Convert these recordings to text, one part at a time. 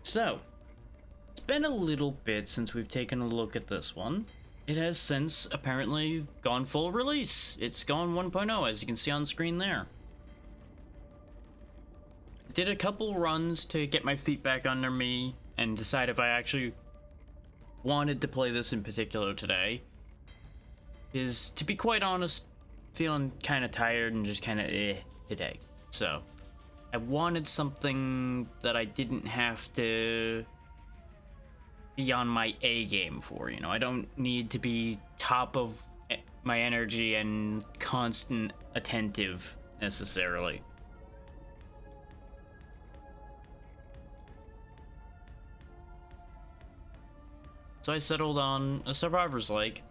So, it's been a little bit since we've taken a look at this one. It has since apparently gone full release. It's gone 1.0, as you can see on screen there. I did a couple runs to get my feet back under me and decide if I actually wanted to play this in particular today. Is, to be quite honest, feeling kind of tired and just kind of today. So, I wanted something that I didn't have to be on my A game for, you know. I don't need to be top of my energy and constant attentive necessarily. So I settled on a Survivor's Lake,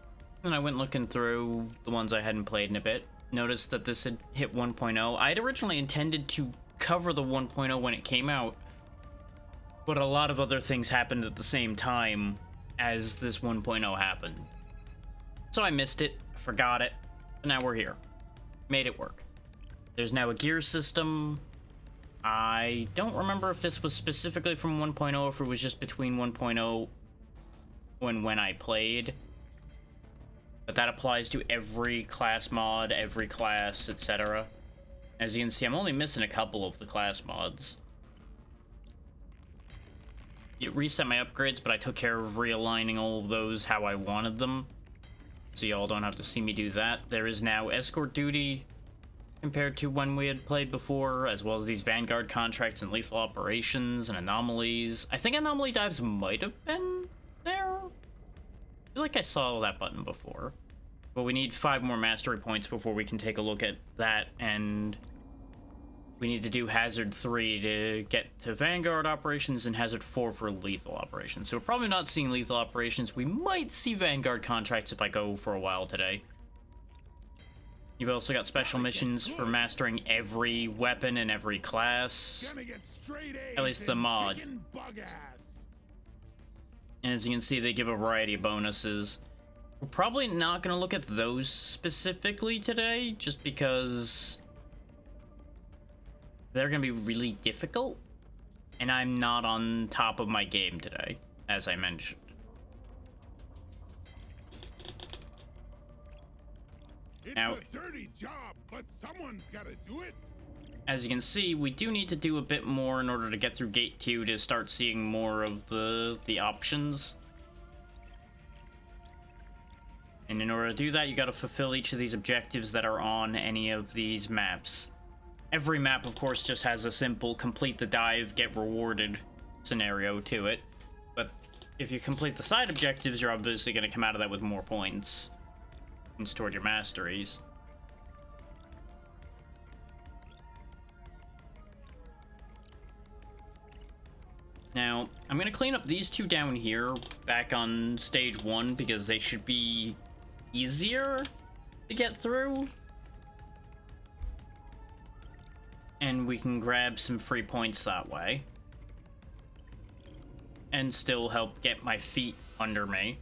and I went looking through the ones I hadn't played in a bit. Noticed that this had hit 1.0. I had originally intended to cover the 1.0 when it came out, but a lot of other things happened at the same time as this 1.0 happened. So I missed it, forgot it, but now we're here. Made it work. There's now a gear system. I don't remember if this was specifically from 1.0 or if it was just between 1.0 and when I played. But that applies to every class mod, every class, etc. As you can see, I'm only missing a couple of the class mods. It reset my upgrades, but I took care of realigning all of those how I wanted them. So y'all don't have to see me do that. There is now escort duty compared to when we had played before, as well as these Vanguard contracts and lethal operations and anomalies. I think anomaly dives might have been there. I feel like I saw that button before. But we need 5 more mastery points before we can take a look at that, and we need to do Hazard 3 to get to Vanguard operations and Hazard 4 for lethal operations. So we're probably not seeing lethal operations. We might see Vanguard contracts if I go for a while today. You've also got special missions for mastering every weapon in every class. At least the mod. And as you can see, they give a variety of bonuses. We're probably not going to look at those specifically today, just because they're going to be really difficult, and I'm not on top of my game today, as I mentioned. It's now, a dirty job, but someone's got to do it. As you can see, we do need to do a bit more in order to get through Gate 2 to start seeing more of the options. And in order to do that, you gotta fulfill each of these objectives that are on any of these maps. Every map, of course, just has a simple complete the dive, get rewarded scenario to it. But if you complete the side objectives, you're obviously gonna come out of that with more points and stored your masteries. Now, I'm gonna clean up these two down here back on stage 1 because they should be easier to get through, and we can grab some free points that way and still help get my feet under me.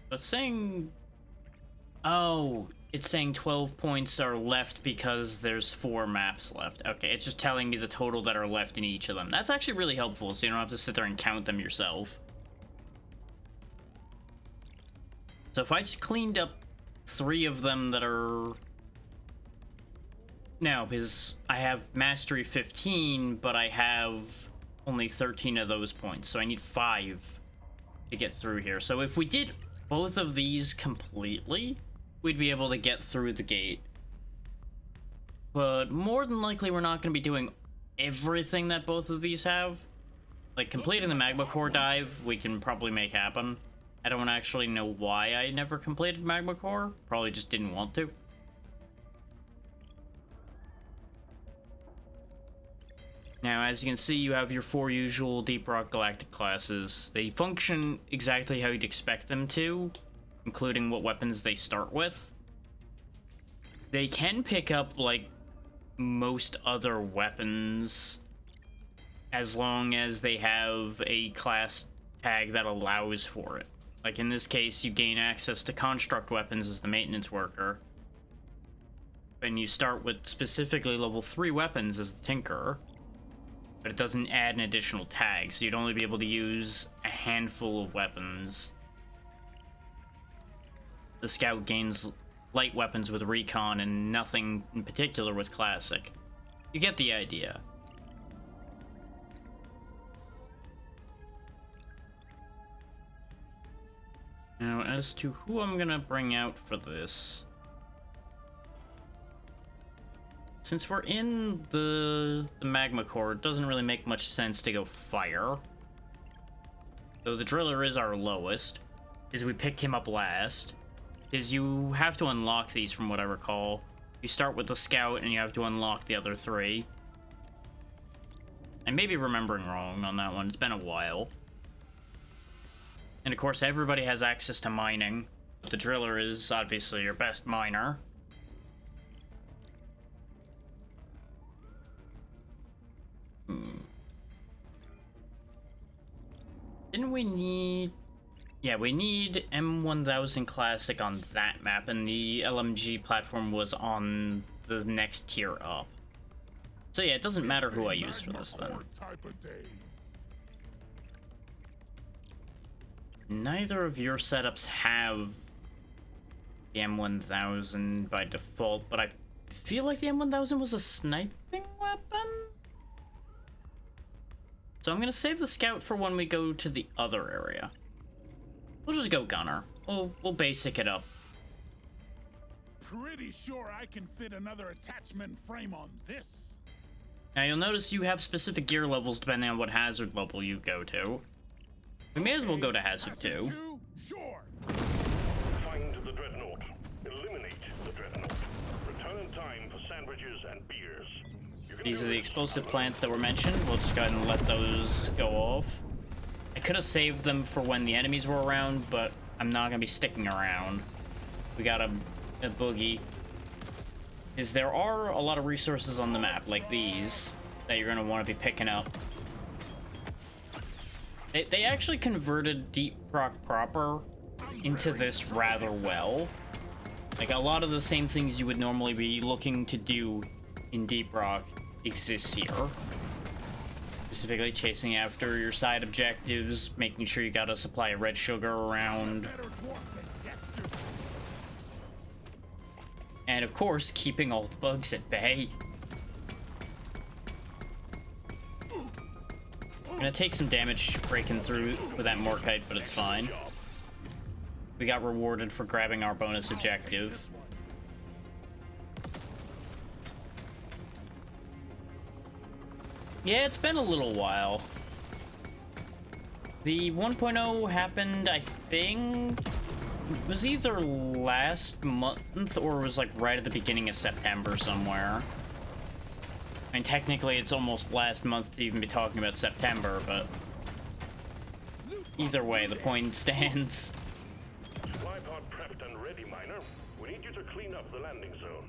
But saying, oh, it's saying 12 points are left because there's 4 maps left. Okay, it's just telling me the total that are left in each of them. That's actually really helpful, so you don't have to sit there and count them yourself. So if I just cleaned up 3 of them that are... Now, because I have Mastery 15, but I have only 13 of those points, so I need 5 to get through here. So if we did both of these completely, we'd be able to get through the gate. But more than likely, we're not going to be doing everything that both of these have. Like, completing the Magma Core dive, we can probably make happen. I don't actually know why I never completed Magma Core. Probably just didn't want to. Now, as you can see, you have your 4 usual Deep Rock Galactic classes. They function exactly how you'd expect them to, including what weapons they start with. They can pick up, like, most other weapons as long as they have a class tag that allows for it. Like, in this case, you gain access to construct weapons as the maintenance worker. and you start with specifically level 3 weapons as the Tinker, but it doesn't add an additional tag, so you'd only be able to use a handful of weapons. The Scout gains light weapons with Recon and nothing in particular with Classic. You get the idea. Now, as to who I'm gonna bring out for this, since we're in the magma core, it doesn't really make much sense to go fire. Though the driller is our lowest, is we picked him up last. Is you have to unlock these from what I recall. You start with the scout and you have to unlock the other 3. I may be remembering wrong on that one, it's been a while. And of course everybody has access to mining, but the driller is obviously your best miner. Didn't we need... Yeah, we need M1000 Classic on that map, and the LMG platform was on the next tier up. So yeah, it doesn't matter who I use for this then. Neither of your setups have the M1000 by default, but I feel like the M1000 was a sniping weapon? So I'm gonna save the scout for when we go to the other area. We'll just go gunner. We'll basic it up. Pretty sure I can fit another attachment frame on this. Now you'll notice you have specific gear levels depending on what hazard level you go to. We may as well go to hazard 2. Sure. Find the dreadnought. Eliminate the dreadnought. Return in time for sandwiches and beers. These are the explosive plants that were mentioned. We'll just go ahead and let those go off. I could have saved them for when the enemies were around, but I'm not gonna be sticking around. We got a boogie. There are a lot of resources on the map, like these, that you're gonna want to be picking up. They actually converted Deep Rock proper into this rather well. Like, a lot of the same things you would normally be looking to do in Deep Rock exists here. Specifically chasing after your side objectives, making sure you got a supply of red sugar around. And of course, keeping all the bugs at bay. I'm gonna take some damage breaking through with that Morkite, but it's fine. We got rewarded for grabbing our bonus objective. Yeah, it's been a little while. The 1.0 happened, I think, it was either last month or it was like right at the beginning of September somewhere. I mean, technically it's almost last month to even be talking about September, but either way, the point stands. Supply pod prepped and ready, miner. We need you to clean up the landing zone.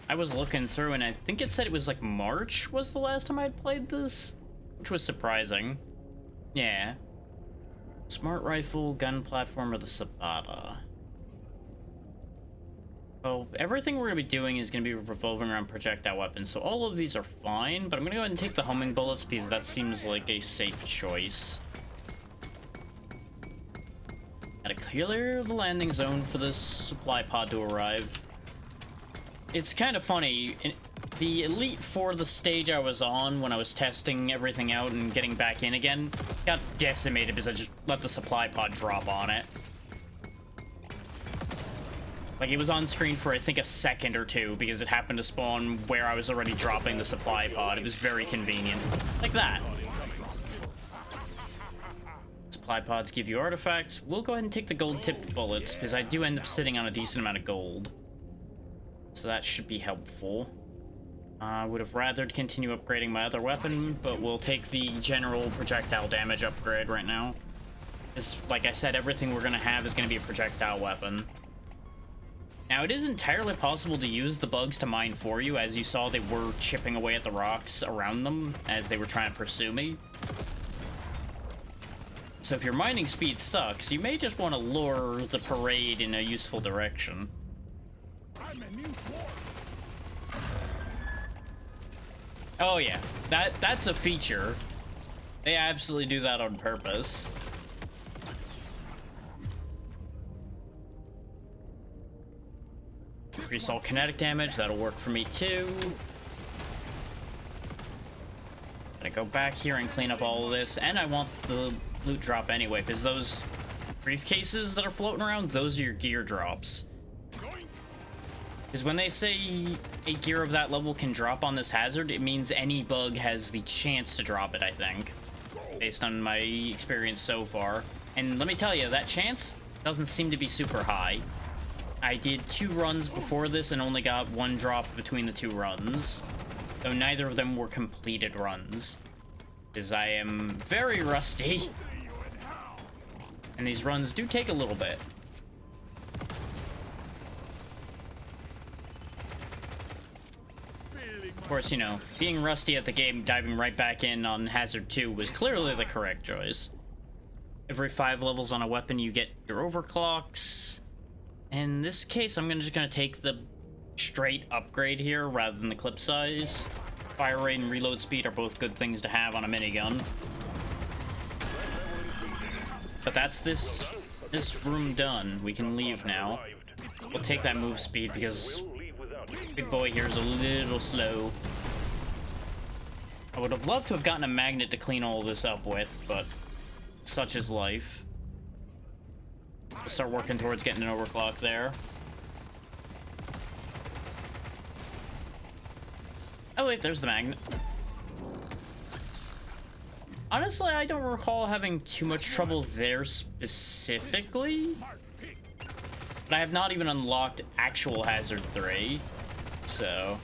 I was looking through and I think it said it was like March was the last time I'd played this, which was surprising. Yeah. Smart rifle, gun platform, or the Sabata. So everything we're going to be doing is going to be revolving around projectile weapons, so all of these are fine, but I'm going to go ahead and take the homing bullets because that seems like a safe choice. Gotta clear the landing zone for this supply pod to arrive. It's kind of funny, the Elite for the stage I was on when I was testing everything out and getting back in again got decimated because I just let the supply pod drop on it. Like, it was on screen for, I think, a second or two because it happened to spawn where I was already dropping the supply pod. It was very convenient. Like that. Supply pods give you artifacts. We'll go ahead and take the gold-tipped bullets because I do end up sitting on a decent amount of gold. So that should be helpful. I would have rather continue upgrading my other weapon, but we'll take the general projectile damage upgrade right now. Because, like I said, everything we're going to have is going to be a projectile weapon. Now, it is entirely possible to use the bugs to mine for you. As you saw, they were chipping away at the rocks around them as they were trying to pursue me. So if your mining speed sucks, you may just want to lure the parade in a useful direction. I'm a new dwarf. Oh yeah, that's a feature. They absolutely do that on purpose. Increase all kinetic damage, that'll work for me too. Gonna go back here and clean up all of this, and I want the loot drop anyway, because those briefcases that are floating around, those are your gear drops. Because when they say a gear of that level can drop on this hazard, it means any bug has the chance to drop it, I think. Based on my experience so far. And let me tell you, that chance doesn't seem to be super high. I did 2 runs before this and only got 1 drop between the 2 runs. Though neither of them were completed runs. Because I am very rusty. And these runs do take a little bit. Of course, you know, being rusty at the game, diving right back in on Hazard 2 was clearly the correct choice. Every 5 levels on a weapon, you get your overclocks. In this case, I'm just gonna take the straight upgrade here rather than the clip size. Fire rate and reload speed are both good things to have on a minigun. But that's this room done. We can leave now. We'll take that move speed because big boy here is a little slow. I would have loved to have gotten a magnet to clean all this up with, but such is life. We'll start working towards getting an overclock there. Oh wait, there's the magnet. Honestly, I don't recall having too much trouble there specifically. But I have not even unlocked actual Hazard 3, so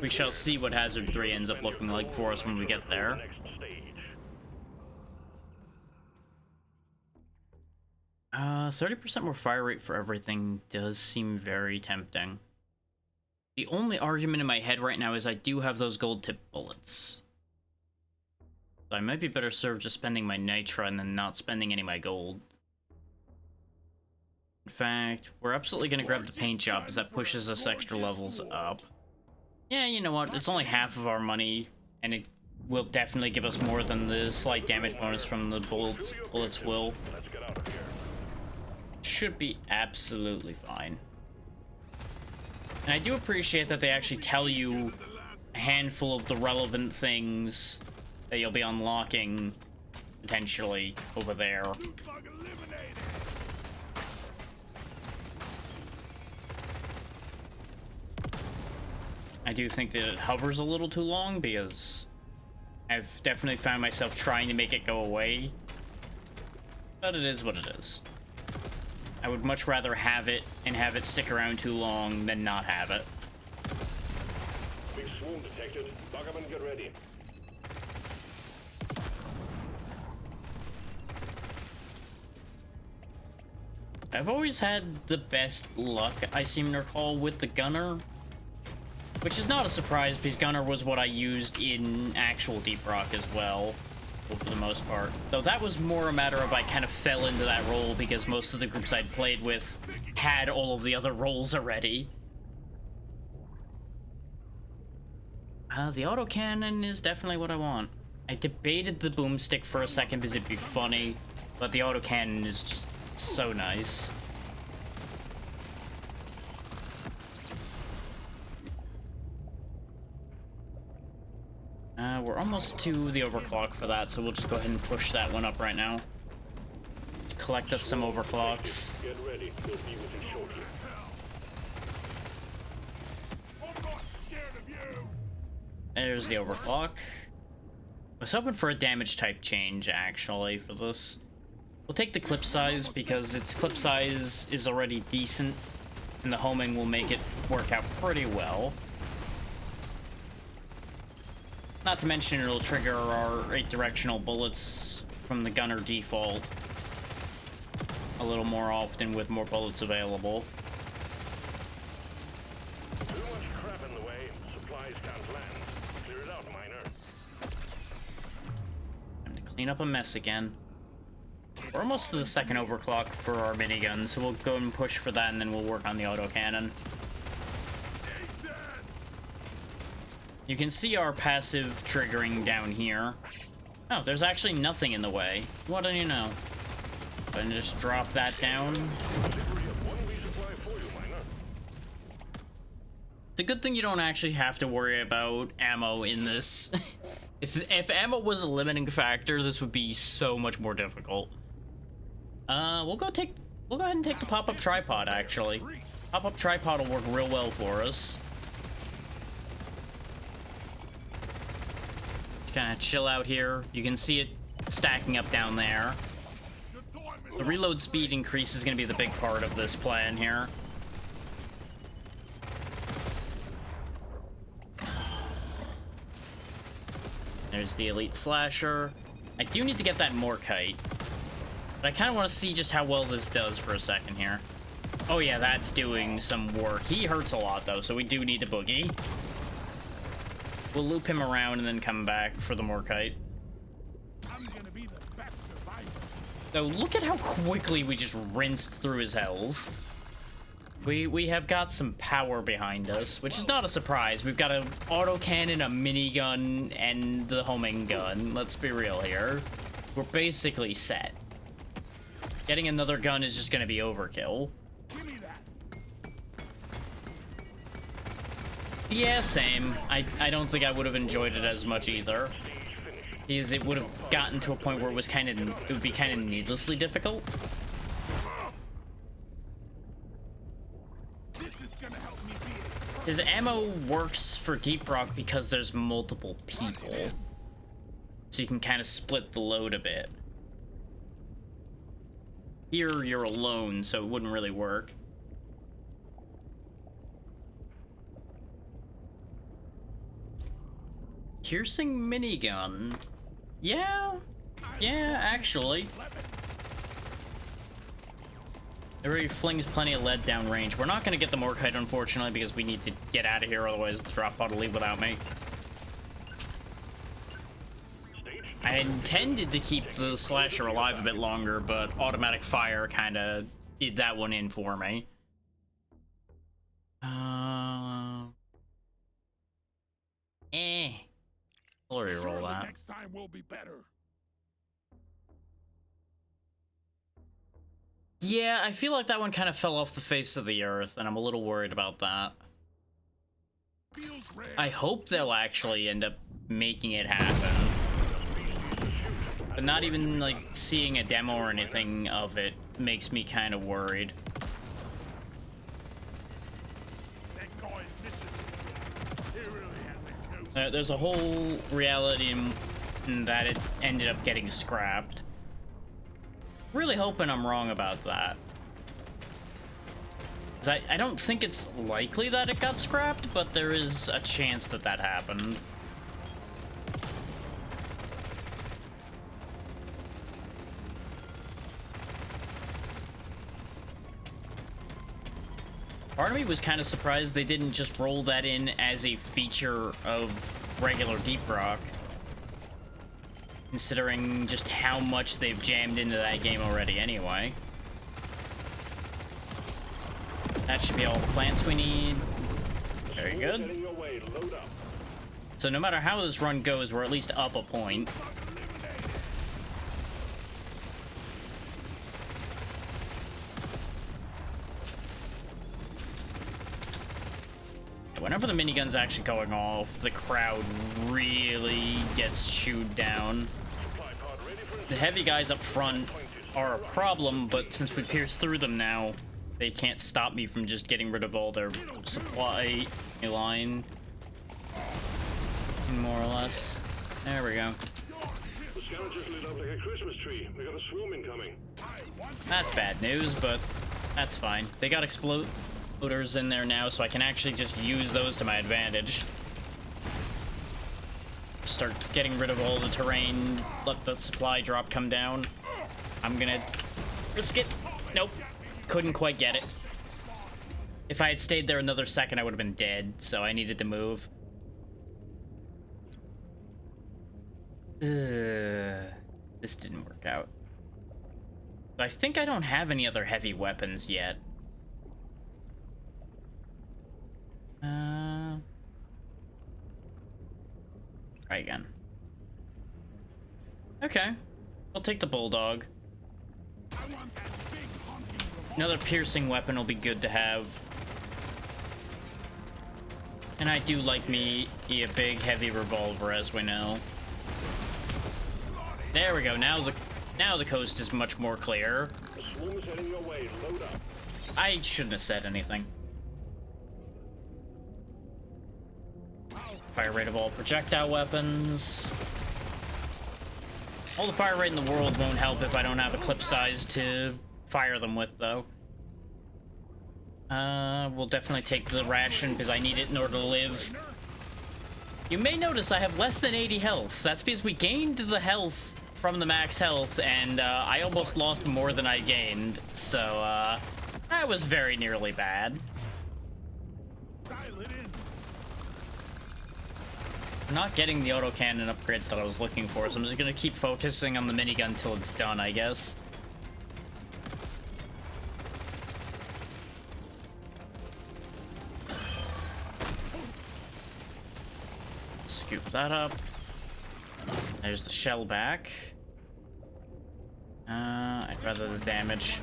we shall see what Hazard 3 ends up looking like for us when we get there. 30% more fire rate for everything does seem very tempting. The only argument in my head right now is I do have those gold tip bullets. So I might be better served just spending my nitra and then not spending any of my gold. In fact, we're absolutely gonna grab the paint job because that pushes us extra levels up. Yeah, you know what? It's only half of our money, and it will definitely give us more than the slight damage bonus from the bullets will. Should be absolutely fine. And I do appreciate that they actually tell you a handful of the relevant things that you'll be unlocking potentially over there. I do think that it hovers a little too long because I've definitely found myself trying to make it go away. But it is what it is. I would much rather have it and have it stick around too long than not have it. Big swarm detected. Buggerman, get ready. I've always had the best luck, I seem to recall, with the gunner. Which is not a surprise, because gunner was what I used in actual Deep Rock as well, for the most part. Though that was more a matter of I kind of fell into that role because most of the groups I'd played with had all of the other roles already. The autocannon is definitely what I want. I debated the boomstick for a second because it'd be funny, but the autocannon is just so nice. We're almost to the overclock for that, so we'll just go ahead and push that one up right now. Collect us some overclocks. Get ready. We'll be with you shortly. There's the overclock. I was hoping for a damage type change, actually, for this. We'll take the clip size, because its clip size is already decent, and the homing will make it work out pretty well. Not to mention it'll trigger our 8-directional bullets from the gunner default a little more often with more bullets available. Too much crap in the way. Supplies can't land. Clear it out, miner. Time to clean up a mess again. We're almost to the second overclock for our minigun, so we'll go and push for that, and then we'll work on the autocannon. You can see our passive triggering down here. Oh, there's actually nothing in the way. What do you know? And just drop that down. It's a good thing you don't actually have to worry about ammo in this. If ammo was a limiting factor, this would be so much more difficult. We'll go ahead and take the pop-up tripod, actually. Pop-up tripod will work real well for us. Just kind of chill out here. You can see it stacking up down there. The reload speed increase is going to be the big part of this plan here. There's the elite slasher. I do need to get that Morkite, but I kind of want to see just how well this does for a second here. Oh yeah, that's doing some work. He hurts a lot though, so we do need a boogie. We'll loop him around and then come back for the Morkite. I'm gonna be the best survivor. So look at how quickly we just rinsed through his health. We have got some power behind us, which is not a surprise. We've got an autocannon, a minigun, and the homing gun. Let's be real here. We're basically set. Getting another gun is just going to be overkill. Give me that. Yeah, same. I don't think I would have enjoyed it as much either, because it would have gotten to a point where it would be kind of needlessly difficult. His ammo works for Deep Rock because there's multiple people, so you can kind of split the load a bit. Here, you're alone, so it wouldn't really work. Piercing minigun. Yeah, actually. It already flings plenty of lead down range. We're not going to get the Morkite, unfortunately, because we need to get out of here, otherwise the drop pod will leave without me. I intended to keep the slasher alive a bit longer, but automatic fire kind of did that one in for me. I'll re-roll that. Next time will be better. Yeah, I feel like that one kind of fell off the face of the earth, and I'm a little worried about that. I hope they'll actually end up making it happen. But not even, like, seeing a demo or anything of it makes me kind of worried. There's a whole reality in that it ended up getting scrapped. Really hoping I'm wrong about that. 'Cause I don't think it's likely that it got scrapped, but there is a chance that that happened. Part of me was kind of surprised they didn't just roll that in as a feature of regular Deep Rock, considering just how much they've jammed into that game already anyway. That should be all the plants we need. Very good. So no matter how this run goes, we're at least up a point. Whenever the minigun's actually going off, the crowd really gets chewed down. The heavy guys up front are a problem, but since we pierced through them now, they can't stop me from just getting rid of all their supply line. More or less. There we go. The scavengers lit up like a Christmas tree. We got a swarm incoming. That's bad news, but that's fine. They got exploders in there now, so I can actually just use those to my advantage. Start getting rid of all the terrain, let the supply drop come down. I'm gonna risk it. Nope, couldn't quite get it. If I had stayed there another second, I would have been dead, so I needed to move. This didn't work out. I think I don't have any other heavy weapons yet. Try again. Okay. I'll take the bulldog. Another piercing weapon will be good to have. And I do like me a big heavy revolver, as we know. There we go. Now the coast is much more clear. The swarm is heading your way. Load up. I shouldn't have said anything. Fire rate of all projectile weapons. All the fire rate in the world won't help if I don't have a clip size to fire them with, though. We'll definitely take the ration because I need it in order to live. You may notice I have less than 80 health. That's because we gained the health from the max health, and I almost lost more than I gained. So, that was very nearly bad. I'm not getting the autocannon upgrades that I was looking for, so I'm just gonna keep focusing on the minigun till it's done, I guess. Scoop that up. There's the shell back. I'd rather the damage.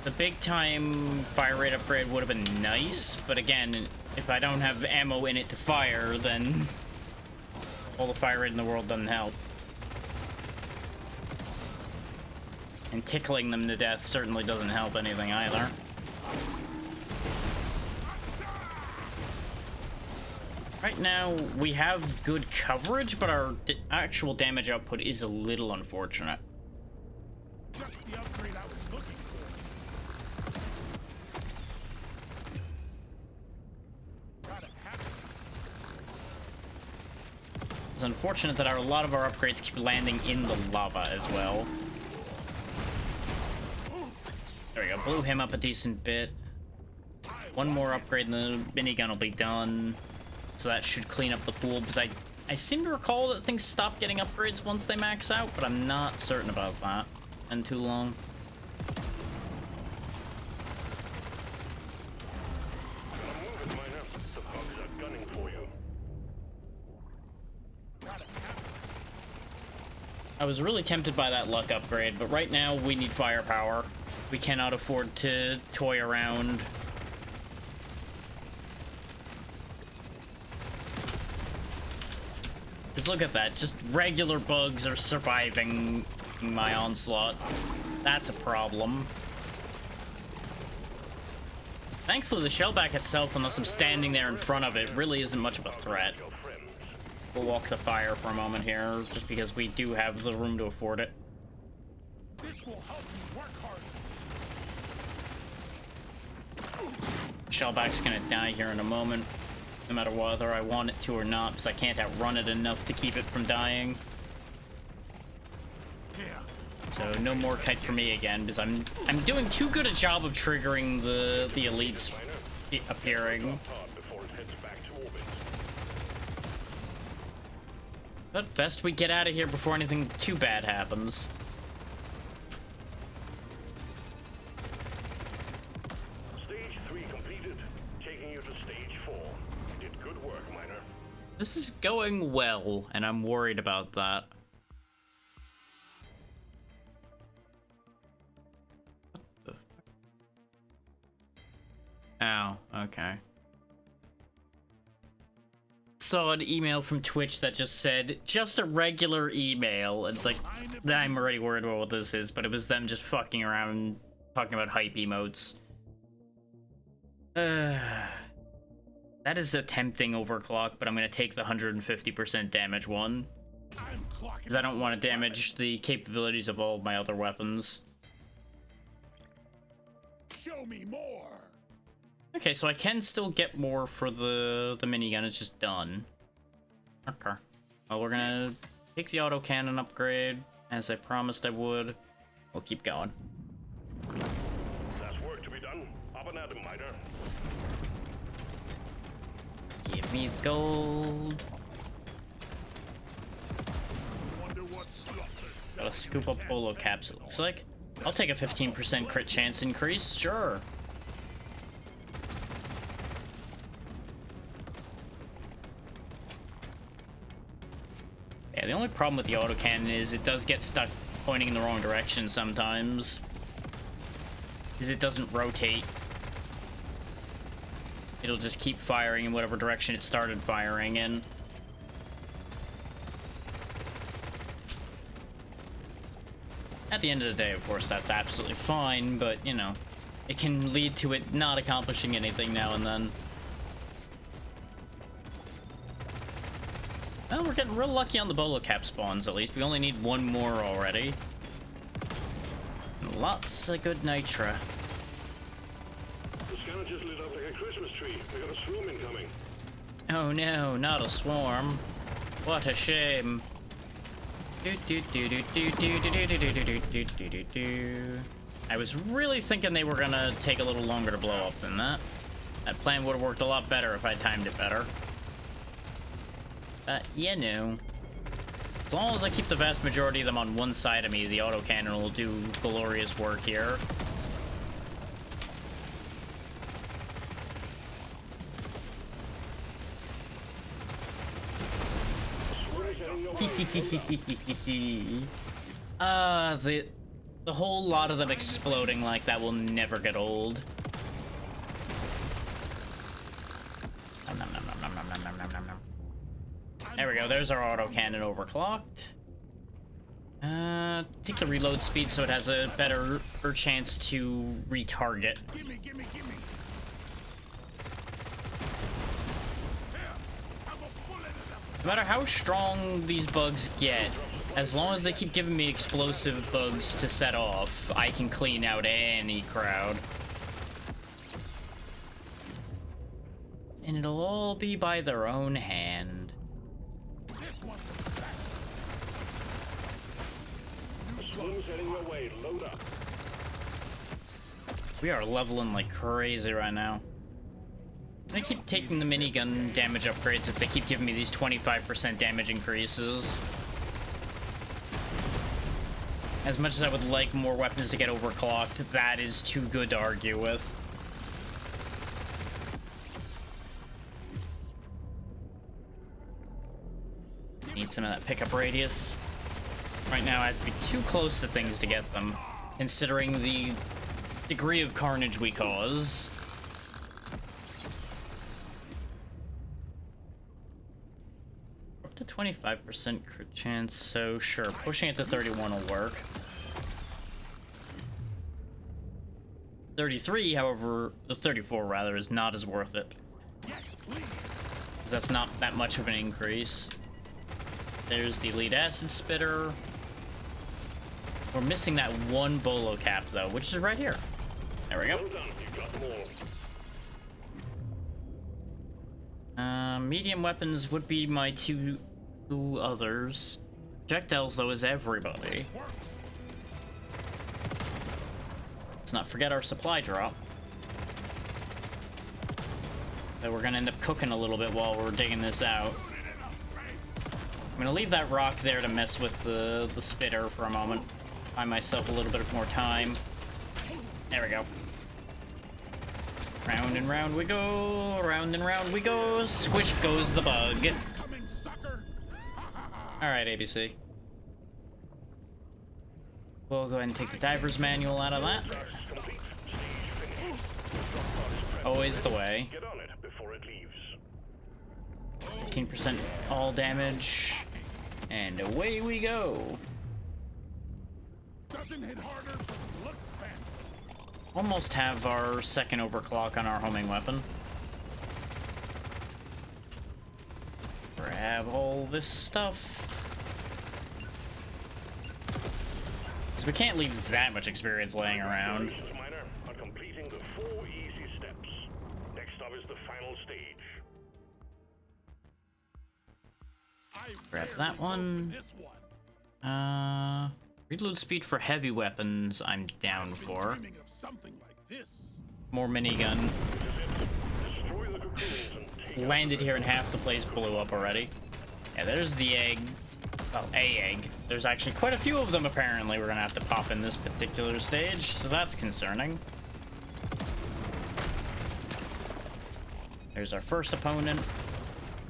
The big time fire rate upgrade would have been nice, but again, if I don't have ammo in it to fire, then all the fire rate in the world doesn't help. And tickling them to death certainly doesn't help anything either. Right now, we have good coverage, but our actual damage output is a little unfortunate. Just the upgrade I was looking for. Gotta have it. It's unfortunate that a lot of our upgrades keep landing in the lava as well. There we go, blew him up a decent bit. One more upgrade and the minigun will be done. So that should clean up the pool, because I seem to recall that things stop getting upgrades once they max out, but I'm not certain about that. Been too long. I was really tempted by that luck upgrade, but right now we need firepower. We cannot afford to toy around. Because look at that, just regular bugs are surviving my onslaught. That's a problem. Thankfully, the shellback itself, unless I'm standing there in front of it, really isn't much of a threat. We'll walk the fire for a moment here, just because we do have the room to afford it. This will help you work harder. Shellback's gonna die here in a moment, no matter whether I want it to or not, because I can't outrun it enough to keep it from dying. So no more kite for me again, because I'm doing too good a job of triggering the elites appearing. But best we get out of here before anything too bad happens. Stage 3 completed, taking you to stage 4. You did good work, Miner. This is going well, and I'm worried about that. What the? Oh, okay. Saw an email from Twitch that just said, just a regular email. It's like, I'm already worried about what this is, but it was them just fucking around, talking about hype emotes. That is a tempting overclock, but I'm gonna take the 150% damage one. Because I don't want to damage the capabilities of all of my other weapons. Show me more. Okay, so I can still get more for the minigun, it's just done. Okay. Well, we're gonna take the autocannon upgrade, as I promised I would. We'll keep going. That's work to be done. Up and at 'em, Miner. Give me the gold. Wonder what slot this. Gotta scoop up bolo caps, it looks like. I'll take a 15% crit chance increase, sure. Yeah, the only problem with the autocannon is it does get stuck pointing in the wrong direction sometimes. Is it doesn't rotate. It'll just keep firing in whatever direction it started firing in. At the end of the day, of course, that's absolutely fine, but, you know, it can lead to it not accomplishing anything now and then. Well, we're getting real lucky on the bolo cap spawns, at least. We only need one more already. Lots of good nitra. The scanner just lit up like a Christmas tree. We got a swarm incoming. Oh no, not a swarm. What a shame. I was really thinking they were gonna take a little longer to blow up than that. That plan would have worked a lot better if I timed it better. But, you know. As long as I keep the vast majority of them on one side of me, the autocannon will do glorious work here. The whole lot of them exploding like that will never get old. Nom, nom, nom, nom, nom, nom, nom, nom, nom, nom. There we go, there's our autocannon overclocked. Take the reload speed so it has a better chance to retarget. Gimme, gimme, gimme. No matter how strong these bugs get, as long as they keep giving me explosive bugs to set off, I can clean out any crowd. And it'll all be by their own hand. Swarm's heading your way. Load up. We are leveling like crazy right now. I keep taking the minigun damage upgrades if they keep giving me these 25% damage increases. As much as I would like more weapons to get overclocked, that is too good to argue with. Need some of that pickup radius. Right now, I'd be too close to things to get them, considering the degree of carnage we cause. Up to 25% crit chance, so sure, pushing it to 31 will work. 33, however, the 34 rather, is not as worth it. Because that's not that much of an increase. There's the lead acid spitter. We're missing that one bolo cap though, which is right here. There we go. Well done. You got them all. Medium weapons would be my two others. Projectiles though is everybody. Let's not forget our supply drop. So we're gonna end up cooking a little bit while we're digging this out. I'm gonna leave that rock there to mess with the spitter for a moment. Buy myself a little bit more time. There we go. Round and round we go, round and round we go. Squish goes the bug. Alright, ABC. We'll go ahead and take the diver's manual out of that. Always the way. Get on it before it leaves. 15% all damage. And away we go. Doesn't hit harder, but looks fancy. Almost have our second overclock on our homing weapon. Grab all this stuff. Because we can't leave that much experience laying around. Congratulations, Miner, on completing the 4 easy steps. Next up is the final stage. Grab that one. Reload speed for heavy weapons, I'm down for. More minigun. Destroy the cocoons and take Landed here and half the place blew up already. Yeah, there's the egg. Oh, a egg. There's actually quite a few of them, apparently, we're gonna have to pop in this particular stage, so that's concerning. There's our first opponent.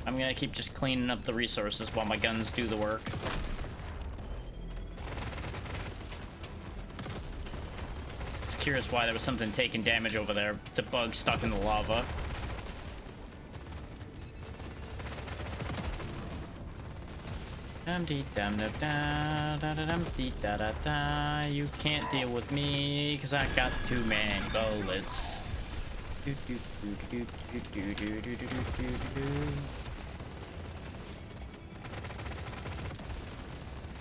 I'm gonna keep just cleaning up the resources while my guns do the work. I was curious why there was something taking damage over there. It's a bug stuck in the lava. You can't deal with me because I got too many bullets. The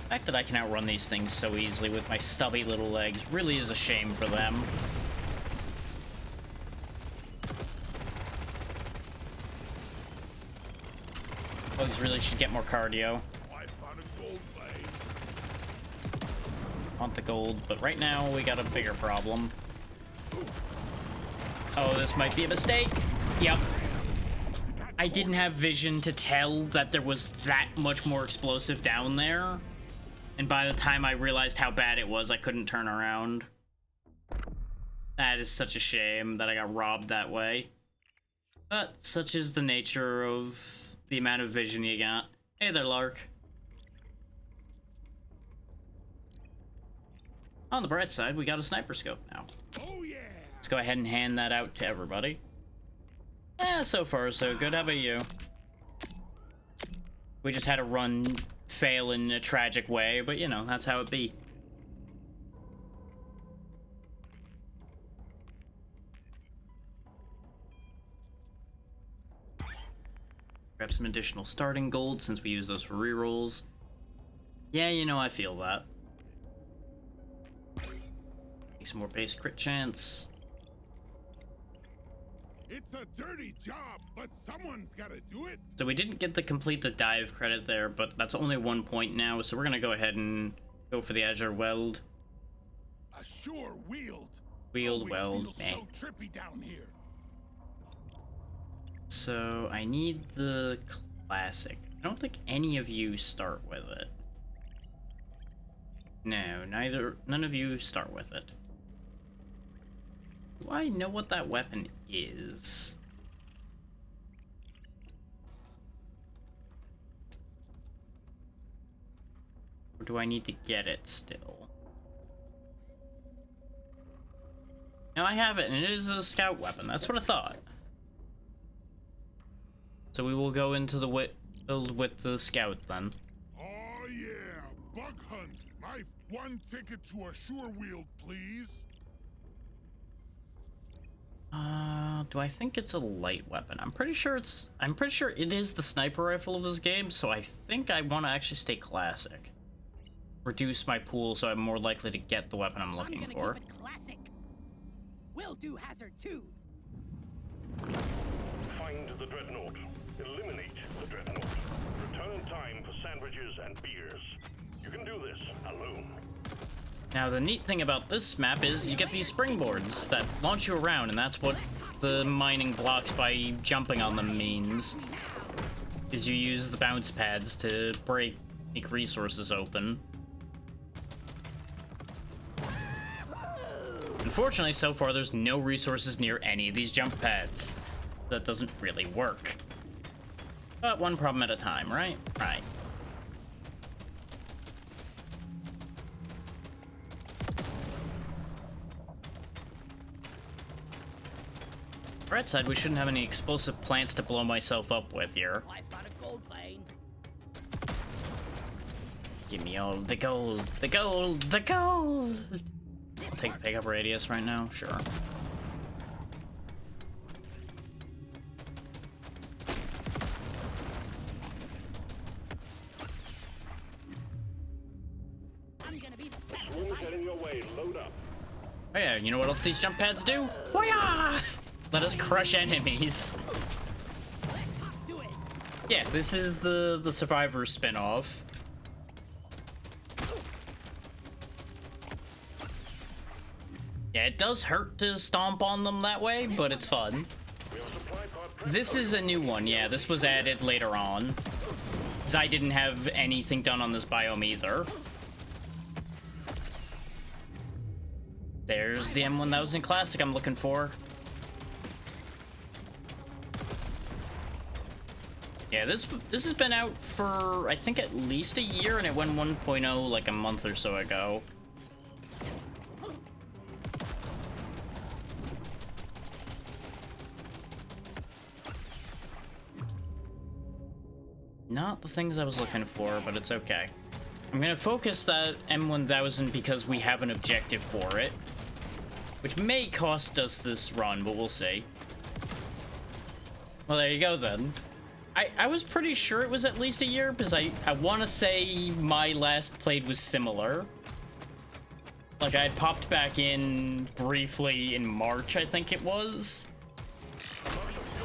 fact that I can outrun these things so easily with my stubby little legs really is a shame for them. Bugs really should get more cardio. Want the gold, but right now we got a bigger problem. Oh, this might be a mistake. Yep. I didn't have vision to tell that there was that much more explosive down there. And by the time I realized how bad it was, I couldn't turn around. That is such a shame that I got robbed that way. But such is the nature of the amount of vision you got. Hey there, Lark. On the bright side, we got a sniper scope now. Oh yeah. Let's go ahead and hand that out to everybody. So far so good. How about you? We just had a run fail in a tragic way, but you know, that's how it be. Grab some additional starting gold since we use those for rerolls. Yeah, you know, I feel that. Take some more base crit chance. It's a dirty job, but someone's gotta do it. So we didn't get the complete the dive credit there, but that's only 1 point now, so we're gonna go ahead and go for the Azure Weld. A sure wield. Weld, Always meh. feels so trippy down here. So I need the classic. I don't think any of you start with it. No, none of you start with it. Do I know what that weapon is? Or do I need to get it still? No, I have it, and it is a scout weapon. That's what I thought. So we will go into the build with the scout then. Oh yeah, bug hunt. My one ticket to a sure wield, please. Do I think it's a light weapon? I'm pretty sure it is the sniper rifle of this game, so I think I want to actually stay classic. Reduce my pool so I'm more likely to get the weapon I'm looking for. Keep it classic. We'll do hazard too. Find the dreadnought. Eliminate the dreadnought. Return in time for sandwiches and beers. You can do this alone. Now the neat thing about this map is you get these springboards that launch you around, and that's what the mining blocks by jumping on them means. Is you use the bounce pads to make resources open. Unfortunately, so far there's no resources near any of these jump pads. That doesn't really work. But one problem at a time, right? Right. Right side, we shouldn't have any explosive plants to blow myself up with here. I found a gold vein. Give me all the gold, the gold, the gold! I'll take the pickup radius right now, sure. I'm gonna be the best. Swarm is heading your way. Load up. Oh yeah, you know what else these jump pads do? Hoo-yah! Let us crush enemies. Let's hop to it. Yeah, this is the Survivor spin-off. Yeah, it does hurt to stomp on them that way, but it's fun. We have a supply pod. This is a new one, yeah, this was added later on. Because I didn't have anything done on this biome either. There's the M1000 Classic I'm looking for. Yeah, this has been out for, I think, at least a year, and it went 1.0 like a month or so ago. Not the things I was looking for, but it's okay. I'm gonna focus that M1000 because we have an objective for it, which may cost us this run, but we'll see. Well, there you go then. I was pretty sure it was at least a year, because I want to say my last played was similar. Like, I had popped back in briefly in March, I think it was.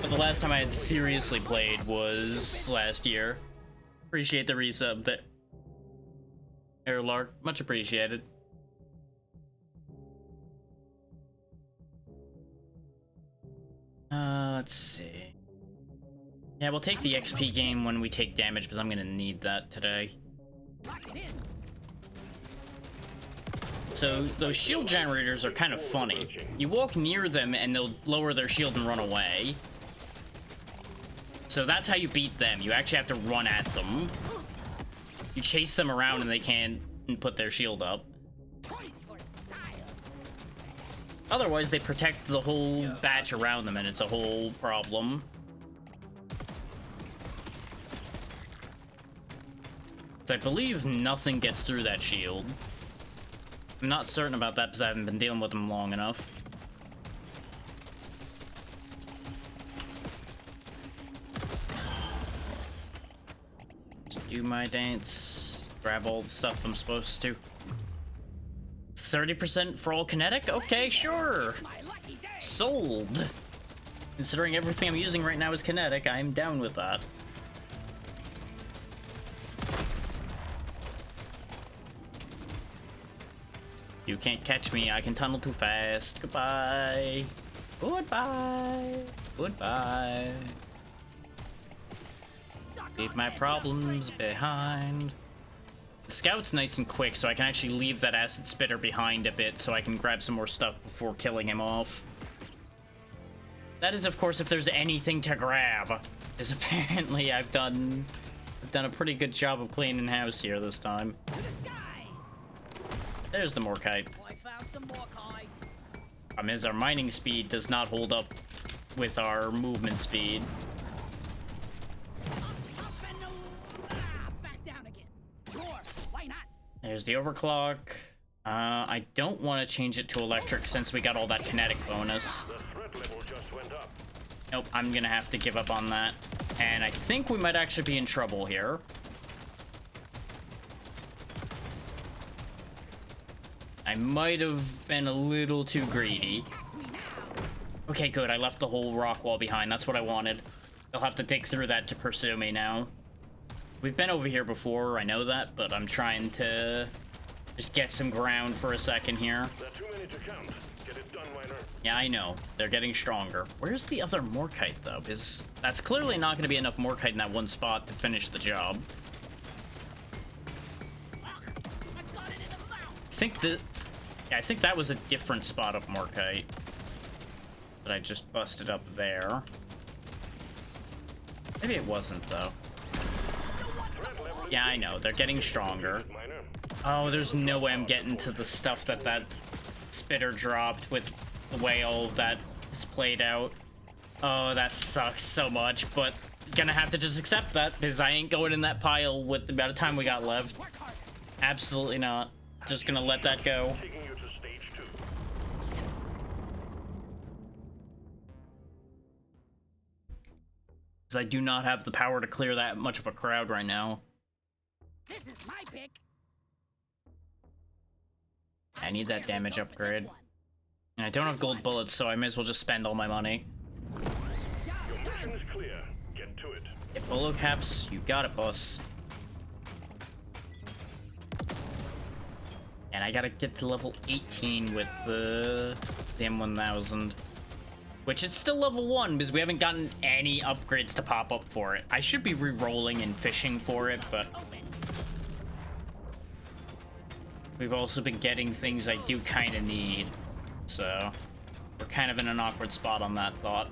But the last time I had seriously played was last year. Appreciate the resub that Airlark, much appreciated. Let's see. Yeah, we'll take the XP gain when we take damage, because I'm gonna need that today. So those shield generators are kind of funny. You walk near them and they'll lower their shield and run away. So that's how you beat them. You actually have to run at them. You chase them around and they can't put their shield up. Otherwise, they protect the whole batch around them and it's a whole problem. So I believe nothing gets through that shield. I'm not certain about that because I haven't been dealing with them long enough. Just do my dance. Grab all the stuff I'm supposed to. 30% for all kinetic? Okay, sure. Sold. Considering everything I'm using right now is kinetic, I'm down with that. You can't catch me, I can tunnel too fast. Goodbye. Goodbye. Goodbye. Leave my problems behind. The scout's nice and quick, so I can actually leave that acid spitter behind a bit so I can grab some more stuff before killing him off. That is, of course, if there's anything to grab. Because apparently I've done a pretty good job of cleaning house here this time. There's the Morkite. I found some Morkite. Problem is, our mining speed does not hold up with our movement speed. Back down again. Sure, why not? There's the overclock. I don't want to change it to electric since we got all that kinetic bonus. The threat level just went up. Nope, I'm gonna have to give up on that. And I think we might actually be in trouble here. I might have been a little too greedy. Okay, good. I left the whole rock wall behind. That's what I wanted. They'll have to dig through that to pursue me now. We've been over here before, I know that, but I'm trying to just get some ground for a second here. There are too many to count. Get it done, Miner. Yeah, I know. They're getting stronger. Where's the other Morkite, though? Because that's clearly not going to be enough Morkite in that one spot to finish the job. I think that was a different spot of Morkite that I just busted up there. Maybe it wasn't, though. Yeah, I know. They're getting stronger. Oh, there's no way I'm getting to the stuff that spitter dropped with the way all of that is played out. Oh, that sucks so much, but gonna have to just accept that because I ain't going in that pile with the amount of time we got left. Absolutely not. Just gonna let that go. Taking you to stage 2. Because I do not have the power to clear that much of a crowd right now. This is my pick. I need that damage upgrade. And I don't have gold bullets, so I may as well just spend all my money. Your mission is clear. Get to it. Hit bolo caps, you got it, boss. And I gotta get to level 18 with the M1000. Which is still level 1, because we haven't gotten any upgrades to pop up for it. I should be re-rolling and fishing for it, but... we've also been getting things I do kind of need. So, we're kind of in an awkward spot on that thought.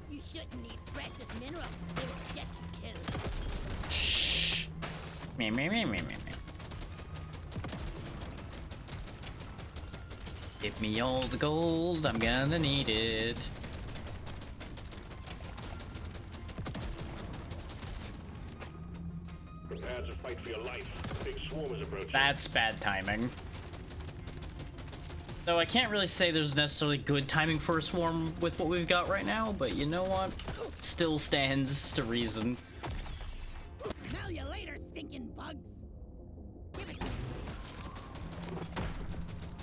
You shouldn't need precious minerals. They will get you killed. Shh. Me, me, me, me, me, me. Give me all the gold, I'm gonna need it. Prepare to fight for your life. Big swarm is approaching. That's bad timing. Though I can't really say there's necessarily good timing for a swarm with what we've got right now, but you know what? Still stands to reason. Smell you later, stinking bugs. Give it to me.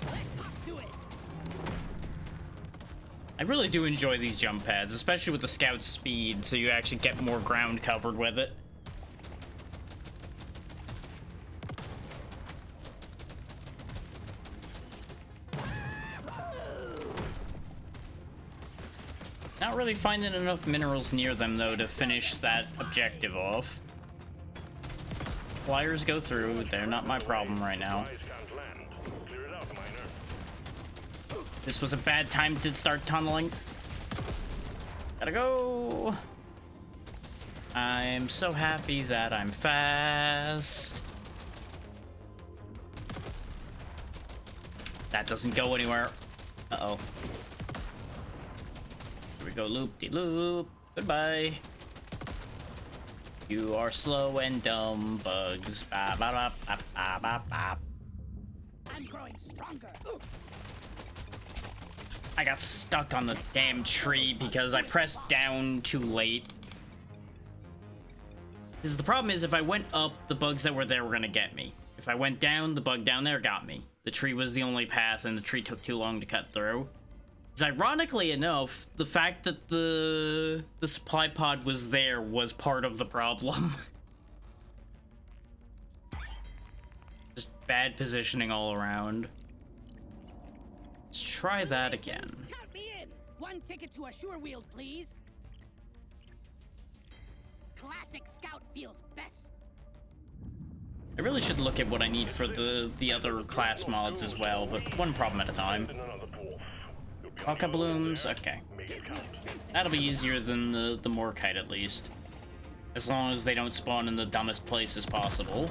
Let's hop to it. I really do enjoy these jump pads, especially with the scout's speed, so you actually get more ground covered with it. Not really finding enough minerals near them, though, to finish that objective off. Flyers go through, they're not my problem right now. Guys can't land. Clear it out, miner. This was a bad time to start tunneling. Gotta go. I'm so happy that I'm fast. That doesn't go anywhere. Uh-oh. Here we go, loop-de-loop. Goodbye. You are slow and dumb, bugs. Ba ba ba ba ba ba ba. I'm growing stronger. I got stuck on the damn tree because I pressed down too late. Because the problem is, if I went up, the bugs that were there were gonna get me. If I went down, the bug down there got me. The tree was the only path, and the tree took too long to cut through. Because ironically enough, the fact that the supply pod was there was part of the problem. Just bad positioning all around. Let's try that again. Count me in. One ticket to a sure wheel, please. Classic Scout feels best. I really should look at what I need for the other class mods as well, but one problem at a time. And another dwarf. You'll be on Alka your own blooms, there. okay. Make it count. That'll be easier than the Morkite at least. As long as they don't spawn in the dumbest places possible.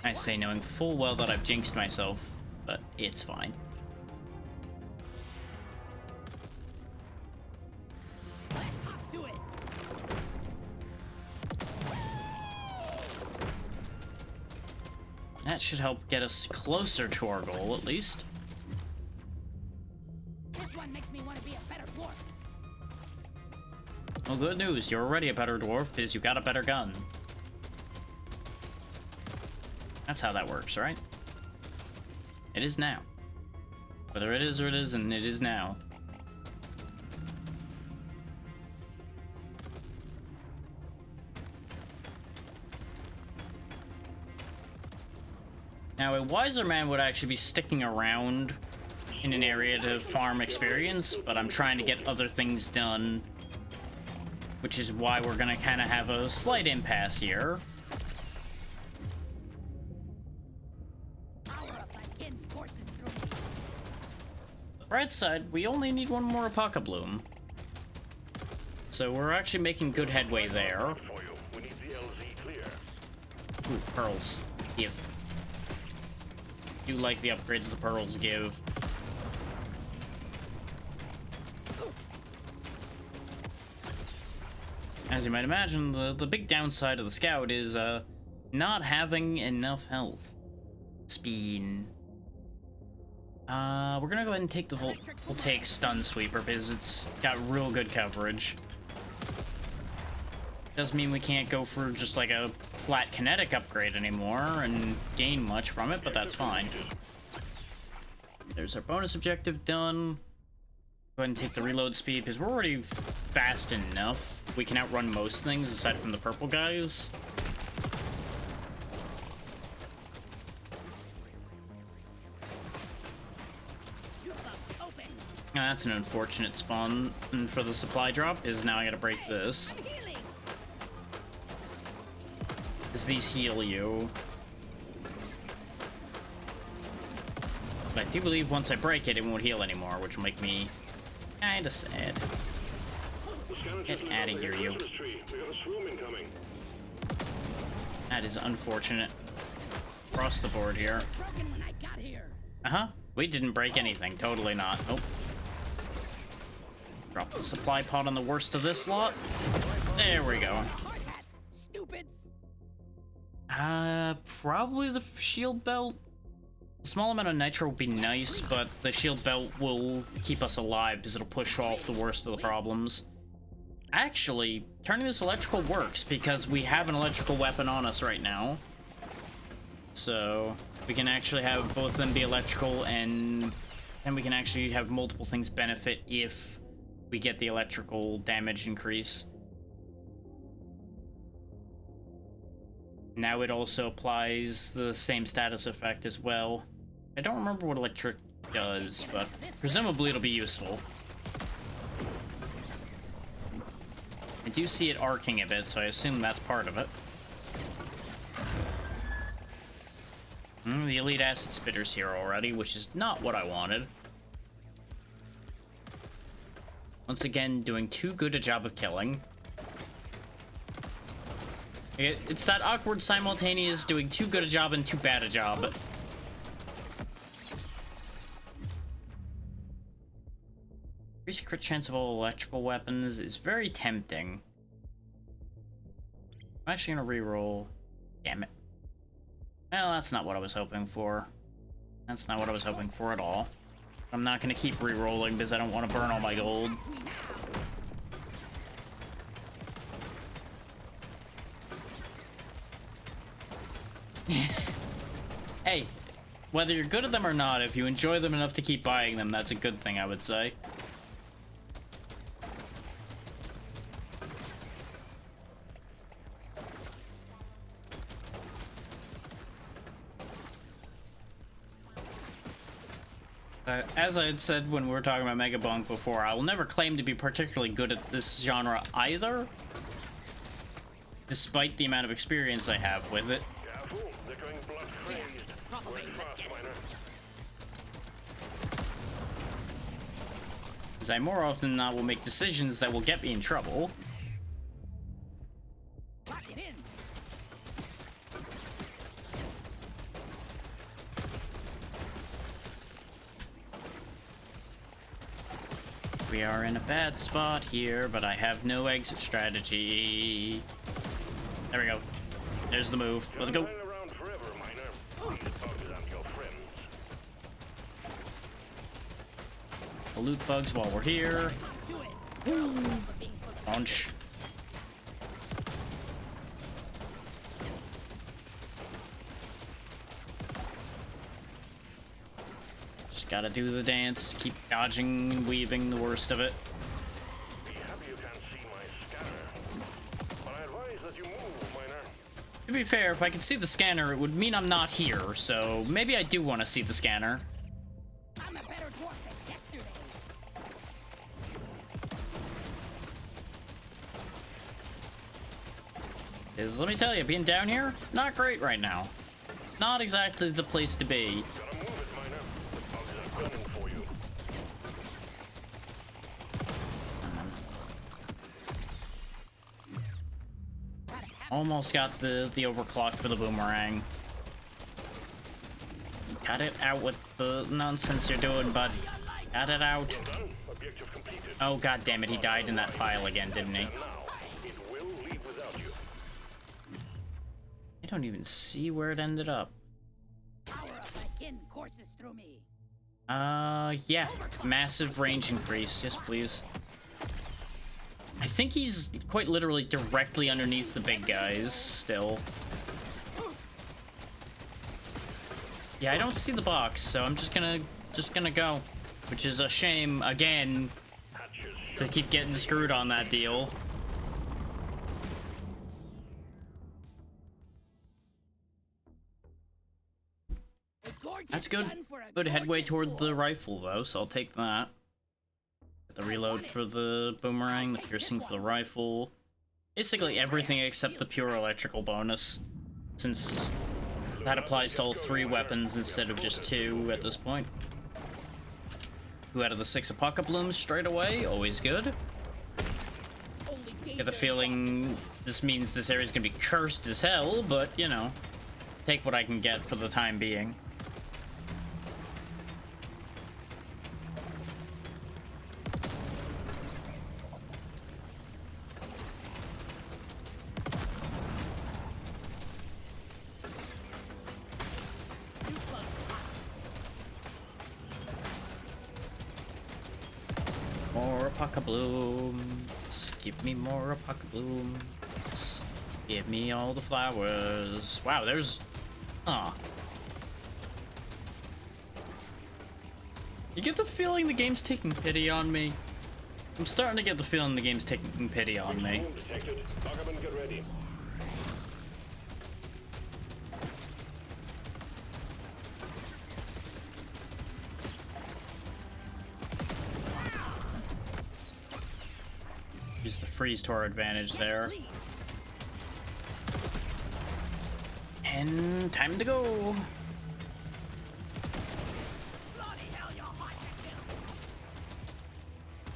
I say knowing full well that I've jinxed myself, but it's fine. Let's hop to it. That should help get us closer to our goal, at least. This one makes me want to be a better dwarf. Well, good news, you're already a better dwarf because you got a better gun. That's how that works, right? It is now. Whether it is or it isn't, it is now. Now, a wiser man would actually be sticking around in an area to farm experience, but I'm trying to get other things done, which is why we're gonna kind of have a slight impasse here. Power up my kin courses through me. The bright side, we only need one more Apaka Bloom. So we're actually making good headway there. For you. We need the LZ clear. Ooh, pearls. Give. Do like the upgrades the pearls give. As you might imagine, the big downside of the scout is not having enough health. Speed. We're gonna go ahead and take the Voltaic Stun Sweeper because it's got real good coverage. Doesn't mean we can't go for just like a flat kinetic upgrade anymore and gain much from it, but that's fine. There's our bonus objective done. Go ahead and take the reload speed because we're already fast enough. We can outrun most things aside from the purple guys. Now, that's an unfortunate spawn for the supply drop, is now I gotta break this. Because these heal you. But I do believe once I break it, it won't heal anymore, which will make me kinda sad. Get out of here, you. That is unfortunate. Across the board here. Uh-huh. We didn't break anything. Totally not. Nope. Drop the supply pod on the worst of this lot. There we go. Probably the shield belt. A small amount of nitro would be nice, but the shield belt will keep us alive because it'll push off the worst of the problems. Actually, turning this electrical works because we have an electrical weapon on us right now. So we can actually have both of them be electrical, and then we can actually have multiple things benefit if we get the electrical damage increase. Now it also applies the same status effect as well. I don't remember what electric does, but presumably it'll be useful. I do see it arcing a bit, so I assume that's part of it. The elite acid spitter's here already, which is not what I wanted. Once again, doing too good a job of killing. It's that awkward simultaneous doing too good a job and too bad a job. Increased crit chance of all electrical weapons is very tempting. I'm actually gonna reroll. Damn it. Well, that's not what I was hoping for. That's not what I was hoping for at all. I'm not gonna keep re-rolling because I don't want to burn all my gold. Hey, whether you're good at them or not, if you enjoy them enough to keep buying them, that's a good thing, I would say. As I had said when we were talking about Mega Bonk before, I will never claim to be particularly good at this genre either, despite the amount of experience I have with it. Because I more often than not will make decisions that will get me in trouble. We are in a bad spot here, but I have no exit strategy. There we go. There's the move. Let's go. I'll loot bugs while we're here. Launch. Gotta do the dance, keep dodging and weaving the worst of it. To be fair, if I could see the scanner, it would mean I'm not here, so maybe I do want to see the scanner. I'm a better dwarf than yesterday. Because let me tell you, being down here, not great right now. Not exactly the place to be. Almost got the overclock for the boomerang. Got it out with the nonsense you're doing, bud. Got it out. Oh, god damn it, he died in that pile again, didn't he? I don't even see where it ended up. Yeah. Massive range increase. Yes, please. I think he's quite literally directly underneath the big guys still. Yeah, I don't see the box, so I'm just gonna go. Which is a shame, again, to keep getting screwed on that deal. That's good. Good headway toward the rifle, though, so I'll take that. The reload for the boomerang, the piercing for the rifle. Basically everything except the pure electrical bonus, since that applies to all 3 weapons instead of just 2 at this point. 2 out of the 6 Apocablooms straight away, always good. Get the feeling this means this area's gonna be cursed as hell, but, you know, take what I can get for the time being. More Apocablooms. Give me more Apocablooms. Give me all the flowers. Wow, there's... Aw. You get the feeling the game's taking pity on me? I'm starting to get the feeling the game's taking pity on me. Detected. Buggerman, get ready. Use the freeze to our advantage there. And time to go.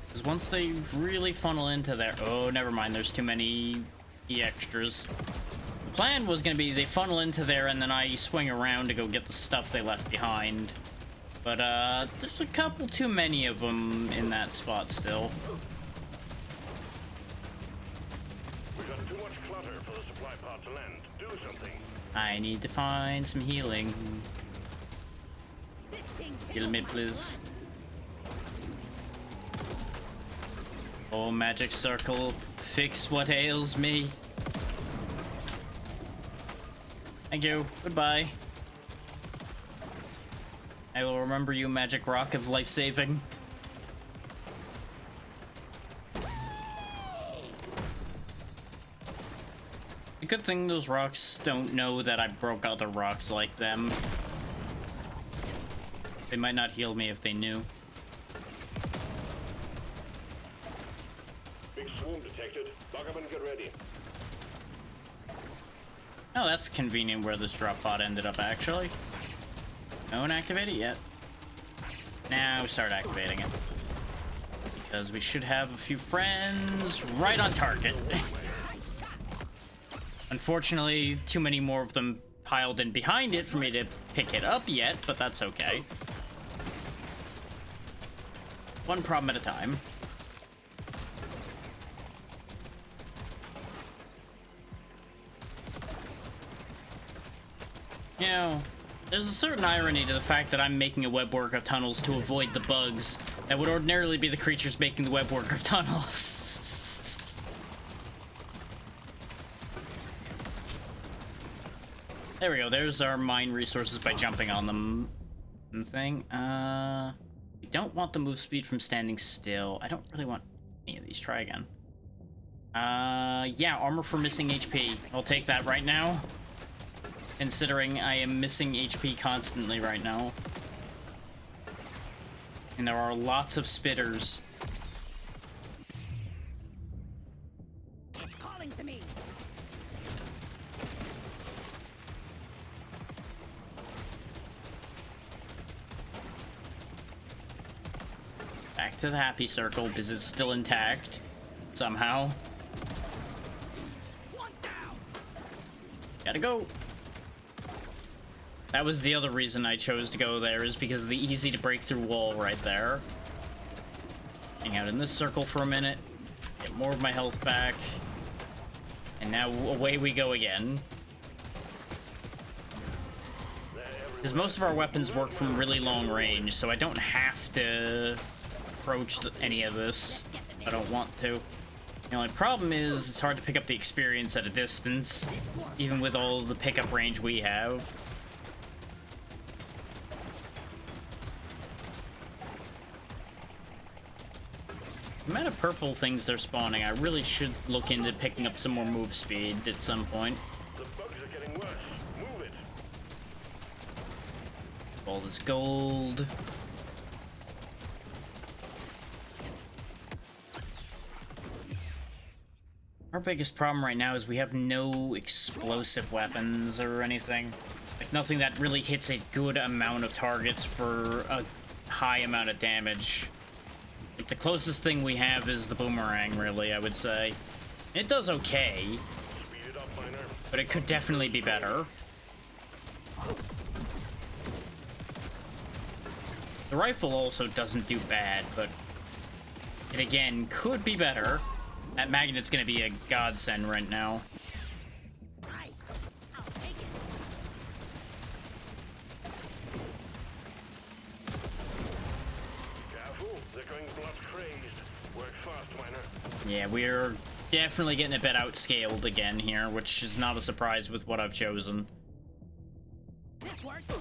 Because once they really funnel into there... Oh, never mind. There's too many extras. The plan was going to be they funnel into there and then I swing around to go get the stuff they left behind. But, there's a couple too many of them in that spot still. We've got too much clutter for the supply pod to land. Do something. I need to find some healing. Heal me, please. Oh, magic circle, fix what ails me. Thank you. Goodbye. I will remember you, magic rock of life-saving. A good thing those rocks don't know that I broke other rocks like them. They might not heal me if they knew. Big swarm detected. Buggerman, get ready. Oh, that's convenient where this drop pod ended up, actually. No one activated it yet. Now we start activating it. Because we should have a few friends right on target. Unfortunately, too many more of them piled in behind it for me to pick it up yet, but that's okay. One problem at a time. You know, there's a certain irony to the fact that I'm making a webwork of tunnels to avoid the bugs that would ordinarily be the creatures making the webwork of tunnels. There we go, there's our mine resources by jumping on them. Thing. We don't want the move speed from standing still. I don't really want any of these. Try again. Yeah, armor for missing HP. I'll take that right now. Considering I am missing HP constantly right now. And there are lots of spitters. It's calling to me. Back to the happy circle because it's still intact. Somehow. One down. Gotta go. That was the other reason I chose to go there, is because of the easy to break through wall right there. Hang out in this circle for a minute. Get more of my health back. And now away we go again. Because most of our weapons work from really long range, so I don't have to approach any of this. I don't want to. The only problem is it's hard to pick up the experience at a distance, even with all the pickup range we have. The amount of purple things they're spawning, I really should look into picking up some more move speed at some point. The bugs are getting worse. Move it. All this gold. biggest problem right now is we have no explosive weapons or anything. Like, nothing that really hits a good amount of targets for a high amount of damage. Like, the closest thing we have is the boomerang, really, I would say. It does okay, but it could definitely be better. The rifle also doesn't do bad, but it again could be better. That magnet's gonna be a godsend right now. Nice. I'll take it. Careful, they're going blood crazed. Work fast, miner. Yeah, we're definitely getting a bit outscaled again here, which is not a surprise with what I've chosen. This worked.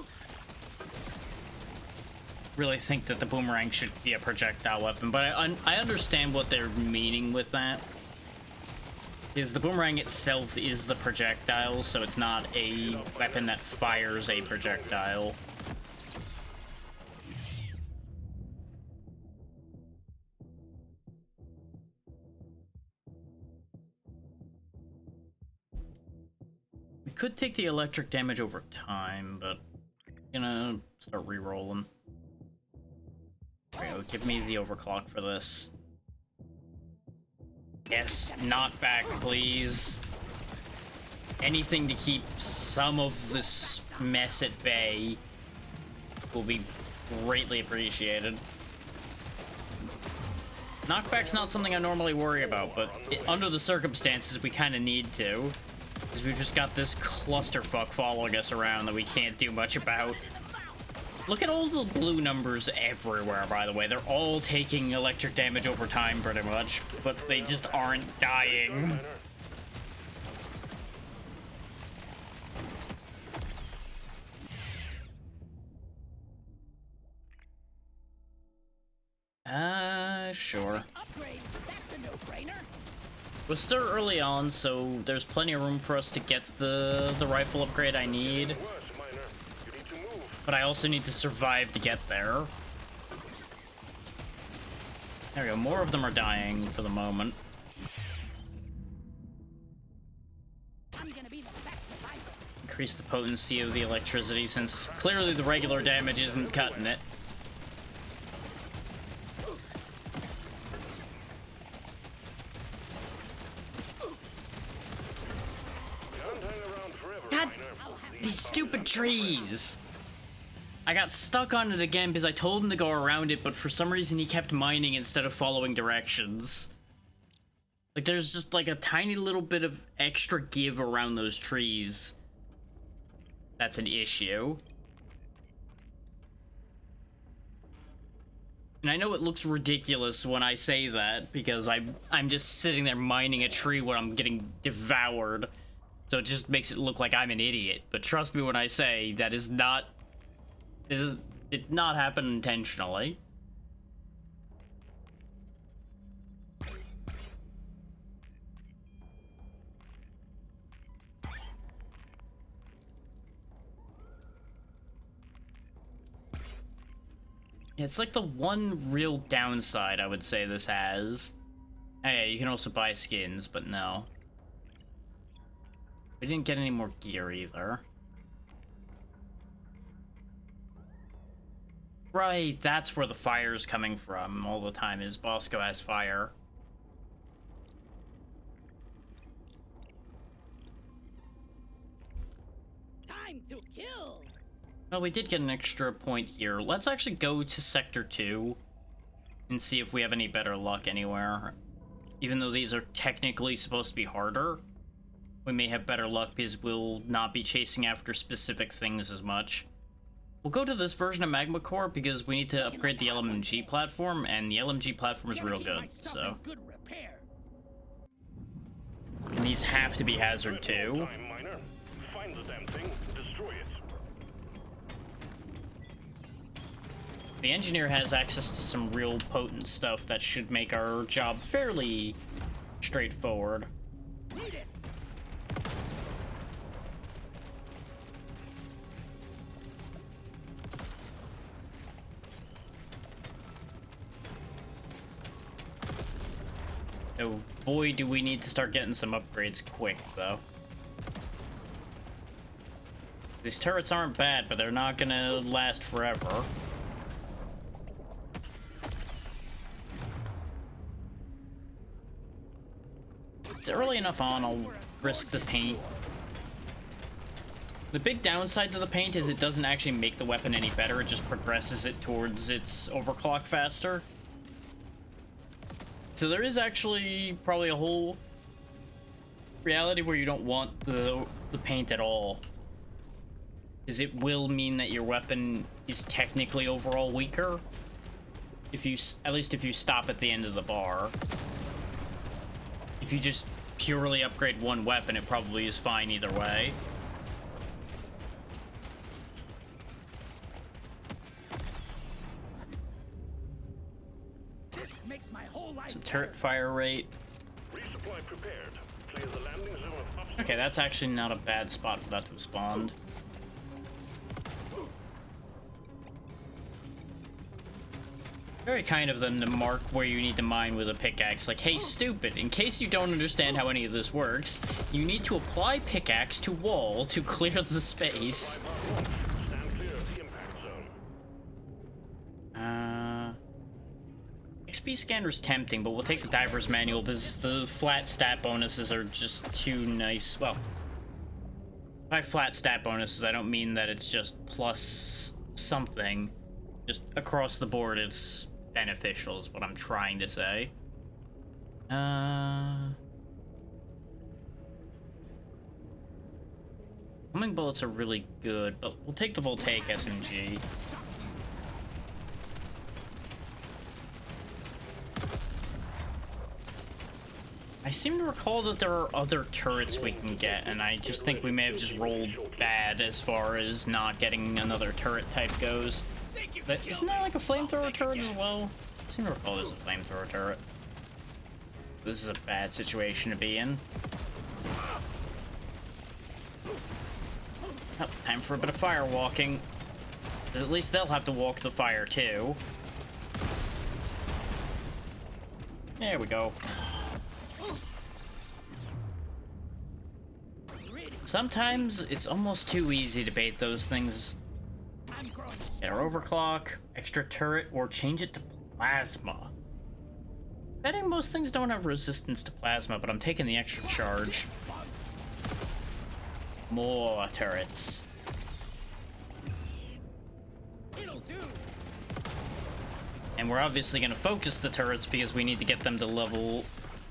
Really think that the boomerang should be a projectile weapon, but I understand what they're meaning with that. Because the boomerang itself is the projectile, so it's not a weapon that fires a projectile. We could take the electric damage over time, but I'm gonna start re-rolling. There we go, give me the overclock for this. Yes, not back, please. Anything to keep some of this mess at bay will be greatly appreciated. Knockback's not something I normally worry about, but under the circumstances, we kind of need to. Because we've just got this clusterfuck following us around that we can't do much about. Look at all the blue numbers everywhere, by the way. They're all taking electric damage over time, pretty much. But they just aren't dying. Sure. Upgrade. That's a no-brainer. We're still early on, so there's plenty of room for us to get the rifle upgrade I need. But I also need to survive to get there. There we go, more of them are dying for the moment. I'm gonna be the best survivor. Increase the potency of the electricity, since clearly the regular damage isn't cutting it. God, these stupid trees! I got stuck on it again because I told him to go around it, but for some reason he kept mining instead of following directions. Like, there's just like a tiny little bit of extra give around those trees. That's an issue. And I know it looks ridiculous when I say that, because I'm just sitting there mining a tree where I'm getting devoured. So it just makes it look like I'm an idiot. But trust me when I say that is not... It did not happen intentionally. Yeah, it's like the one real downside I would say this has. Hey, you can also buy skins, but no. We didn't get any more gear either. Right, that's where the fire's coming from all the time, is Bosco has fire. Time to kill. Well, we did get an extra point here. Let's actually go to Sector 2 and see if we have any better luck anywhere. Even though these are technically supposed to be harder, we may have better luck because we'll not be chasing after specific things as much. We'll go to this version of Magma Core because we need to upgrade the LMG platform, and the LMG platform is real good, so... Good repair. And these have to be hazard too. Time, miner. Find the damn thing, destroy it. The engineer has access to some real potent stuff that should make our job fairly straightforward. Need it. So Boy, do we need to start getting some upgrades quick, though. These turrets aren't bad, but they're not gonna last forever. It's early enough on, I'll risk the paint. The big downside to the paint is it doesn't actually make the weapon any better, it just progresses it towards its overclock faster. So there is actually probably a whole reality where you don't want the paint at all. Because it will mean that your weapon is technically overall weaker. If you, at least if you stop at the end of the bar. If you just purely upgrade one weapon, it probably is fine either way. Makes my whole life Some turret fire rate. Resupply prepared. Clear the landing zone of obstacles. Okay, that's actually not a bad spot for that to spawn. Very kind of them to mark where you need to mine with a pickaxe. Like, hey, stupid, in case you don't understand how any of this works, you need to apply pickaxe to wall to clear the space. Stand clear of the impact zone. XP scanner's tempting, but we'll take the diver's manual because the flat stat bonuses are just too nice. Well, by flat stat bonuses, I don't mean that it's just plus something. Just across the board, it's beneficial is what I'm trying to say. Homing bullets are really good, but we'll take the Voltaic SMG. I seem to recall that there are other turrets we can get, and I just think we may have just rolled bad as far as not getting another turret type goes. But isn't that like a flamethrower turret as well? I seem to recall there's a flamethrower turret. This is a bad situation to be in. Oh, time for a bit of fire walking. Because at least they'll have to walk the fire too. There we go. Sometimes it's almost too easy to bait those things. Get our overclock, extra turret, or change it to plasma. Betting most things don't have resistance to plasma, but I'm taking the extra charge. More turrets. And we're obviously going to focus the turrets because we need to get them to level...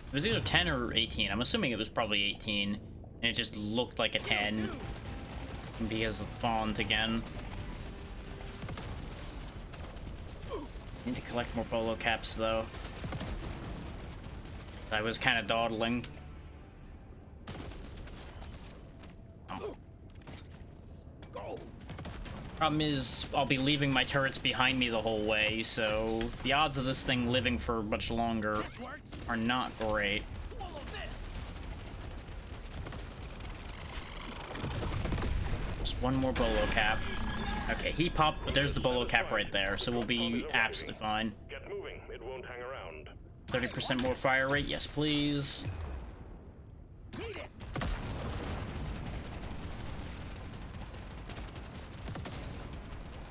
It was either 10 or 18. I'm assuming it was probably 18. And it just looked like a 10. Because of the font again. Need to collect more bolo caps though. I was kind of dawdling. Problem is, I'll be leaving my turrets behind me the whole way, so the odds of this thing living for much longer are not great. Just one more bolo cap. Okay, he popped, but there's the bolo cap right there, so we'll be absolutely fine. Get moving. It won't hang around. 30% more fire rate, yes please.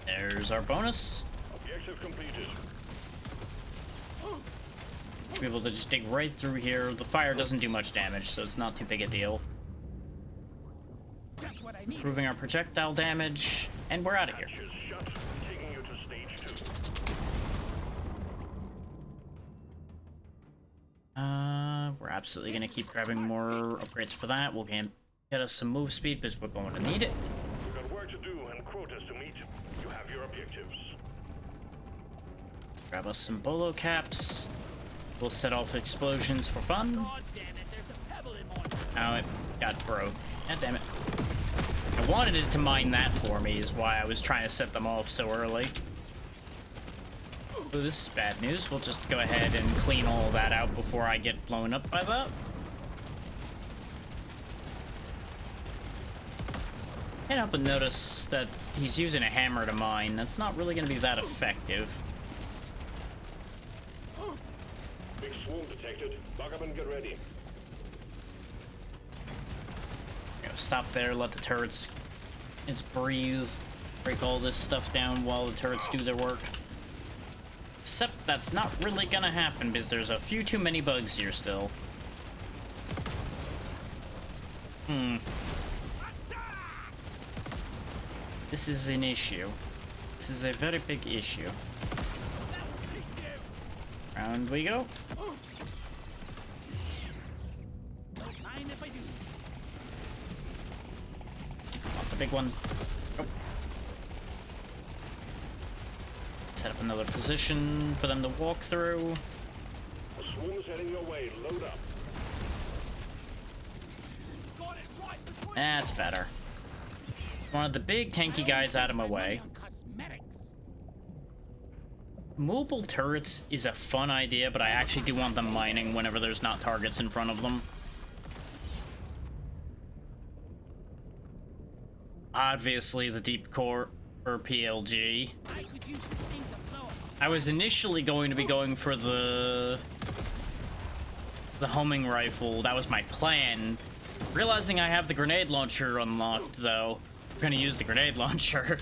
There's our bonus. Objective completed. Be able to just dig right through here. The fire doesn't do much damage, so it's not too big a deal. Improving our projectile damage, and we're out of here. Shut. Taking you to stage 2. We're absolutely gonna keep grabbing more upgrades for that. We'll get us some move speed because we're going to need it. You've got work to do and quotas to meet. You have your objectives. Grab us some bolo caps. We'll set off explosions for fun. Oh, it got broke. God damn it. I wanted it to mine that for me, is why I was trying to set them off so early. Oh, this is bad news. We'll just go ahead and clean all of that out before I get blown up by that. Can't help but notice that he's using a hammer to mine. That's not really going to be that effective. Big swarm detected. Buck up and get ready. Stop there, let the turrets just breathe, break all this stuff down while the turrets do their work. Except that's not really gonna happen because there's a few too many bugs here still. This is an issue. This is a very big issue. Round we go. Not the big one. Oh. Set up another position for them to walk through. The swarm is heading your way. Load up. That's better. Wanted the big tanky guys out of my way. Mobile turrets is a fun idea, but I actually do want them mining whenever there's not targets in front of them. Obviously, the deep core or PLG. I was initially going to be going for the homing rifle. That was my plan. Realizing I have the grenade launcher unlocked, though, I'm gonna use the grenade launcher.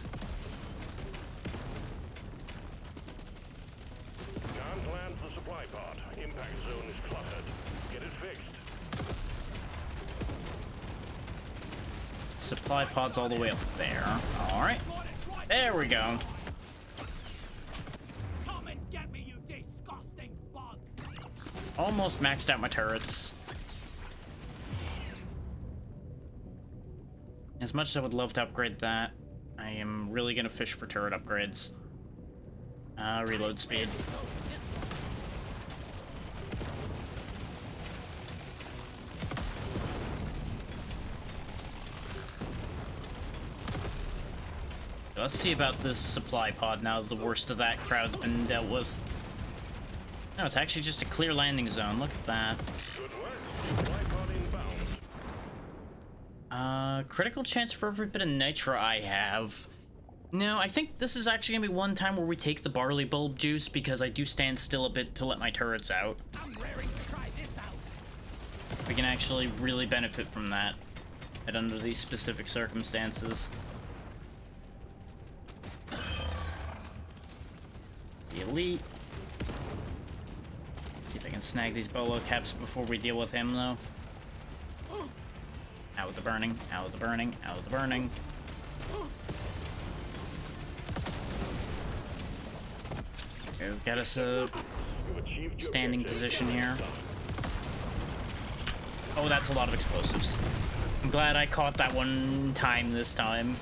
Can't land the supply pod. Impact zone is cluttered. Get it fixed. Supply pod's all the way up there. Alright. There we go. Come and get me, you disgusting bug! Almost maxed out my turrets. As much as I would love to upgrade that, I am really gonna fish for turret upgrades. Reload speed. Let's see about this supply pod now that the worst of that crowd's been dealt with. No, it's actually just a clear landing zone. Look at that. Good work. Supply pod inbound. Critical chance for every bit of nitro I have. No, I think this is actually gonna be one time where we take the barley bulb juice because I do stand still a bit to let my turrets out. I'm raring to try this out. We can actually really benefit from that and under these specific circumstances. The elite. See if I can snag these bolo caps before we deal with him, though. Out with the burning, out with the burning, out with the burning. Okay, we've got us a standing position here. Oh, that's a lot of explosives. I'm glad I caught that one time this time,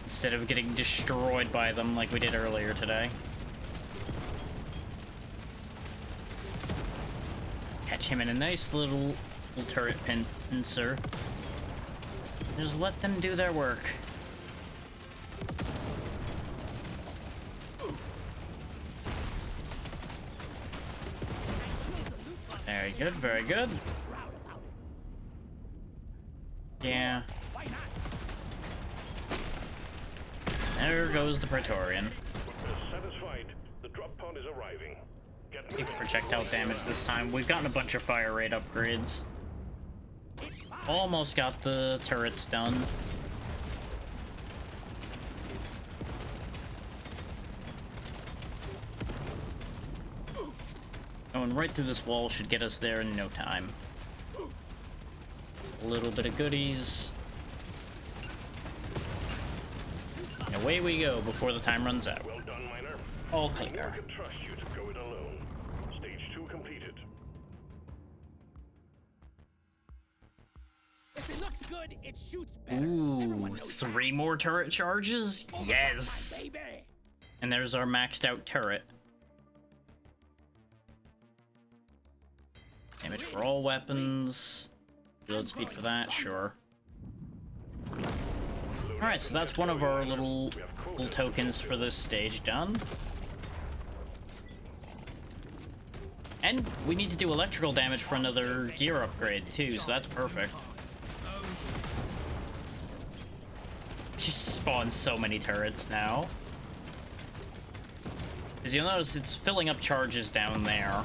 instead of getting destroyed by them like we did earlier today. Catch him in a nice little turret pincer. Just let them do their work. Very good, very good. Yeah. There goes the Praetorian. Satisfied. The drop pod is arriving. Get Take projectile damage this time. We've gotten a bunch of fire rate upgrades. Almost got the turrets done. Going right through this wall should get us there in no time. A little bit of goodies. And away we go before the time runs out. well done, miner. All I clear. can trust you to go it alone. Stage 2 completed. If it looks good, it shoots better. Ooh, Everyone knows 3 more turret charges? that. Yes! Baby. And there's our maxed out turret. Damage for all weapons. Reload speed for that, sure. Alright, so that's one of our little tokens for this stage done. And we need to do electrical damage for another gear upgrade too, so that's perfect. Just spawns so many turrets now. As you'll notice, it's filling up charges down there.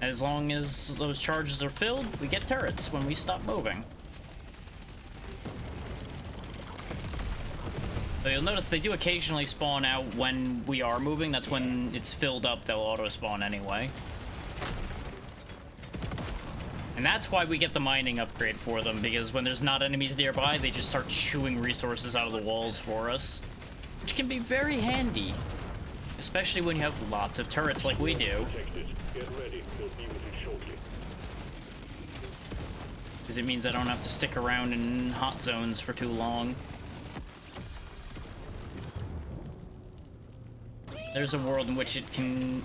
As long as those charges are filled, we get turrets when we stop moving. So you'll notice they do occasionally spawn out when we are moving. That's when it's filled up, they'll auto-spawn anyway. And that's why we get the mining upgrade for them, because when there's not enemies nearby, they just start chewing resources out of the walls for us. Which can be very handy. Especially when you have lots of turrets like we do. Get ready. They'll be with you shortly. Because it means I don't have to stick around in hot zones for too long. There's a world in which it can...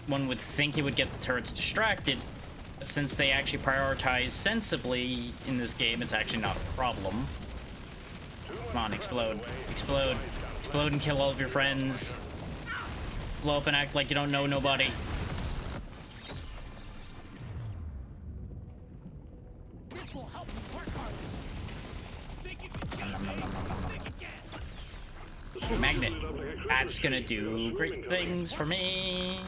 One would think it would get the turrets distracted, but since they actually prioritize sensibly in this game, it's actually not a problem. Come on, explode. Explode. Explode and kill all of your friends. Blow up and act like you don't know nobody. This will help you work harder. Think you can Nom, nom, nom, nom, nom, nom. think again. Ooh, magnet. That's gonna do great things for me.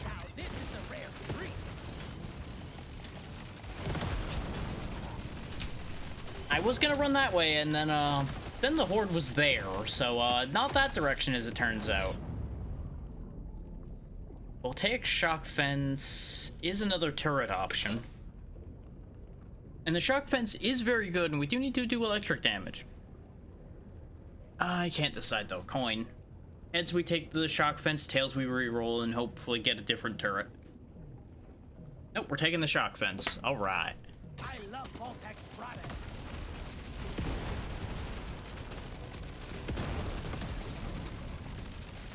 Now this is a rare treat. I was gonna run that way, and then the horde was there, so not that direction as it turns out. Voltaic shock fence is another turret option. And the shock fence is very good, and we do need to do electric damage. I can't decide though. Coin. Heads we take the shock fence, tails we re-roll, and hopefully get a different turret. Nope, we're taking the shock fence. Alright. I love Voltec's products.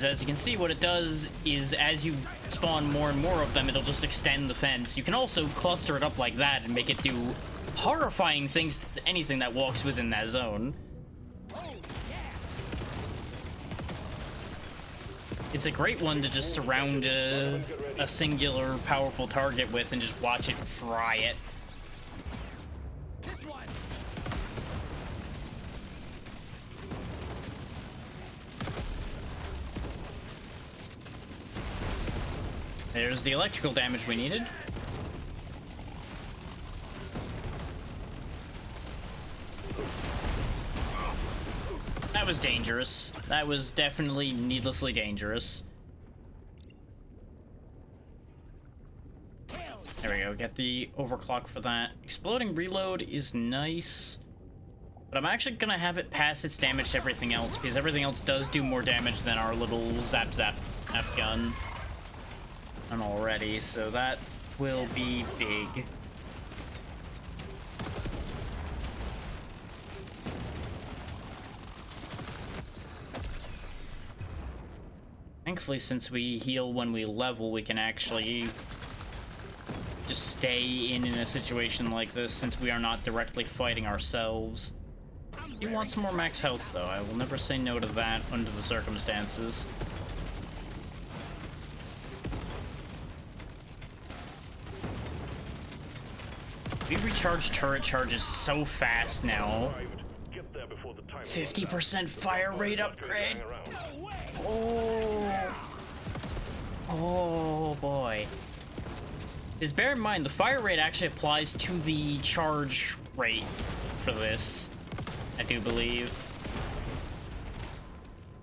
As you can see, what it does is as you spawn more and more of them, it'll just extend the fence. You can also cluster it up like that and make it do horrifying things to anything that walks within that zone. Oh yeah. It's a great one to just surround a singular powerful target with and just watch it fry it. This one. There's the electrical damage we needed. That was dangerous. That was definitely needlessly dangerous. There we go, get the overclock for that. Exploding reload is nice. But I'm actually gonna have it pass its damage to everything else, because everything else does do more damage than our little zap gun. And already, so that will be big. Thankfully, since we heal when we level, we can actually just stay in a situation like this, since we are not directly fighting ourselves. You want some more max health, though. I will never say no to that under the circumstances. We recharge turret charges so fast now. 50% fire rate upgrade. Oh. Oh boy. Just bear in mind, the fire rate actually applies to the charge rate for this, I do believe.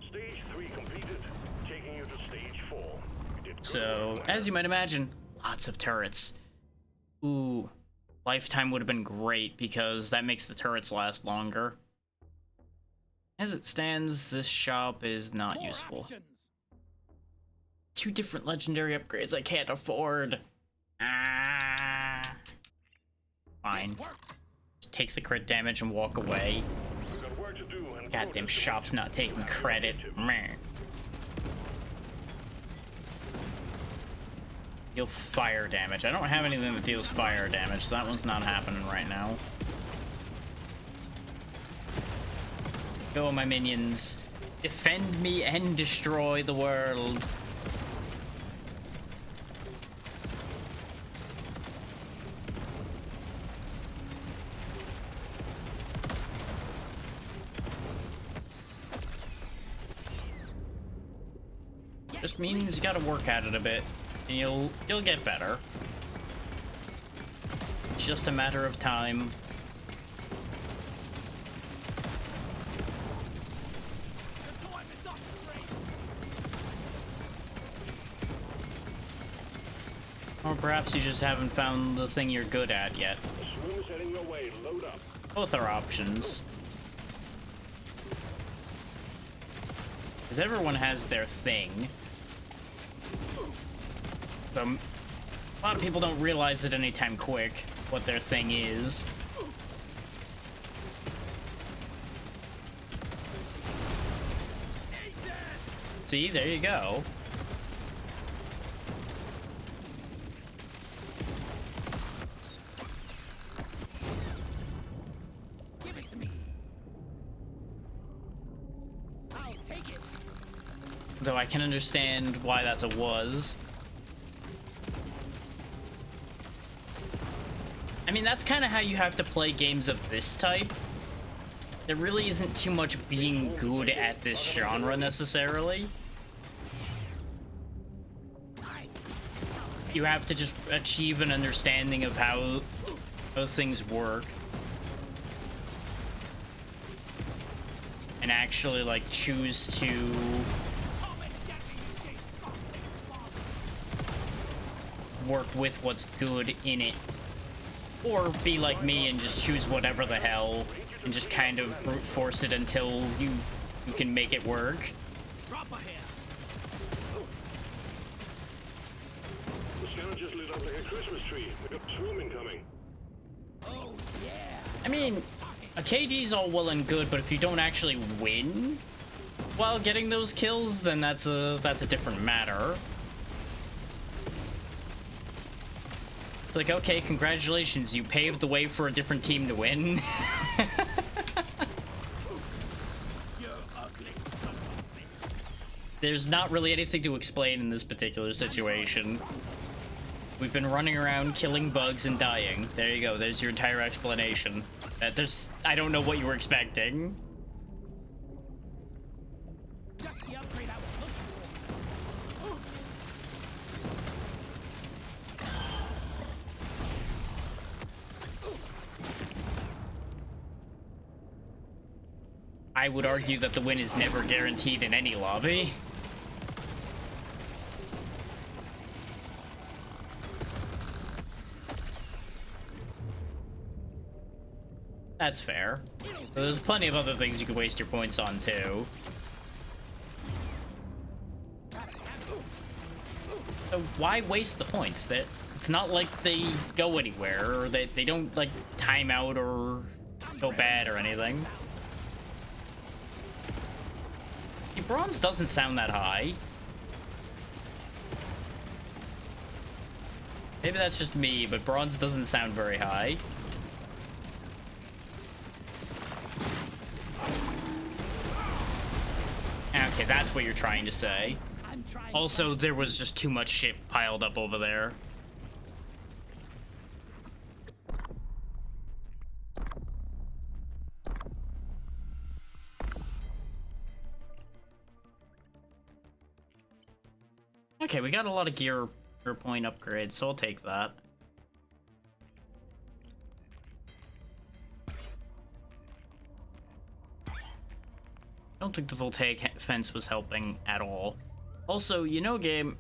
Stage 3 completed, taking you to stage 4. So, as you might imagine, lots of turrets. Ooh. Lifetime would have been great because that makes the turrets last longer. As it stands, this shop is not More useful. options. 2 different legendary upgrades I can't afford. Ah. Fine. Works. Just take the crit damage and walk away. We've got work to do and Goddamn shop's not taking credit. Meh. Deal fire damage. I don't have anything that deals fire damage, so that one's not happening right now. Go, my minions. Defend me and destroy the world. Yeah. Just means you gotta work at it a bit, and you'll get better. It's just a matter of time. Or perhaps you just haven't found the thing you're good at yet. Swimmers heading your way. Load up. Both are options. Because everyone has their thing. So, a lot of people don't realize it anytime quick what their thing is. See, there you go. Give it to me. I'll take it. Though I can understand why that's a was. I mean, that's kind of how you have to play games of this type. There really isn't too much being good at this genre necessarily. You have to just achieve an understanding of how things work. And actually, like, choose to work with what's good in it. Or be like me and just choose whatever the hell and just kind of brute force it until you can make it work. The scavengers lit up like a Christmas tree. We got swarming coming. Oh yeah. I mean, a KD's all well and good, but if you don't actually win while getting those kills, then that's a different matter. It's like, okay, congratulations, you paved the way for a different team to win. There's not really anything to explain in this particular situation. We've been running around killing bugs and dying. There you go, there's your entire explanation. I don't know what you were expecting. Just the upgrade I was looking for. I would argue that the win is never guaranteed in any lobby. That's fair. There's plenty of other things you could waste your points on, too. So why waste the points? It's not like they go anywhere, or they don't, like, time out or go bad or anything. See, bronze doesn't sound that high. Maybe that's just me, but bronze doesn't sound very high. Okay, that's what you're trying to say. Also, there was just too much shit piled up over there. Okay, we got a lot of gear per point upgrades, so I'll take that. I don't think the voltaic fence was helping at all. Also, you know, game,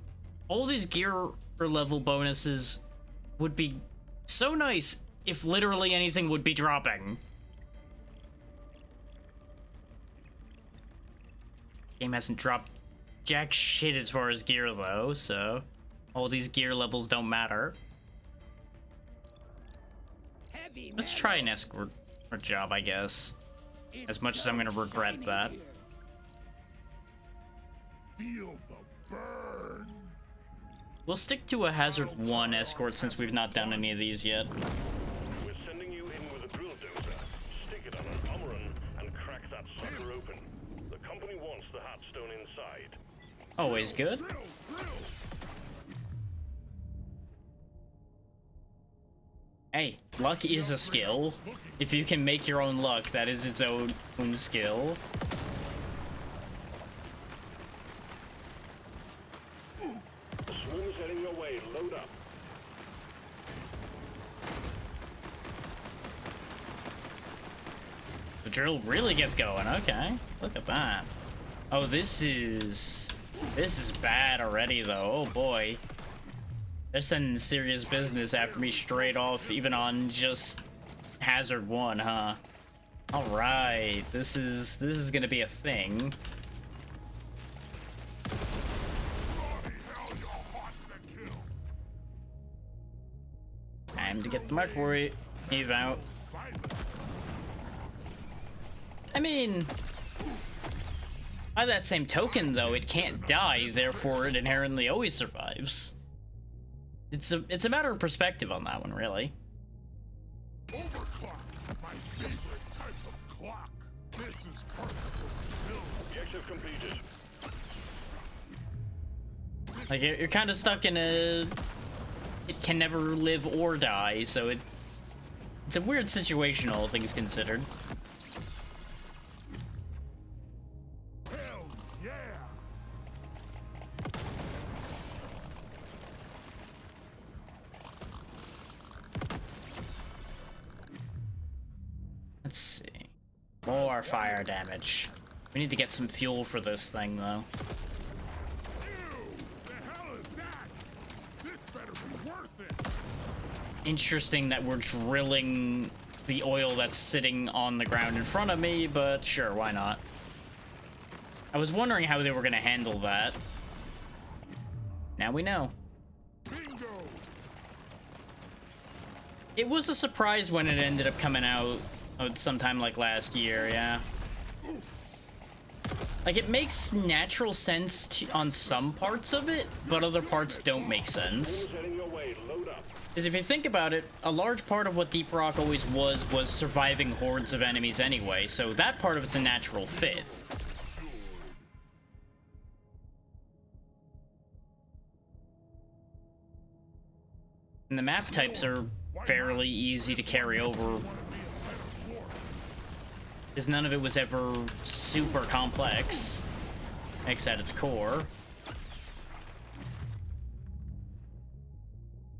all these gear or level bonuses would be so nice if literally anything would be dropping. Game hasn't dropped jack shit as far as gear though, so all these gear levels don't matter. Let's try an escort job, I guess. As much as I'm gonna regret that. Feel the burn. We'll stick to a Hazard 1 escort since we've not done any of these yet. We're sending you in with a drill dozer. Stick it on an Omeran and crack that sucker open. The company wants the Heartstone inside. Always good. Drill, drill. Hey, luck is a skill. If you can make your own luck, that is its own skill. the drill really gets going. Okay, look at that. Oh, this is bad already, though. Oh boy, they're sending serious business after me straight off, even on just Hazard 1, huh? All right, this is gonna be a thing. Time to get the Mercury Eve out. I mean, by that same token, though, it can't die, therefore it inherently always survives. It's a matter of perspective on that one, really. Overclock, my favorite type of clock. This is perfect for build. Objective completed. Like, you're kind of stuck in a... It can never live or die, so it's a weird situation, all things considered. Hell yeah! Let's see. More fire damage. We need to get some fuel for this thing, though. Ew! The hell is that? This better be worth it! Interesting that we're drilling the oil that's sitting on the ground in front of me, but sure, why not? I was wondering how they were going to handle that. Now we know. Bingo! It was a surprise when it ended up coming out sometime like last year, yeah. Like, it makes natural sense on some parts of it, but other parts don't make sense. Heading your way. Load up. Because if you think about it, a large part of what Deep Rock always was surviving hordes of enemies anyway, so that part of it's a natural fit. And the map types are fairly easy to carry over, because none of it was ever super complex, except its core.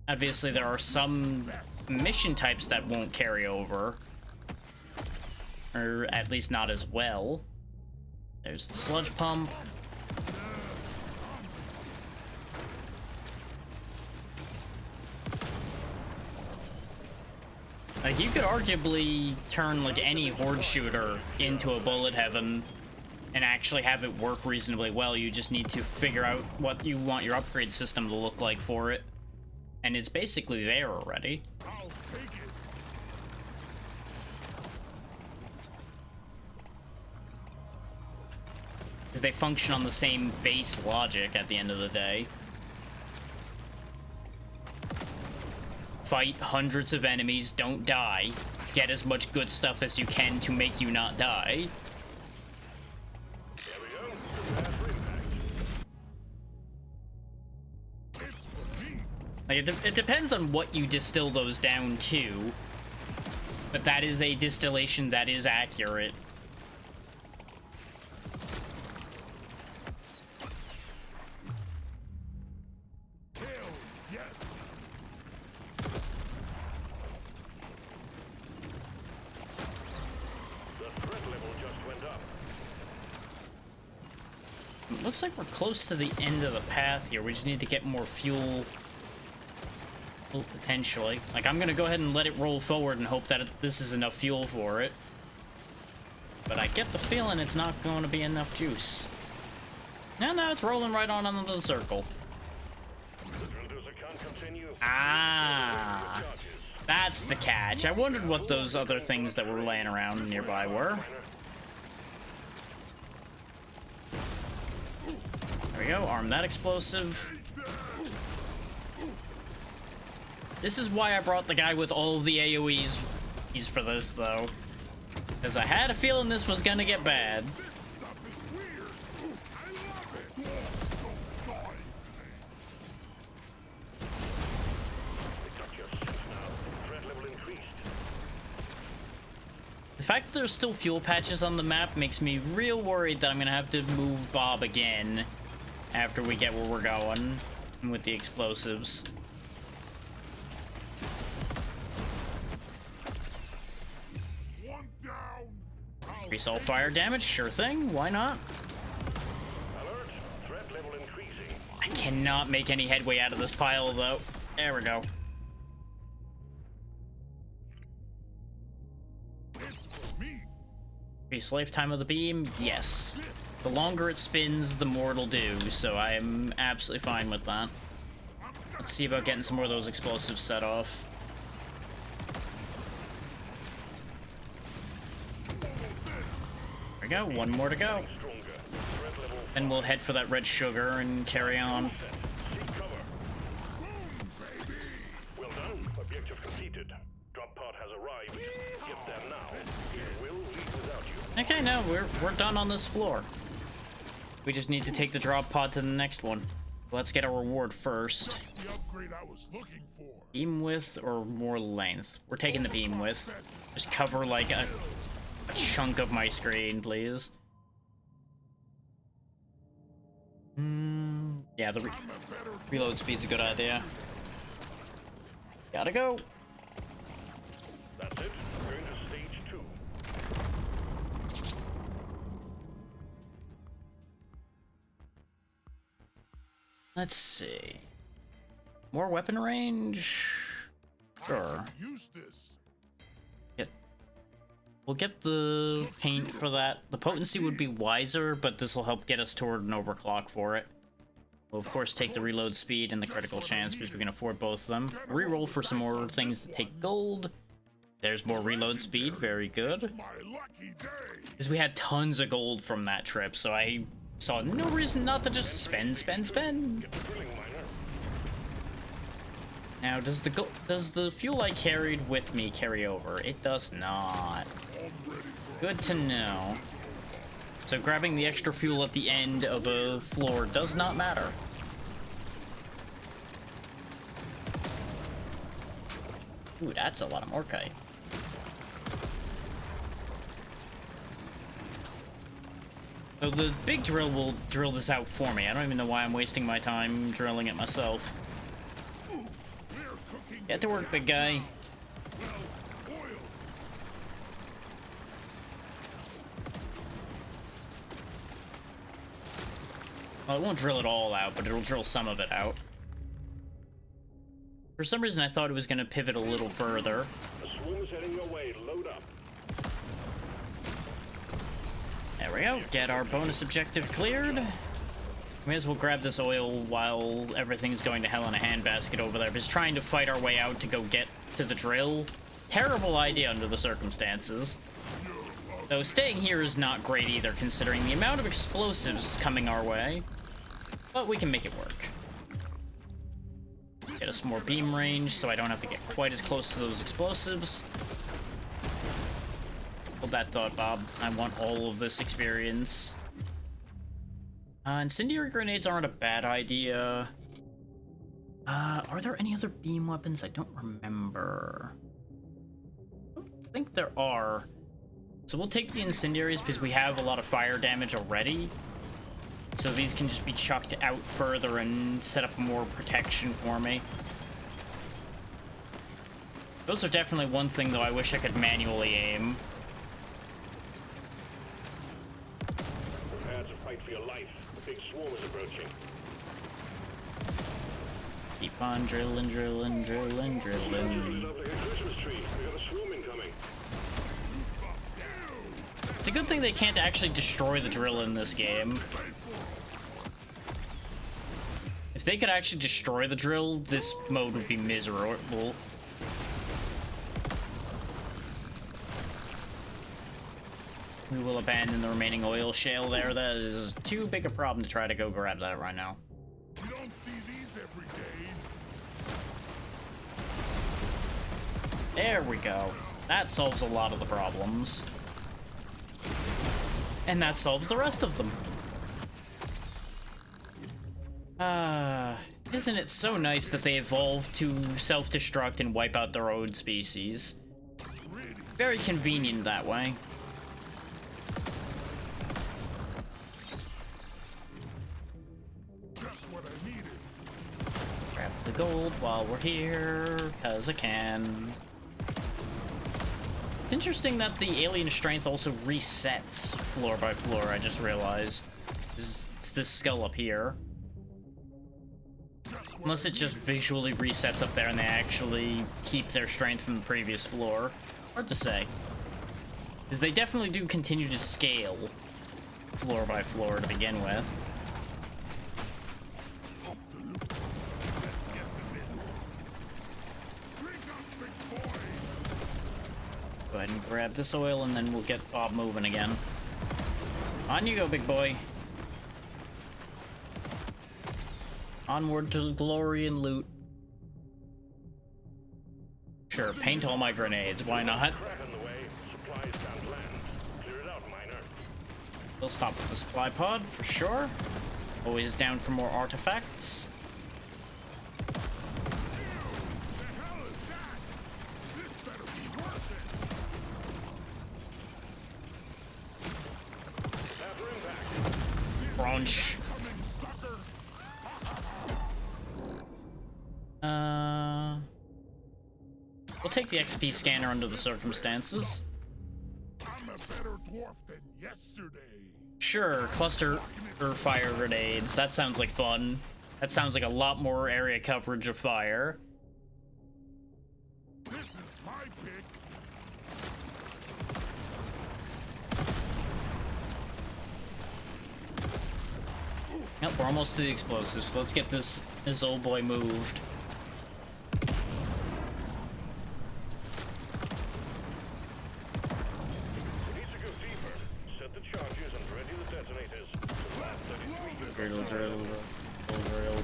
Obviously, there are some mission types that won't carry over, or at least not as well. There's the sludge pump. Like, you could arguably turn, like, any horde shooter into a bullet heaven and actually have it work reasonably well. You just need to figure out what you want your upgrade system to look like for it. And it's basically there already. I'll take it. Because they function on the same base logic at the end of the day. Fight hundreds of enemies, don't die. Get as much good stuff as you can to make you not die. There we go. Prepare for impact. It's for me. Like, it depends on what you distill those down to. But that is a distillation that is accurate. Hell yes. The threat level just went up. It looks like we're close to the end of the path here. We just need to get more fuel. Well, potentially. Like, I'm gonna go ahead and let it roll forward and hope that this is enough fuel for it. But I get the feeling it's not going to be enough juice. No, it's rolling right on into the circle. The drill dozer can't continue. Ah, Charges. that's the catch. I wondered what those other things that were laying around nearby were. There we go, arm that explosive. This is why I brought the guy with all of the AoEs for this, though. Because I had a feeling this was gonna get bad. Stuff is weird. I love it. So noisy. They got your sense now. Threat level increased. The fact that there's still fuel patches on the map makes me real worried that I'm gonna have to move Bob again after we get where we're going with the explosives. One down. Increase all fire damage, sure thing, why not? Alert! Threat level increasing. I cannot make any headway out of this pile, though. There we go. It's for me. Increase lifetime of the beam, yes. The longer it spins, the more it'll do, so I am absolutely fine with that. Let's see about getting some more of those explosives set off. There we go, one more to go. Stronger. Threat level Then we'll head for that red sugar and carry on. seek cover. Boom, baby. Well done. Objective completed. Drop pod has arrived. Get there now. It will leave without you. Okay, no, we're done on this floor. We just need to take the drop pod to the next one. Let's get a reward first. The upgrade I was looking for. Beam width or more length? We're taking the beam width. Just cover like a chunk of my screen, please. Yeah, the reload speed's a good idea. Gotta go. That's it. Going to stage 2. Let's see. More weapon range? Sure. Use this. We'll get the paint for that. The potency would be wiser, but this will help get us toward an overclock for it. We'll of course take the reload speed and the critical chance because we can afford both of them. Reroll for some more things that take gold. There's more reload speed, very good. My lucky day. Because we had tons of gold from that trip, so I saw no reason not to just spend. Get the drilling miner. Now, does the fuel I carried with me carry over? It does not. Good to know. So grabbing the extra fuel at the end of a floor does not matter. Ooh, that's a lot of Morkite. So the big drill will drill this out for me. I don't even know why I'm wasting my time drilling it myself. Get to work, big guy. Well, it won't drill it all out, but it'll drill some of it out. For some reason, I thought it was going to pivot a little further. The swarm is heading your way. Load up. There we go. Get our bonus objective cleared. May as well grab this oil while everything's going to hell in a handbasket over there. Just trying to fight our way out to go get to the drill. Terrible idea under the circumstances. Though staying here is not great either, considering the amount of explosives coming our way. But we can make it work. Get us more beam range so I don't have to get quite as close to those explosives. Hold that thought, Bob. I want all of this experience. Incendiary grenades aren't a bad idea. Are there any other beam weapons? I don't remember. I don't think there are. So we'll take the incendiaries because we have a lot of fire damage already. So these can just be chucked out further and set up more protection for me. Those are definitely one thing, though, I wish I could manually aim. Prepare to fight for your life. The big swarm is approaching. Keep on drilling, drilling, drilling, drilling. Up like a Christmas tree. We got a swarm incoming. It's a good thing they can't actually destroy the drill in this game. If they could actually destroy the drill, this mode would be miserable. We will abandon the remaining oil shale there. That is too big a problem to try to go grab that right now. You don't see these every day. There we go. That solves a lot of the problems. And that solves the rest of them. Isn't it so nice that they evolved to self-destruct and wipe out their own species? Very convenient that way. Just what I needed. Grab the gold while we're here, 'cause I can. It's interesting that the alien strength also resets floor by floor, I just realized. It's this skull up here. Unless it just visually resets up there and they actually keep their strength from the previous floor. Hard to say. Because they definitely do continue to scale floor by floor to begin with. Go ahead and grab this oil and then we'll get Bob moving again. On you go, big boy. Onward to glory and loot. Sure, paint all my grenades, why not? We'll stop at the supply pod, for sure. Always down for more artifacts. Brunch. We'll take the XP scanner under the circumstances. I'm a better dwarf than yesterday. Sure, cluster or fire grenades. That sounds like fun. That sounds like a lot more area coverage of fire. This is my pick. Yep, we're almost to the explosives, so let's get this old boy moved.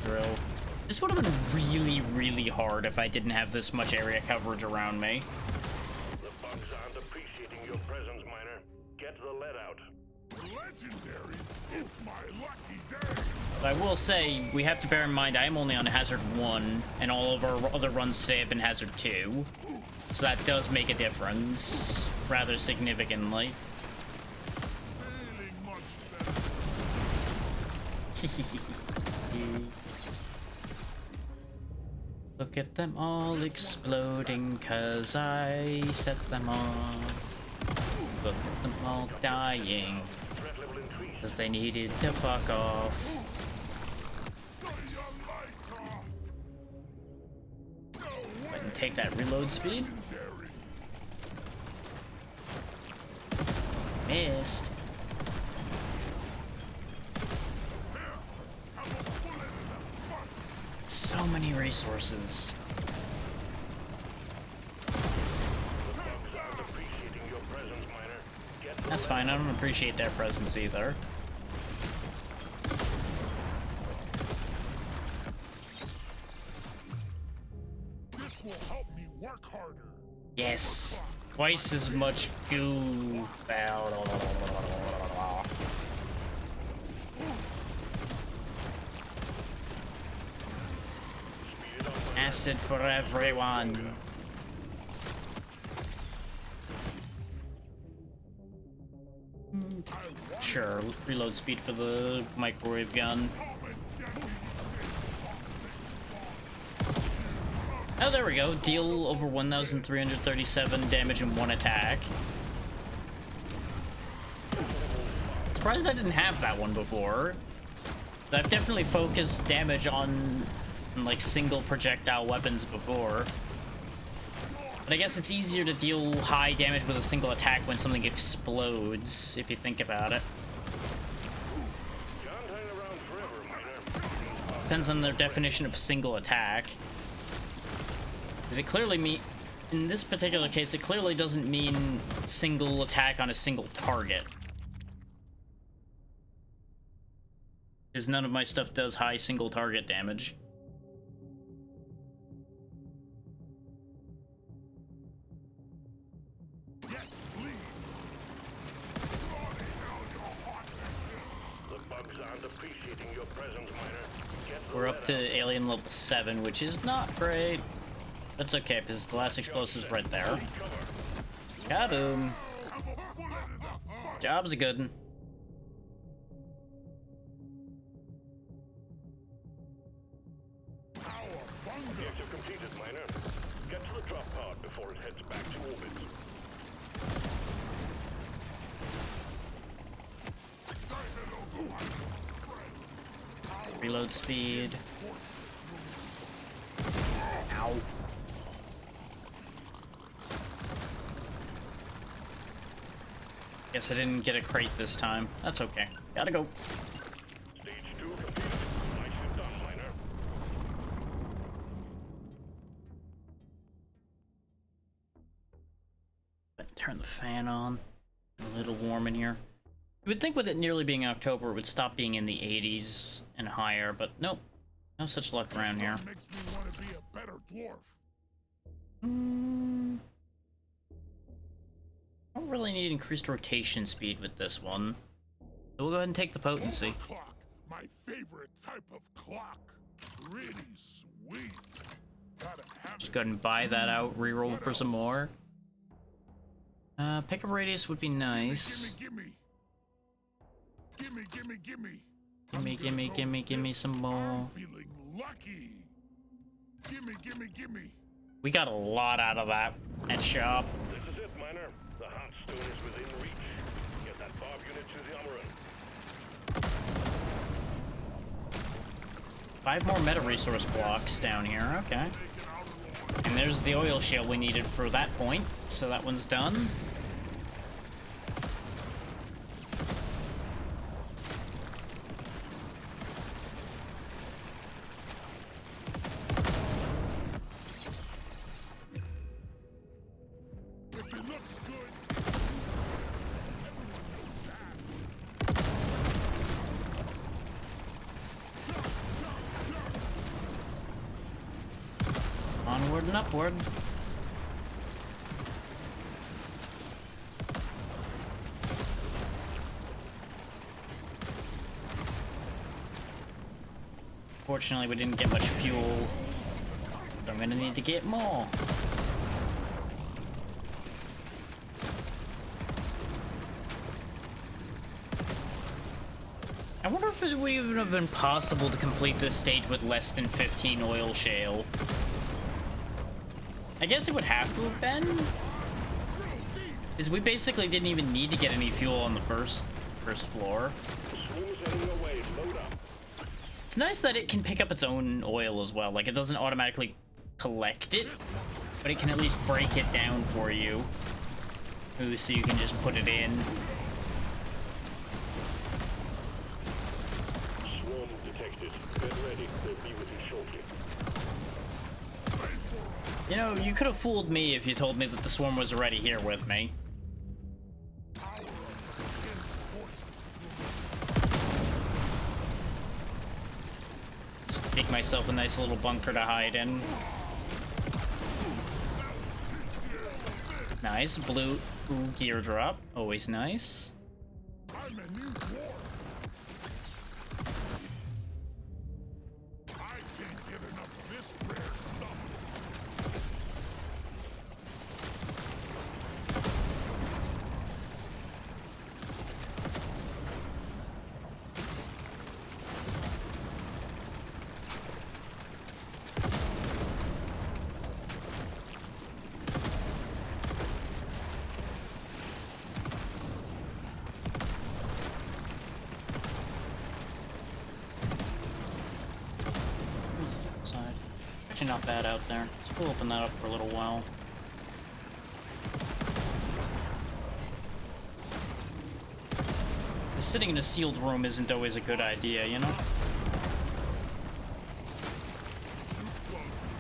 Drill. This would have been really, really hard if I didn't have this much area coverage around me. The bugs aren't appreciating your presence, Miner. Get the lead out. Legendary. It's my lucky day. But I will say, we have to bear in mind I am only on Hazard 1, and all of our other runs today have been Hazard 2. So that does make a difference, rather significantly. Feeling much better. Look at them all exploding, 'cause I set them off. Look at them all dying, 'cause they needed to fuck off. I can take that reload speed. Missed. So many resources. That's fine, I don't appreciate their presence either. This will help me work harder. Yes. Twice as much goo. Acid for everyone. Sure, reload speed for the microwave gun. Oh, there we go. Deal over 1,337 damage in one attack. Surprised I didn't have that one before. I've definitely focused damage on like single projectile weapons before. But I guess it's easier to deal high damage with a single attack when something explodes, if you think about it. Depends on their definition of single attack. Because it clearly mean, in this particular case, it clearly doesn't mean single attack on a single target. Because none of my stuff does high single target damage. We're up to alien level 7, which is not great. That's okay, because the last explosive's right there. Kaboom! Job's a good one. Objective completed, Miner. Get to the drop pod before it heads back to orbit. Reload speed. Ow. Guess I didn't get a crate this time. That's okay. Gotta go. Stage 2 completed. Nicely done, miner. Turn the fan on. A little warm in here. You would think with it nearly being October, it would stop being in the 80s and higher, but nope. No such luck around here. Makes me want to be a better dwarf. I don't really need increased rotation speed with this one. So we'll go ahead and take the potency. Overclock, my favorite type of clock. Really sweet. Gotta have Just it. go ahead and buy that out, reroll for some more. Pickup radius would be nice. Gimme. Gimme some more. I'm feeling lucky. Gimme. We got a lot out of that at shop. This is it, miner. The hot stone is within reach. Get that barb unit to the armorer. 5 more meta resource blocks down here, okay. And there's the oil shale we needed for that point, so that one's done. If it looks good, Onward and upward. Fortunately, we didn't get much fuel, so I'm gonna need to get more. I wonder if it would even have been possible to complete this stage with less than 15 oil shale. I guess it would have to have been, because we basically didn't even need to get any fuel on the first floor. The swarm is heading your way. Load up. It's nice that it can pick up its own oil as well. Like, it doesn't automatically collect it, but it can at least break it down for you. Ooh, so you can just put it in. Swarm detected. Get ready. They'll be with you shortly. You know, you could have fooled me if you told me that the swarm was already here with me. Just make myself a nice little bunker to hide in. Nice, blue gear drop. Always nice. I'm a new dwarf. I can't get enough of this rare stuff. Side. Actually not bad out there. Let's we'll open that up for a little while. Sitting in a sealed room isn't always a good idea, you know?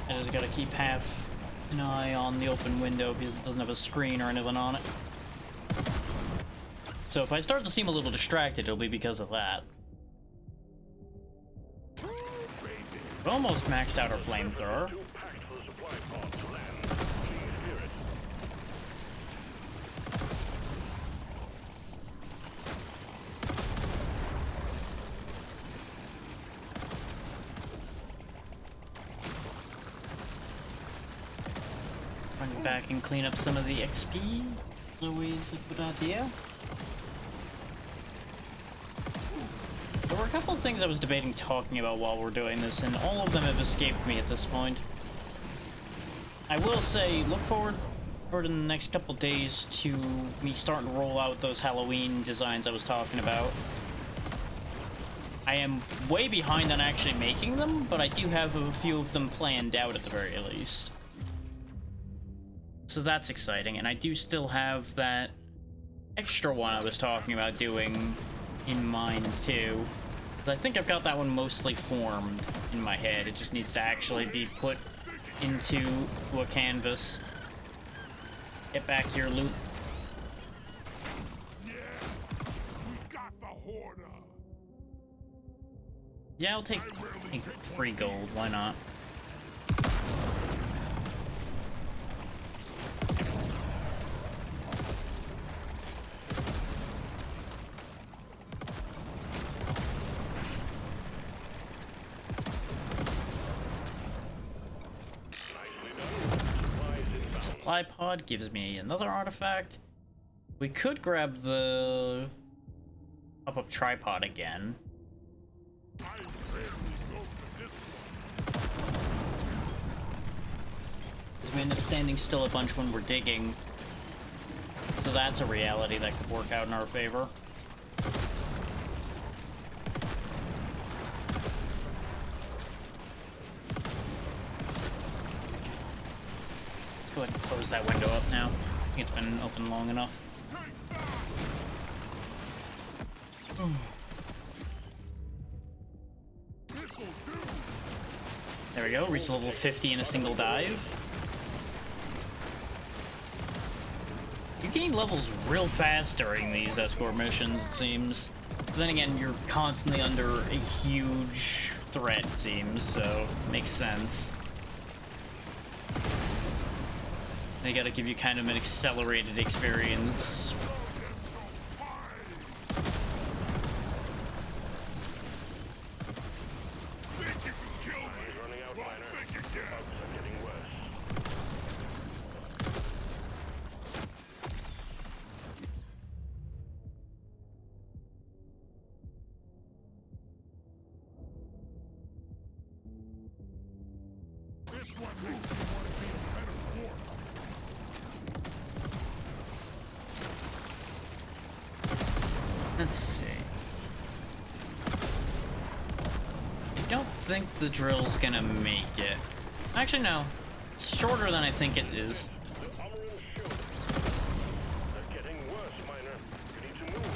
I just gotta keep half an eye on the open window because it doesn't have a screen or anything on it. So if I start to seem a little distracted, it'll be because of that. We almost maxed out our flamethrower. Too packed for the supply pod to land. Please clear it. Run back and clean up some of the XP. Always a good idea. There were a couple of things I was debating talking about while we're doing this, and all of them have escaped me at this point. I will say, look forward in the next couple of days to me starting to roll out those Halloween designs I was talking about. I am way behind on actually making them, but I do have a few of them planned out at the very least. So that's exciting, and I do still have that extra one I was talking about doing in mind too. I think I've got that one mostly formed in my head. It just needs to actually be put into a canvas. Get back here, loot. Yeah, we got the hoarder. Yeah, I'll take free gold. Why not? Supply pod gives me another artifact. We could grab the pop-up tripod again. I rarely go for this one. Because we end up standing still a bunch when we're digging. So that's a reality that could work out in our favor. Let's go ahead and close that window up now. I think it's been open long enough. There we go, reach level 50 in a single dive. You gain levels real fast during these escort missions, it seems. But then again, you're constantly under a huge threat, it seems, so it makes sense. They gotta give you kind of an accelerated experience. Let's see. I don't think the drill's gonna make it. Actually, no. It's shorter than I think it is. The Amaranth show. They're getting worse, Miner. You need to move.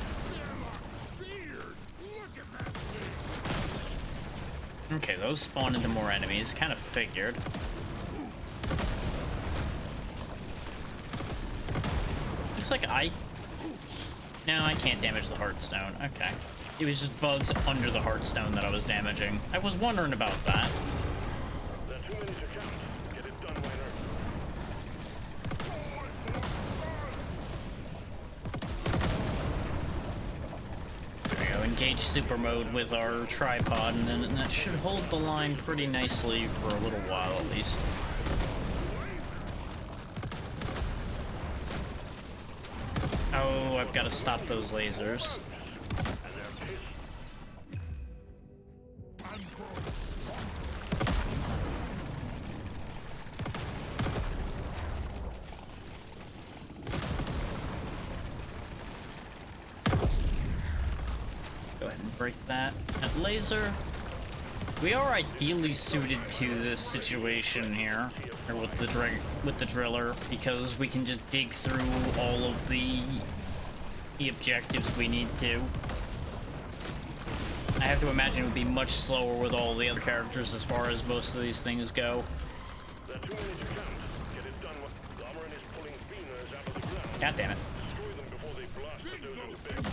Beard! Look at that thing! Okay, those spawn into more enemies. Kind of figured. Looks like No, I can't damage the Heartstone. Okay. It was just bugs under the Heartstone that I was damaging. I was wondering about that. There are too many to count. Get it done, Miner. There we go. Engage super mode with our tripod, and then that should hold the line pretty nicely for a little while at least. Oh, I've got to stop those lasers. Go ahead and break that laser. We are ideally suited to this situation here, or with the driller, because we can just dig through all of the objectives we need to. I have to imagine it would be much slower with all the other characters as far as most of these things go. There are too many to count. Get it done. The Amaranth is pulling beamers out of the ground. God damn it. Destroy them before they blast the dozer to bits.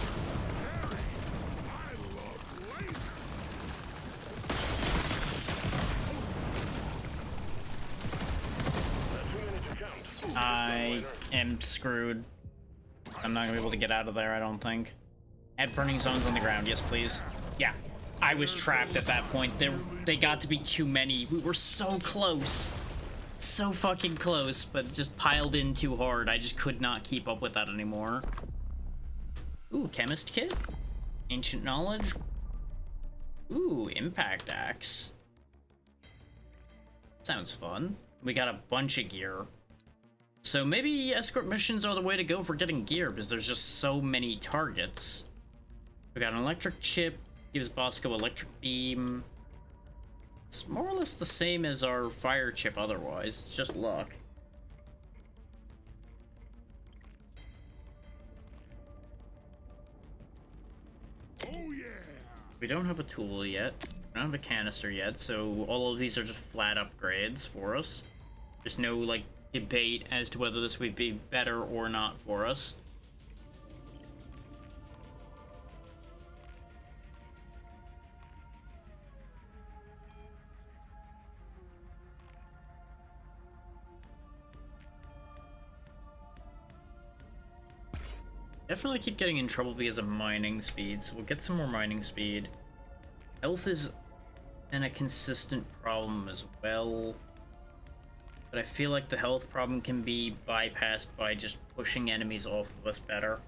I love lasers! There are too many to count. I am screwed. I'm not gonna be able to get out of there, I don't think. Add burning zones on the ground, yes please. Yeah, I was trapped at that point. They got to be too many. We were so close. So fucking close, but it just piled in too hard. I just could not keep up with that anymore. Ooh, chemist kit? Ancient knowledge? Ooh, impact axe. Sounds fun. We got a bunch of gear. So maybe escort missions are the way to go for getting gear, because there's just so many targets. We got an electric chip, Gives Bosco electric beam. It's more or less the same as our fire chip otherwise. It's just luck. Oh yeah! We don't have a tool yet. We don't have a canister yet, so all of these are just flat upgrades for us. There's no, like, debate as to whether this would be better or not for us. Definitely keep getting in trouble because of mining speed, so we'll get some more mining speed. Health is a consistent problem as well. But I feel like the health problem can be bypassed by just pushing enemies off of us better.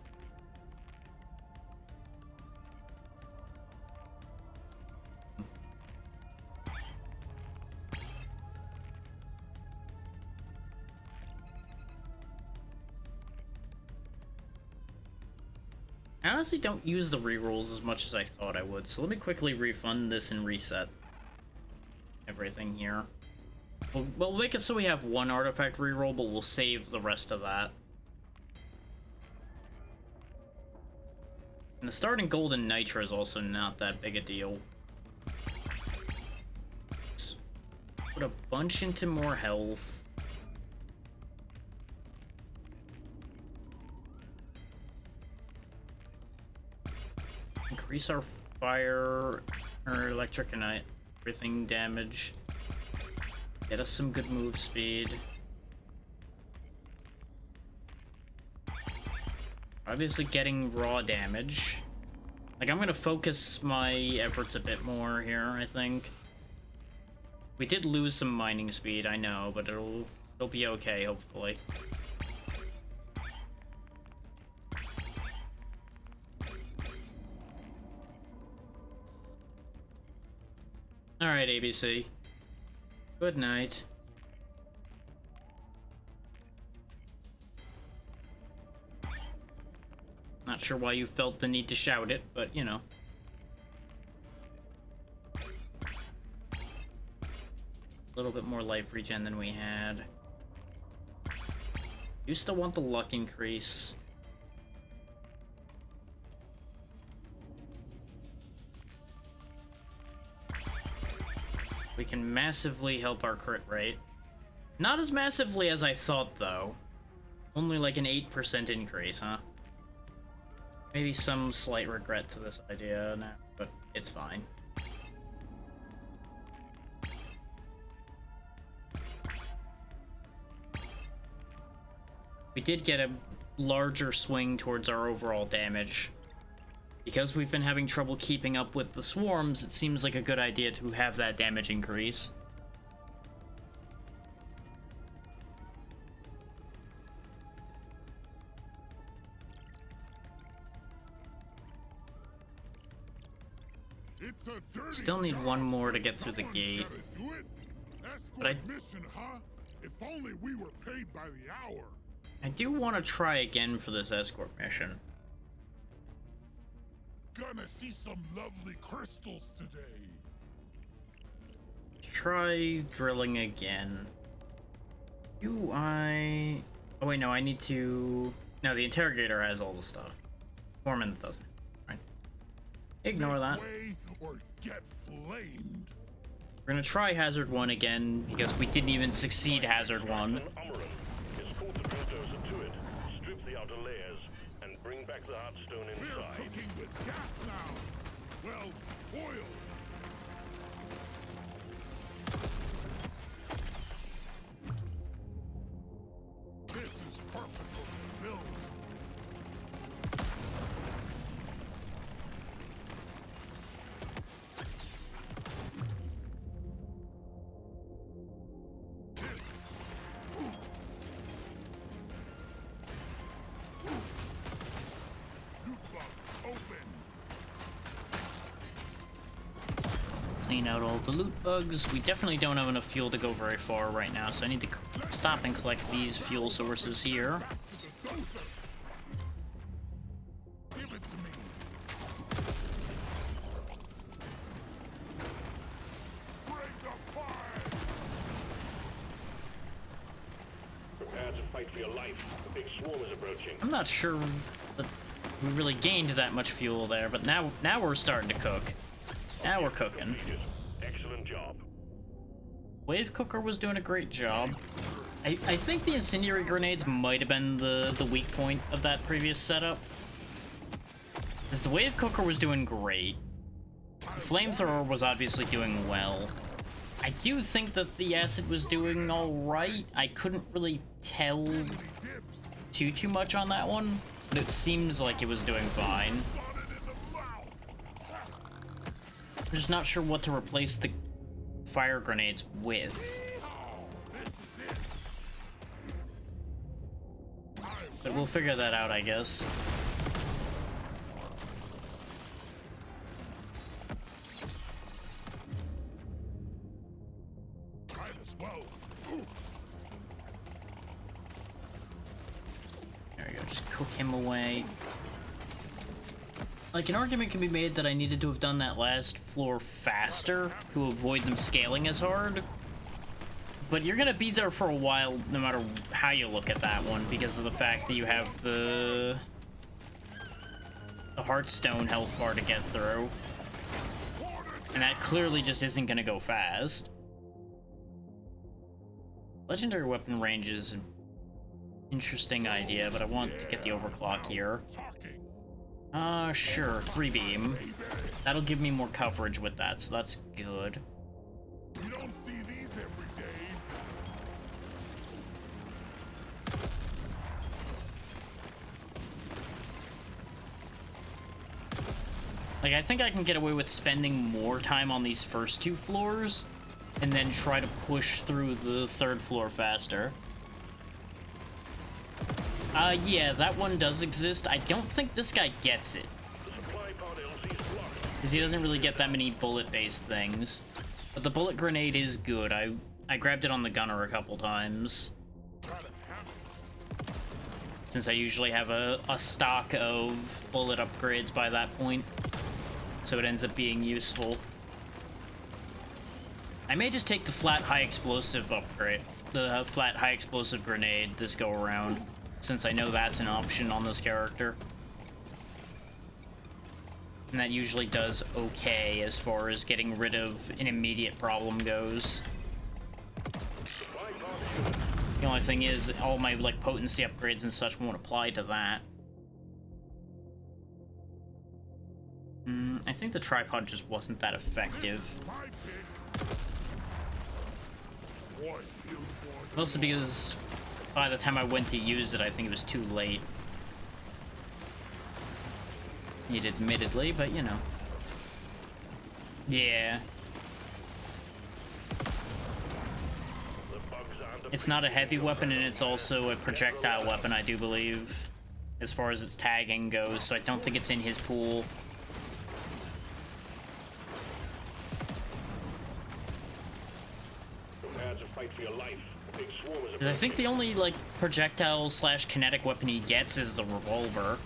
I honestly don't use the rerolls as much as I thought I would, so let me quickly refund this and reset everything here. We'll make it so we have one artifact reroll, but we'll save the rest of that. And the starting gold and nitra is also not that big a deal. Let's put a bunch into more health. Increase our fire, or electric and everything damage. Get us some good move speed. Obviously getting raw damage. Like, I'm gonna focus my efforts a bit more here, I think. We did lose some mining speed, I know, but it'll be okay, hopefully. Alright, ABC. Good night. Not sure why you felt the need to shout it, but you know. A little bit more life regen than we had. You still want the luck increase. We can massively help our crit rate. Not as massively as I thought, though. Only like an 8% increase, huh? Maybe some slight regret to this idea now, but it's fine. We did get a larger swing towards our overall damage. Because we've been having trouble keeping up with the swarms, it seems like a good idea to have that damage increase. It's a dirty Still need job, one more to but get through the someone's gate. gotta do it. But I- Escort mission, huh? If only we were paid by the hour. I do want to try again for this escort mission. Gonna see some lovely crystals today. Try drilling again. Oh wait, no, I need to... No, the interrogator has all the stuff. Foreman doesn't. Right. Ignore that. Make way or get flamed. We're gonna try Hazard 1 again, because we didn't even succeed Hazard 1. An Amuran. Escort the bulldozer to it, strip the outer layers, and bring back the heartstone We're inside. cooking with gas now. Well, oil. This is perfect for the bills. Loot box open. Clean out all the loot bugs. We definitely don't have enough fuel to go very far right now, so I need to stop and collect these fuel sources here. Back to the dozer. Give it to me. A big swarm is approaching. I'm not sure that we really gained that much fuel there, but now we're starting to cook. Now we're cooking. Excellent job. Wave Cooker was doing a great job. I think the incendiary grenades might have been the weak point of that previous setup. Because the Wave Cooker was doing great. The Flamethrower was obviously doing well. I do think that the acid was doing alright. I couldn't really tell too much on that one, but it seems like it was doing fine. I'm just not sure what to replace the fire grenades with. But we'll figure that out, I guess. There we go, just cook him away. Like, an argument can be made that I needed to have done that last floor faster to avoid them scaling as hard. But you're gonna be there for a while no matter how you look at that one because of the fact that you have the Heartstone health bar to get through. And that clearly just isn't gonna go fast. Legendary weapon range is an interesting idea, but I want to get the overclock here. Sure, 3 beam. That'll give me more coverage with that, so that's good. You don't see these every day. Like, I think I can get away with spending more time on these first 2 floors, and then try to push through the 3rd floor faster. Yeah, that one does exist. I don't think this guy gets it. Because he doesn't really get that many bullet-based things. But the bullet grenade is good. I grabbed it on the gunner a couple times. Since I usually have a stock of bullet upgrades by that point. So it ends up being useful. I may just take the flat high explosive upgrade. The flat high explosive grenade this go around. Since I know that's an option on this character. And that usually does okay as far as getting rid of an immediate problem goes. The only thing is, all my like potency upgrades and such won't apply to that. I think the tripod just wasn't that effective. Mostly because by the time I went to use it, I think it was too late. Admittedly, but you know. Yeah. It's not a heavy weapon, and it's also a projectile weapon, I do believe, as far as its tagging goes, so I don't think it's in his pool. Because I think the only, like, projectile / kinetic weapon he gets is the revolver.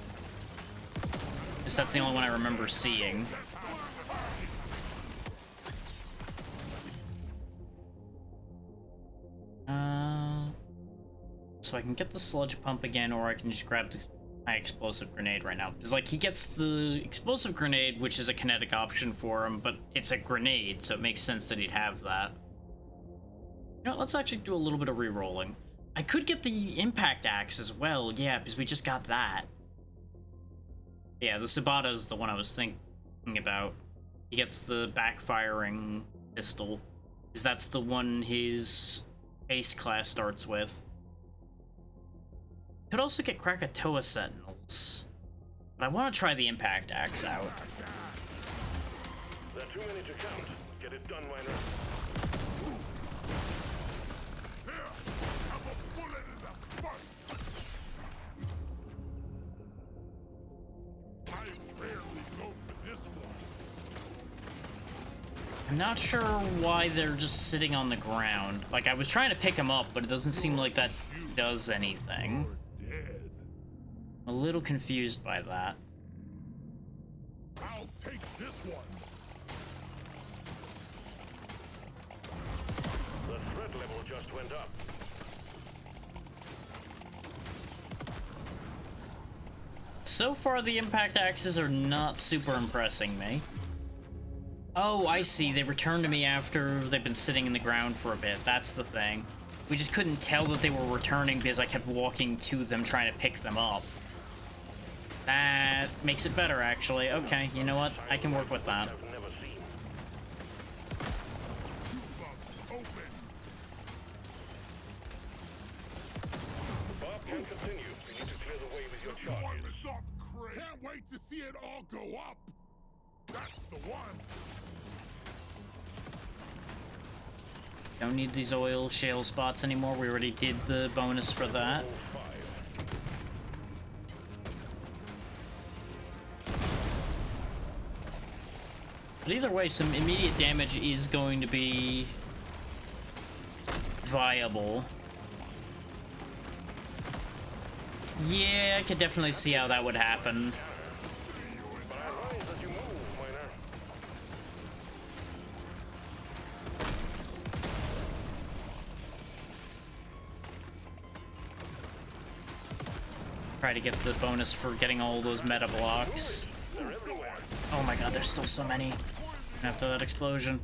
Because that's the only one I remember seeing. So I can get the sludge pump again, or I can just grab the high explosive grenade right now. Because, like, he gets the explosive grenade, which is a kinetic option for him, but it's a grenade, so it makes sense that he'd have that. You know, let's actually do a little bit of re-rolling. I could get the impact axe as well, yeah, because we just got that. Yeah, the Sabata is the one I was thinking about. He gets the backfiring pistol, because that's the one his base class starts with. Could also get Krakatoa Sentinels, but I want to try the impact axe out. There are too many to count. Get it done, Miner. I'm not sure why they're just sitting on the ground. Like, I was trying to pick them up, but it doesn't seem like that does anything. I'm a little confused by that. I'll take this one. The threat level just went up. So far, the impact axes are not super impressing me. Oh, I see. They returned to me after they've been sitting in the ground for a bit. That's the thing. We just couldn't tell that they were returning because I kept walking to them trying to pick them up. That makes it better, actually. Okay, you know what? I can work with that. Bob can continue. You need to clear the way with your charges. Warm us up, Craig. Can't wait to see it all go up. That's the one. Don't need these oil shale spots anymore. We already did the bonus for that. But either way, some immediate damage is going to be viable. Yeah, I could definitely see how that would happen. Try to get the bonus for getting all those meta blocks. Oh my god, there's still so many after that explosion.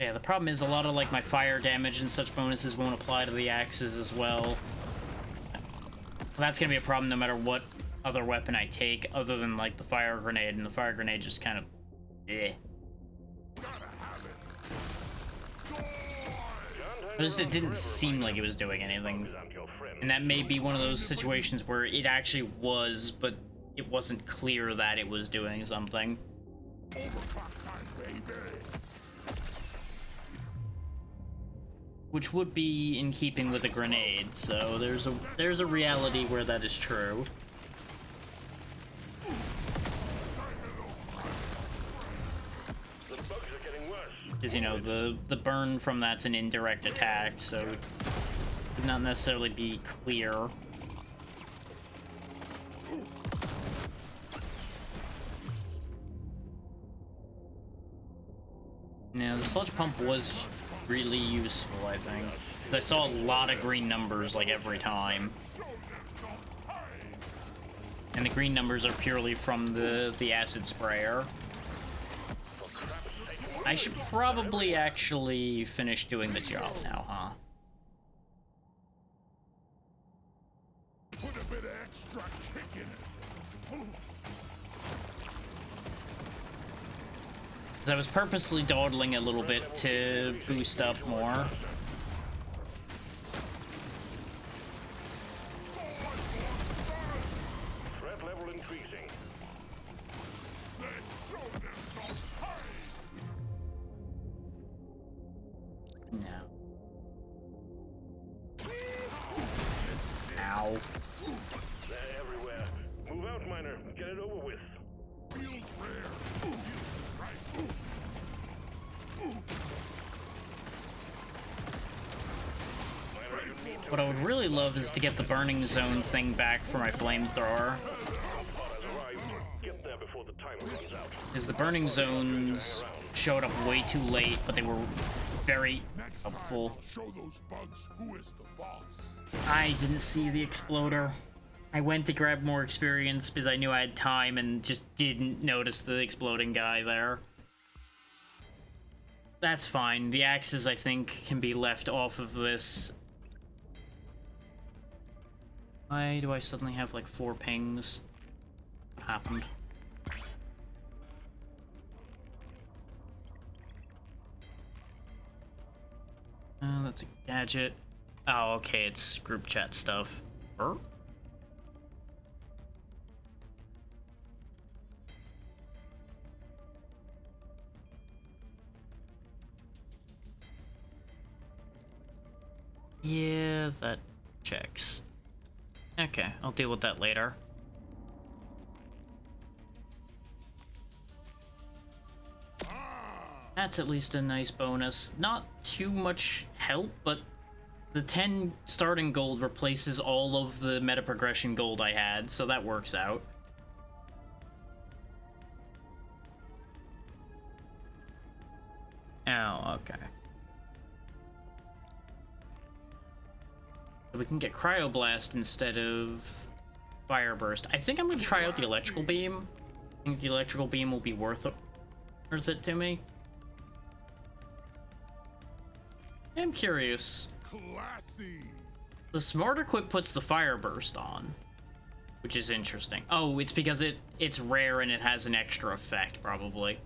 Yeah, the problem is a lot of like my fire damage and such bonuses won't apply to the axes as well. That's gonna be a problem no matter what other weapon I take, other than like the fire grenade, and the fire grenade just kind of eh. It didn't seem like it was doing anything. And that may be one of those situations where it actually was, but it wasn't clear that it was doing something. Which would be in keeping with a grenade, so there's a reality where that is true. Because, you know, the burn from that's an indirect attack, so it would not necessarily be clear. Now, the sludge pump was really useful, I think. 'Cause I saw a lot of green numbers, like, every time. And the green numbers are purely from the acid sprayer. I should probably actually finish doing the job now, huh? Put a bit of extra kick in it. 'Cause I was purposely dawdling a little bit to boost up more. Threat level increasing. No. Ow. They're everywhere. Move out, miner. Get it over with. Feels rare. Miner, you need to What I would really love is to get the burning zone thing back for my flamethrower. get there before the timer runs out. Because the burning zones showed up way too late, but they were very helpful. Show those bugs who is the boss. I didn't see the exploder. I went to grab more experience because I knew I had time and just didn't notice the exploding guy there. That's fine. The axes, I think, can be left off of this. Why do I suddenly have like 4 pings? What happened? That's a gadget. Oh, okay, it's group chat stuff. Er? Yeah, that checks. Okay, I'll deal with that later. That's at least a nice bonus. Not too much help, but the 10 starting gold replaces all of the meta progression gold I had, so that works out. Oh, okay. We can get Cryoblast instead of Fire Burst. I think I'm gonna try out the Electrical Beam. I think the Electrical Beam will be worth it to me. I'm curious. Classy. The Smart Equip puts the Fire Burst on, which is interesting. Oh, it's because it's rare and it has an extra effect, probably.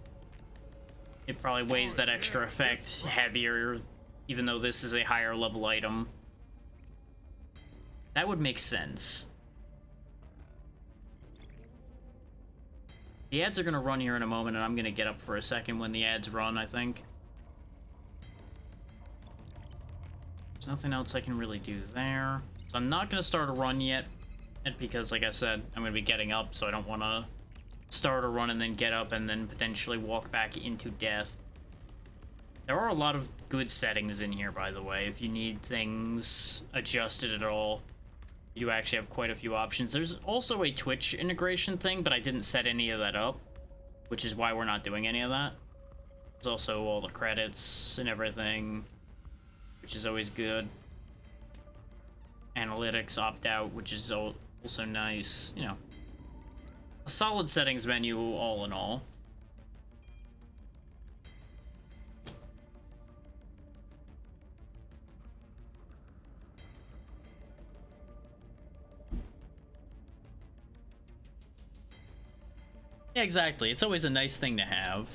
It probably weighs that extra effect heavier, even though this is a higher level item. That would make sense. The ads are gonna run here in a moment, and I'm gonna get up for a second when the ads run, I think. There's nothing else I can really do there. So I'm not gonna start a run yet, because like I said, I'm gonna be getting up, so I don't wanna start a run and then get up and then potentially walk back into death. There are a lot of good settings in here, by the way, if you need things adjusted at all. You actually have quite a few options. There's also a Twitch integration thing, but I didn't set any of that up, which is why we're not doing any of that. There's also all the credits and everything, which is always good. Analytics opt out, which is also nice. You know, a solid settings menu all in all. Yeah, exactly. It's always a nice thing to have.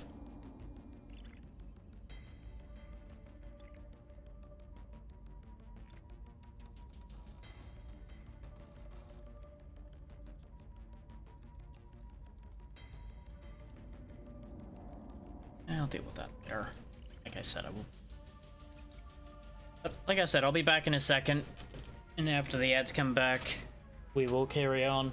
I'll deal with that there. Like I said, I will. But like I said, I'll be back in a second. And after the ads come back, we will carry on.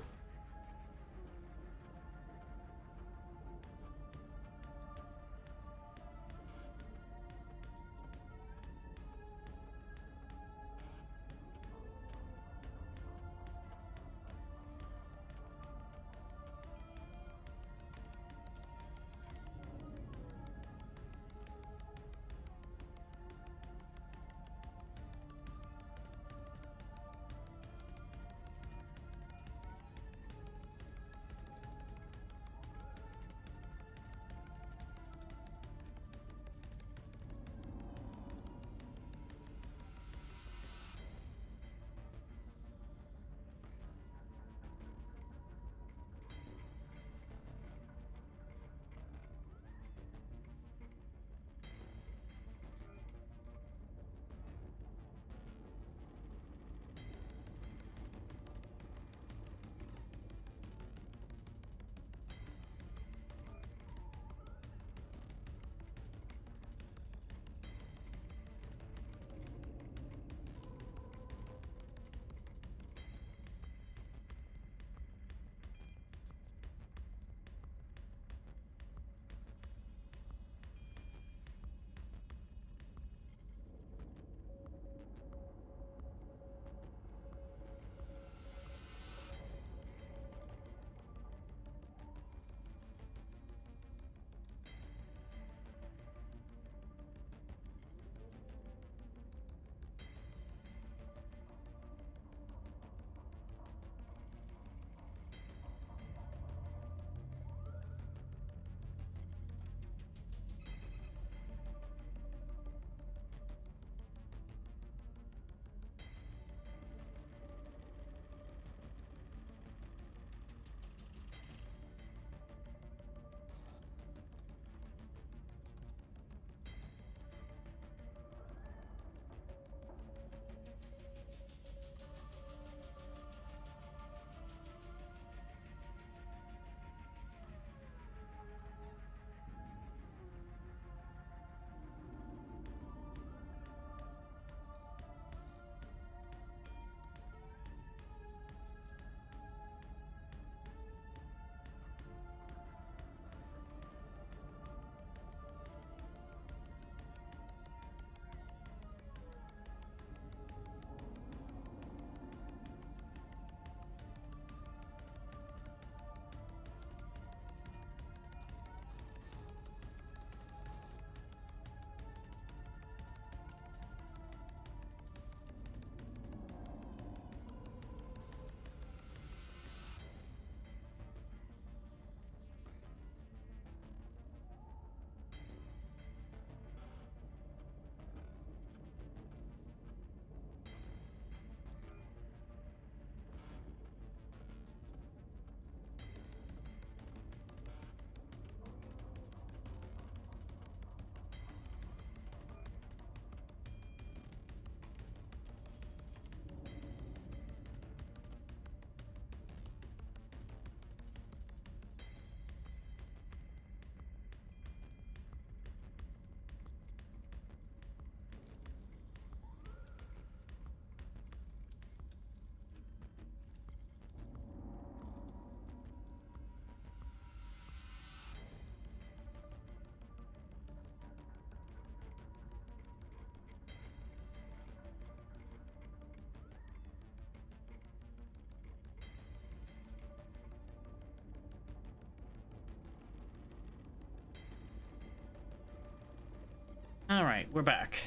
Alright, we're back.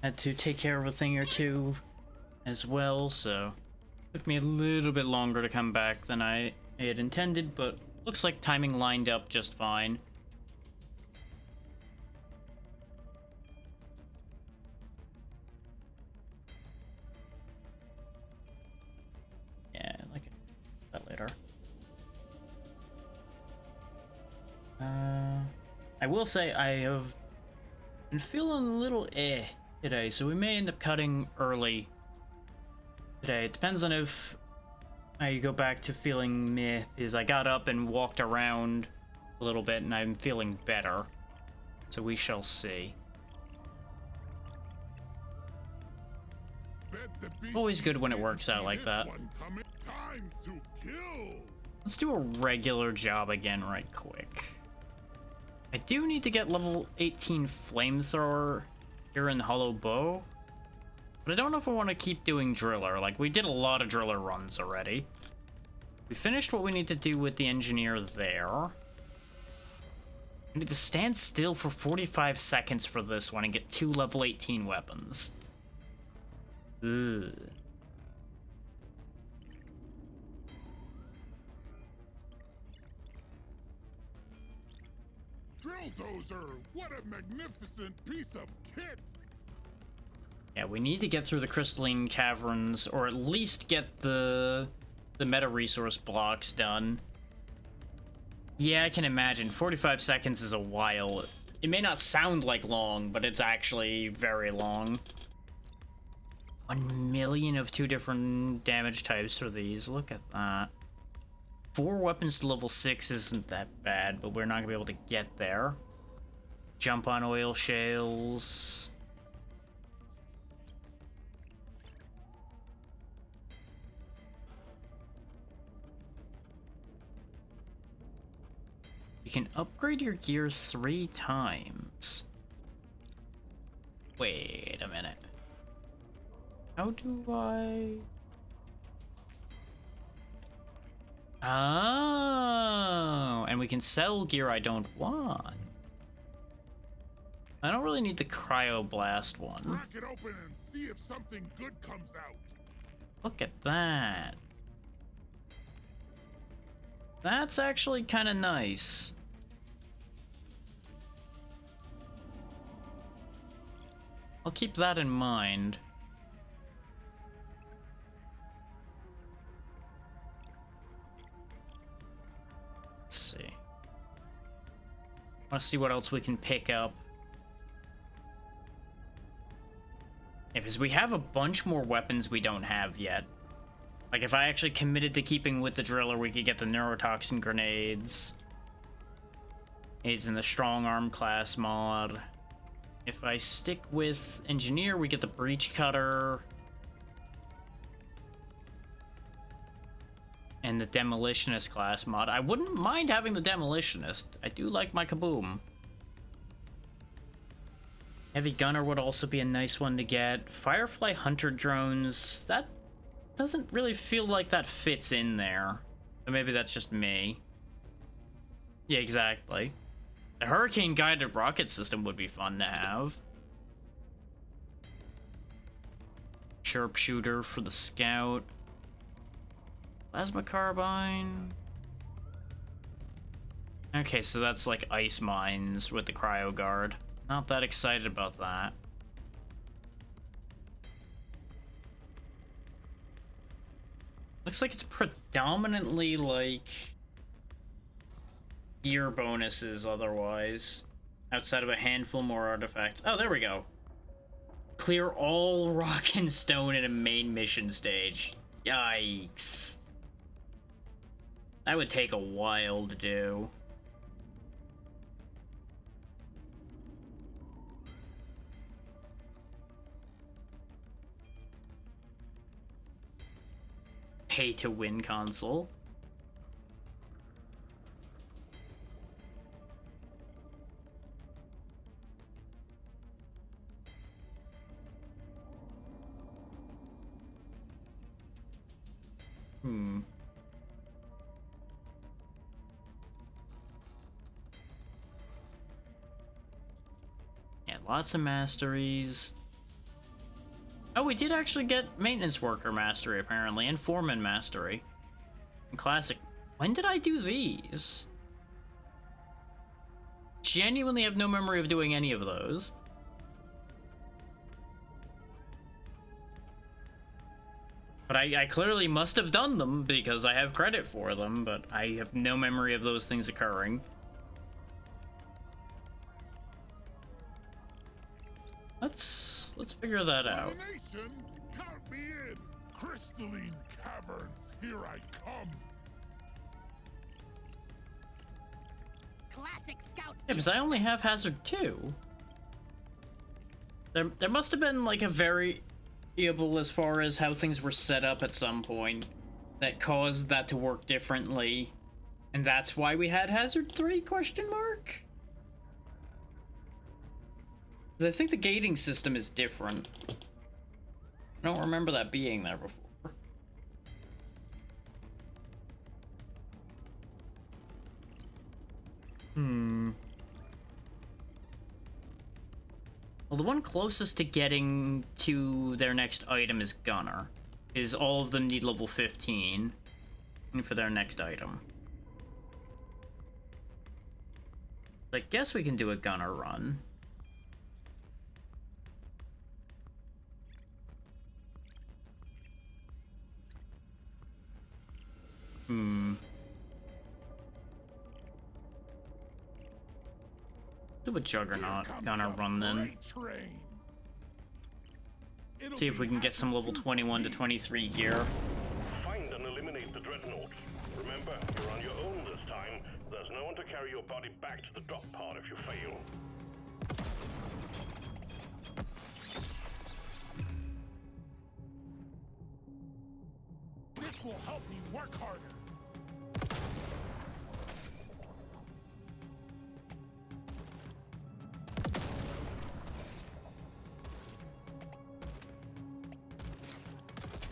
Had to take care of a thing or two as well, so took me a little bit longer to come back than I had intended, but looks like timing lined up just fine. Yeah, like that later. I will say I have been feeling a little today, so we may end up cutting early today. It depends on if I go back to feeling meh, because I got up and walked around a little bit and I'm feeling better. So we shall see. Always good when it works out like that. Time to kill. Let's do a regular job again right quick. I do need to get level 18 flamethrower here in Hollow Bow, but I don't know if I want to keep doing driller. Like, we did a lot of driller runs already. We finished what we need to do with the engineer there. We need to stand still for 45 seconds for this one and get 2 level 18 weapons. Ugh. Drilldozer, what a magnificent piece of kit! Yeah, we need to get through the crystalline caverns, or at least get the meta resource blocks done. Yeah, I can imagine. 45 seconds is a while. It may not sound like long, but it's actually very long. 1 million of 2 different damage types for these. Look at that. 4 weapons to level 6 isn't that bad, but we're not gonna be able to get there. Jump on oil shales. You can upgrade your gear 3 times. Wait a minute. How do I... Oh, and we can sell gear I don't want. I don't really need the cryoblast one. Crack it open and see if something good comes out. Look at that. That's actually kind of nice. I'll keep that in mind. Let's see. I want to see what else we can pick up. Yeah, because we have a bunch more weapons we don't have yet. Like, if I actually committed to keeping with the driller, we could get the neurotoxin grenades. Aids in the strong arm class mod. If I stick with engineer, we get the breach cutter. And the demolitionist class mod. I wouldn't mind having the demolitionist. I do like my kaboom. Heavy gunner would also be a nice one to get. Firefly hunter drones, that doesn't really feel like that fits in there. But maybe that's just me. Yeah, exactly. The hurricane guided rocket system would be fun to have. Sharpshooter for the scout. Plasma carbine. Okay, so that's like ice mines with the cryo guard. Not that excited about that. Looks like it's predominantly like gear bonuses otherwise. Outside of a handful more artifacts. Oh, there we go. Clear all rock and stone in a main mission stage. Yikes. That would take a while to do. Pay to win console. Yeah, lots of masteries. Oh, we did actually get maintenance worker mastery, apparently, and foreman mastery. And classic. When did I do these? Genuinely have no memory of doing any of those. But I clearly must have done them because I have credit for them, but I have no memory of those things occurring. Let's figure that out. Domination? Count me in. Crystalline caverns, here I come. Classic scout. Yeah, because I only have Hazard 2. There must have been like a variable as far as how things were set up at some point that caused that to work differently. And that's why we had Hazard 3 question mark? 'Cause I think the gating system is different. I don't remember that being there before. Well, the one closest to getting to their next item is Gunner. Is all of them need level 15 for their next item. I guess we can do a Gunner run. Do a Juggernaut Gunner run then. See if we can get some level 21 to 23 gear. Find and eliminate the Dreadnought. Remember, you're on your own this time. There's no one to carry your body back to the drop pod if you fail. This will help me work harder.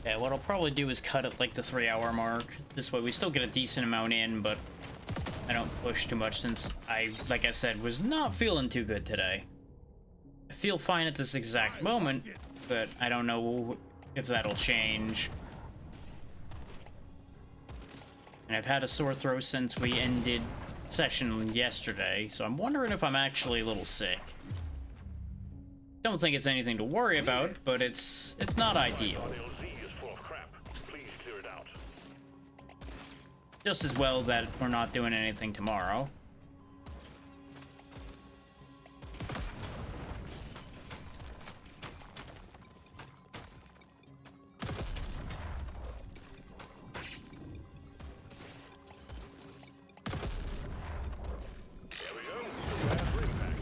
Yeah, what I'll probably do is cut at like the 3-hour mark. This way we still get a decent amount in, but I don't push too much since I, like I said, was not feeling too good today. I feel fine at this exact moment, but I don't know if that'll change. And I've had a sore throat since we ended session yesterday, so I'm wondering if I'm actually a little sick. Don't think it's anything to worry about, but it's not ideal. LZ is full of crap. Please clear it out. Just as well that we're not doing anything tomorrow. There we go. Prepare for impact.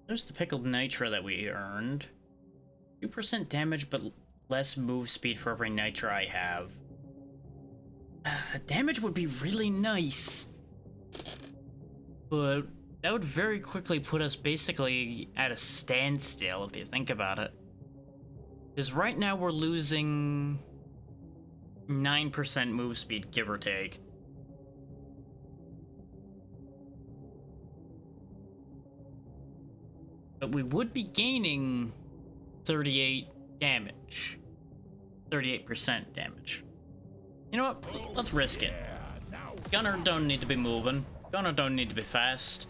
There's the pickled nitra that we earned. 2% damage, but less move speed for every nitra I have. The damage would be really nice. But that would very quickly put us basically at a standstill, if you think about it. Because right now we're losing 9% move speed, give or take. But we would be gaining 38 damage. 38% damage. You know what? Let's risk it. Gunner don't need to be moving. Gunner don't need to be fast.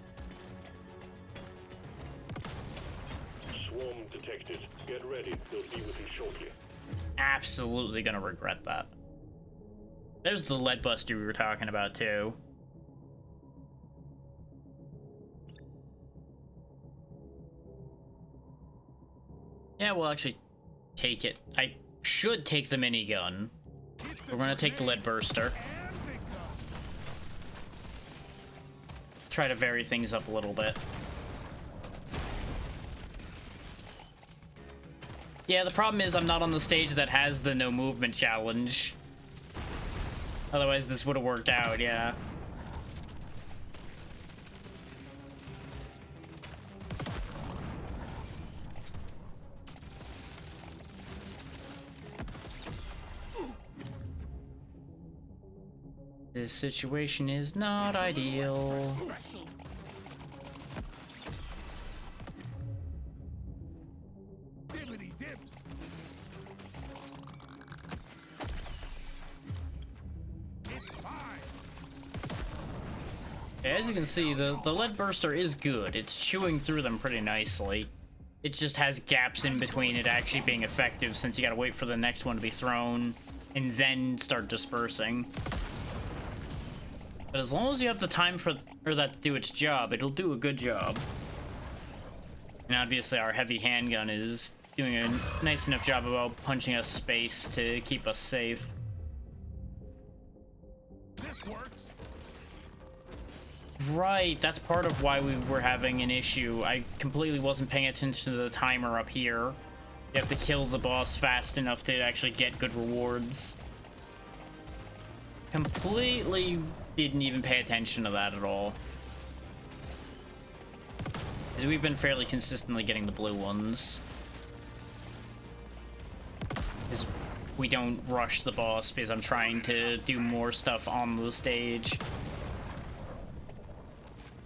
Swarm detected. Get ready. They'll be with you shortly. Absolutely gonna regret that. There's the lead buster we were talking about too. Yeah, we'll actually take it. I should take the minigun. We're gonna take the lead burster. Try to vary things up a little bit. Yeah, the problem is I'm not on the stage that has the no movement challenge. Otherwise this would have worked out, yeah. This situation is not ideal. As you can see, the lead burster is good. It's chewing through them pretty nicely. It just has gaps in between it actually being effective, since you gotta wait for the next one to be thrown and then start dispersing. But as long as you have the time for that to do its job, it'll do a good job. And obviously our heavy handgun is doing a nice enough job about punching us space to keep us safe. This works. Right, that's part of why we were having an issue. I completely wasn't paying attention to the timer up here. You have to kill the boss fast enough to actually get good rewards. Completely didn't even pay attention to that at all. Because we've been fairly consistently getting the blue ones. Because we don't rush the boss, because I'm trying to do more stuff on the stage.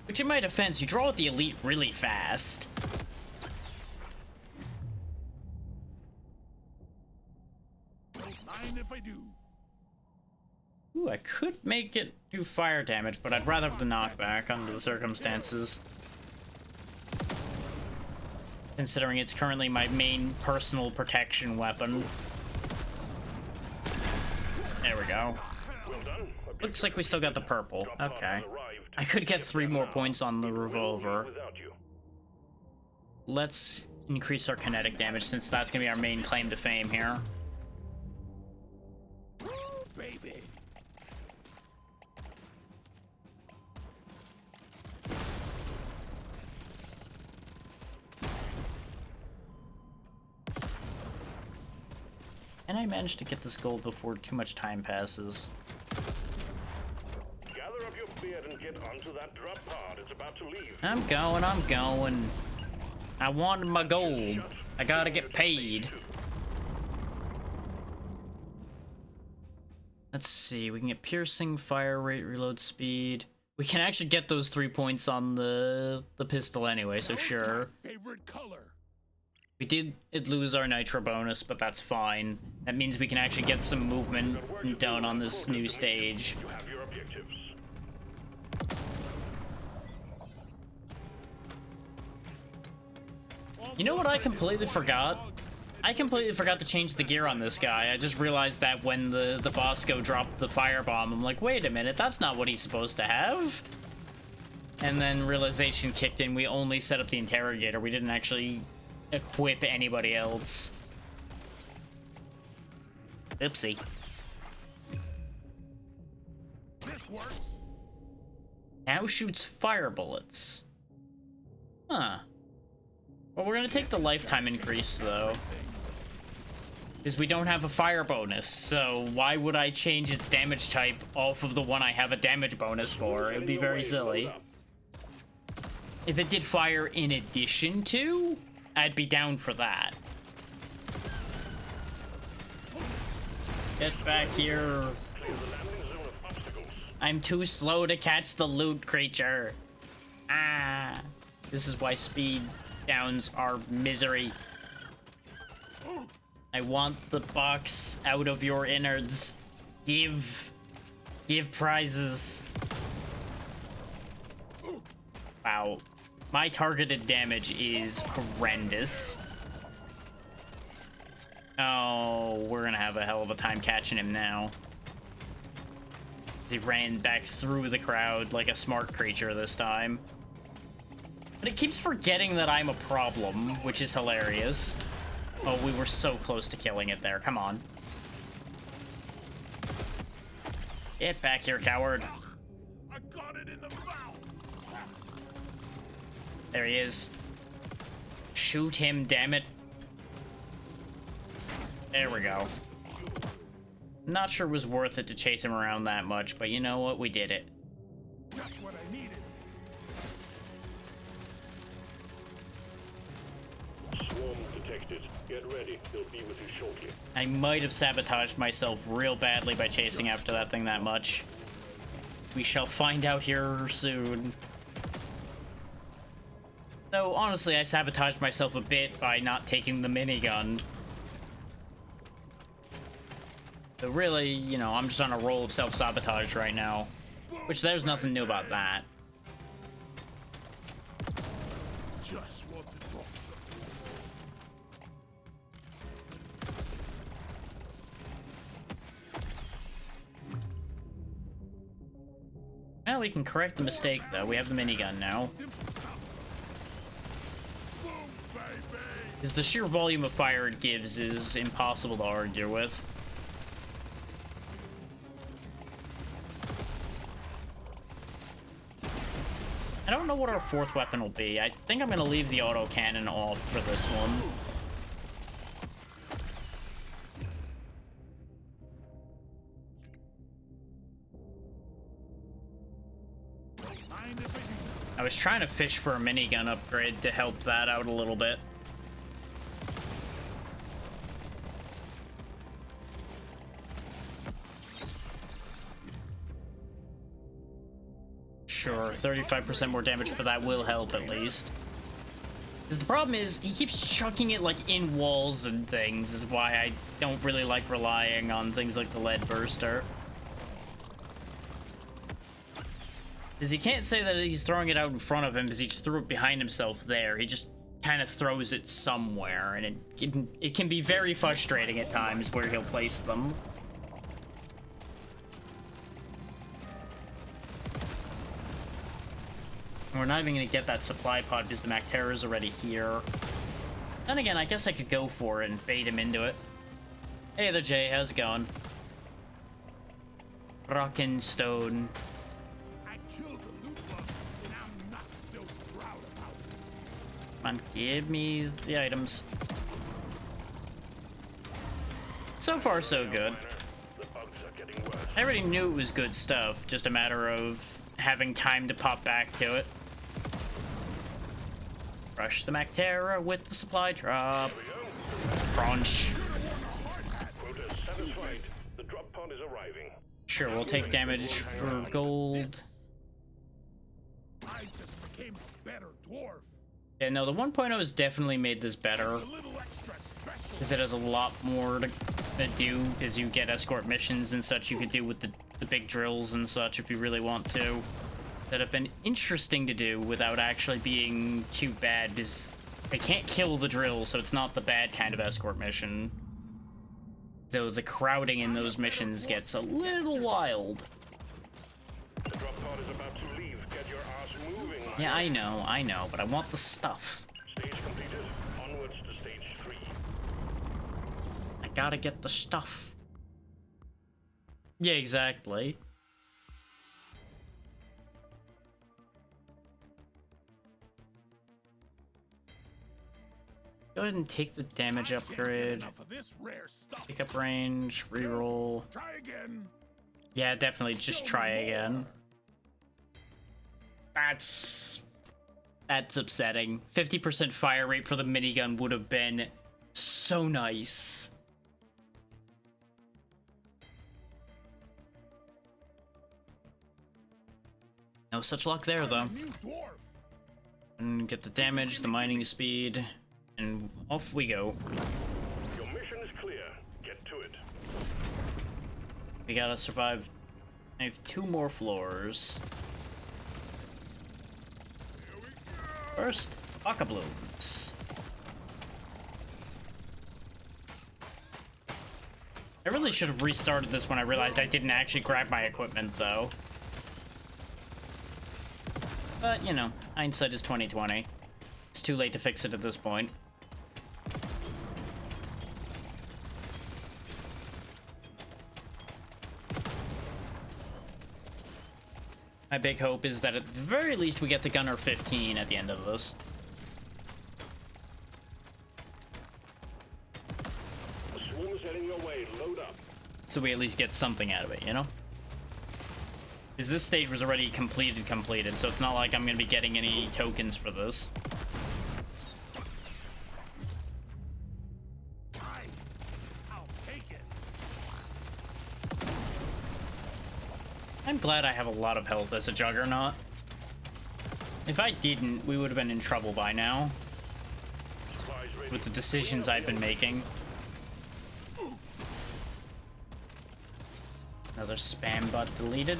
Which, in my defense, you draw with the elite really fast. Don't mind if I do. Ooh, I could make it do fire damage, but I'd rather have the knockback under the circumstances. Considering it's currently my main personal protection weapon. There we go. Well done. Looks like we still got the purple. Okay. I could get 3 more points on the revolver. Without you. Let's increase our kinetic damage, since that's gonna be our main claim to fame here. Woo, baby. And I managed to get this gold before too much time passes. Gather up your beard and get onto that drop pod. It's about to leave. I'm going. I wanted my gold. I gotta get paid. Let's see, we can get piercing, fire rate, reload speed. We can actually get those 3 points on the pistol anyway, so sure. Favorite color. We did lose our nitro bonus, but that's fine. That means we can actually get some movement done on this new stage. You have your objectives. You know what I completely forgot? I completely forgot to change the gear on this guy. I just realized that when the Bosco dropped the firebomb, I'm like, wait a minute, that's not what he's supposed to have. And then realization kicked in, we only set up the interrogator. We didn't actually equip anybody else. Oopsie. This works. Now shoots fire bullets. Huh. Well, we're gonna take the lifetime increase, though. Because we don't have a fire bonus, so why would I change its damage type off of the one I have a damage bonus for? It would be very silly. If it did fire in addition to, I'd be down for that. Get back here. I'm too slow to catch the loot, creature. Ah. This is why speed downs are misery. I want the box out of your innards. Give prizes. Wow. My targeted damage is horrendous. Oh, we're gonna have a hell of a time catching him now. He ran back through the crowd like a smart creature this time. But it keeps forgetting that I'm a problem, which is hilarious. Oh, we were so close to killing it there. Come on. Get back here, coward. I got it in the mouth. There he is. Shoot him, damn it. There we go. Not sure it was worth it to chase him around that much, but you know what? We did it. Just what I needed. Swarm detected. Get ready. They'll be with you shortly. I might have sabotaged myself real badly by chasing after that thing that much. We shall find out here soon. Though, honestly, I sabotaged myself a bit by not taking the minigun. So really, you know, I'm just on a roll of self-sabotage right now. Which there's nothing new about that. just want to talk to you. Well, we can correct the mistake, though. We have the minigun now. Boom, baby! Because the sheer volume of fire it gives is impossible to argue with. I don't know what our fourth weapon will be. I think I'm going to leave the autocannon off for this one. I was trying to fish for a minigun upgrade to help that out a little bit. Sure, 35% more damage for that will help at least. Because the problem is, he keeps chucking it like in walls and things, is why I don't really like relying on things like the lead burster. Because you can't say that he's throwing it out in front of him because he just threw it behind himself there. He just kind of throws it somewhere, and it can be very frustrating at times where he'll place them. We're not even going to get that supply pod because the Mactera's already here. Then again, I guess I could go for it and bait him into it. Hey there, Jay. How's it going? Rockin' Stone. Come on, give me the items. So far, so good. I already knew it was good stuff, just a matter of having time to pop back to it. Rush the Mactera with the supply drop. Crunch. Sure, we'll take damage for gold. I just became a better dwarf. Yeah, no, the 1.0 has definitely made this better. Because it has a lot more to do, because you get escort missions and such you could do with the big drills and such if you really want to. That have been interesting to do without actually being too bad, because they can't kill the drill, so it's not the bad kind of escort mission. Though the crowding in those missions gets a little wild. The drop pod is about to leave. Get your ass moving. Yeah, I know, but I want the stuff. Stage completed. Onwards to stage 3. I gotta get the stuff. Yeah, exactly. Go ahead and take the damage upgrade. Pick up range, reroll. Try again. Yeah, definitely just try again. That's upsetting. 50% fire rate for the minigun would have been so nice. No such luck there, though. And get the damage, the mining speed, and off we go. Your mission is clear. Get to it. We gotta survive. I have 2 more floors. First, Baka Blooms. I really should have restarted this when I realized I didn't actually grab my equipment, though. But, you know, hindsight is 20/20. It's too late to fix it at this point. My big hope is that at the very least we get the Gunner 15 at the end of this. The swarm is heading your way. Load up. So we at least get something out of it, you know? Because this stage was already completed, so it's not like I'm going to be getting any tokens for this. I'm glad I have a lot of health as a Juggernaut. If I didn't, we would have been in trouble by now. With the decisions I've been making. Another spam bot deleted.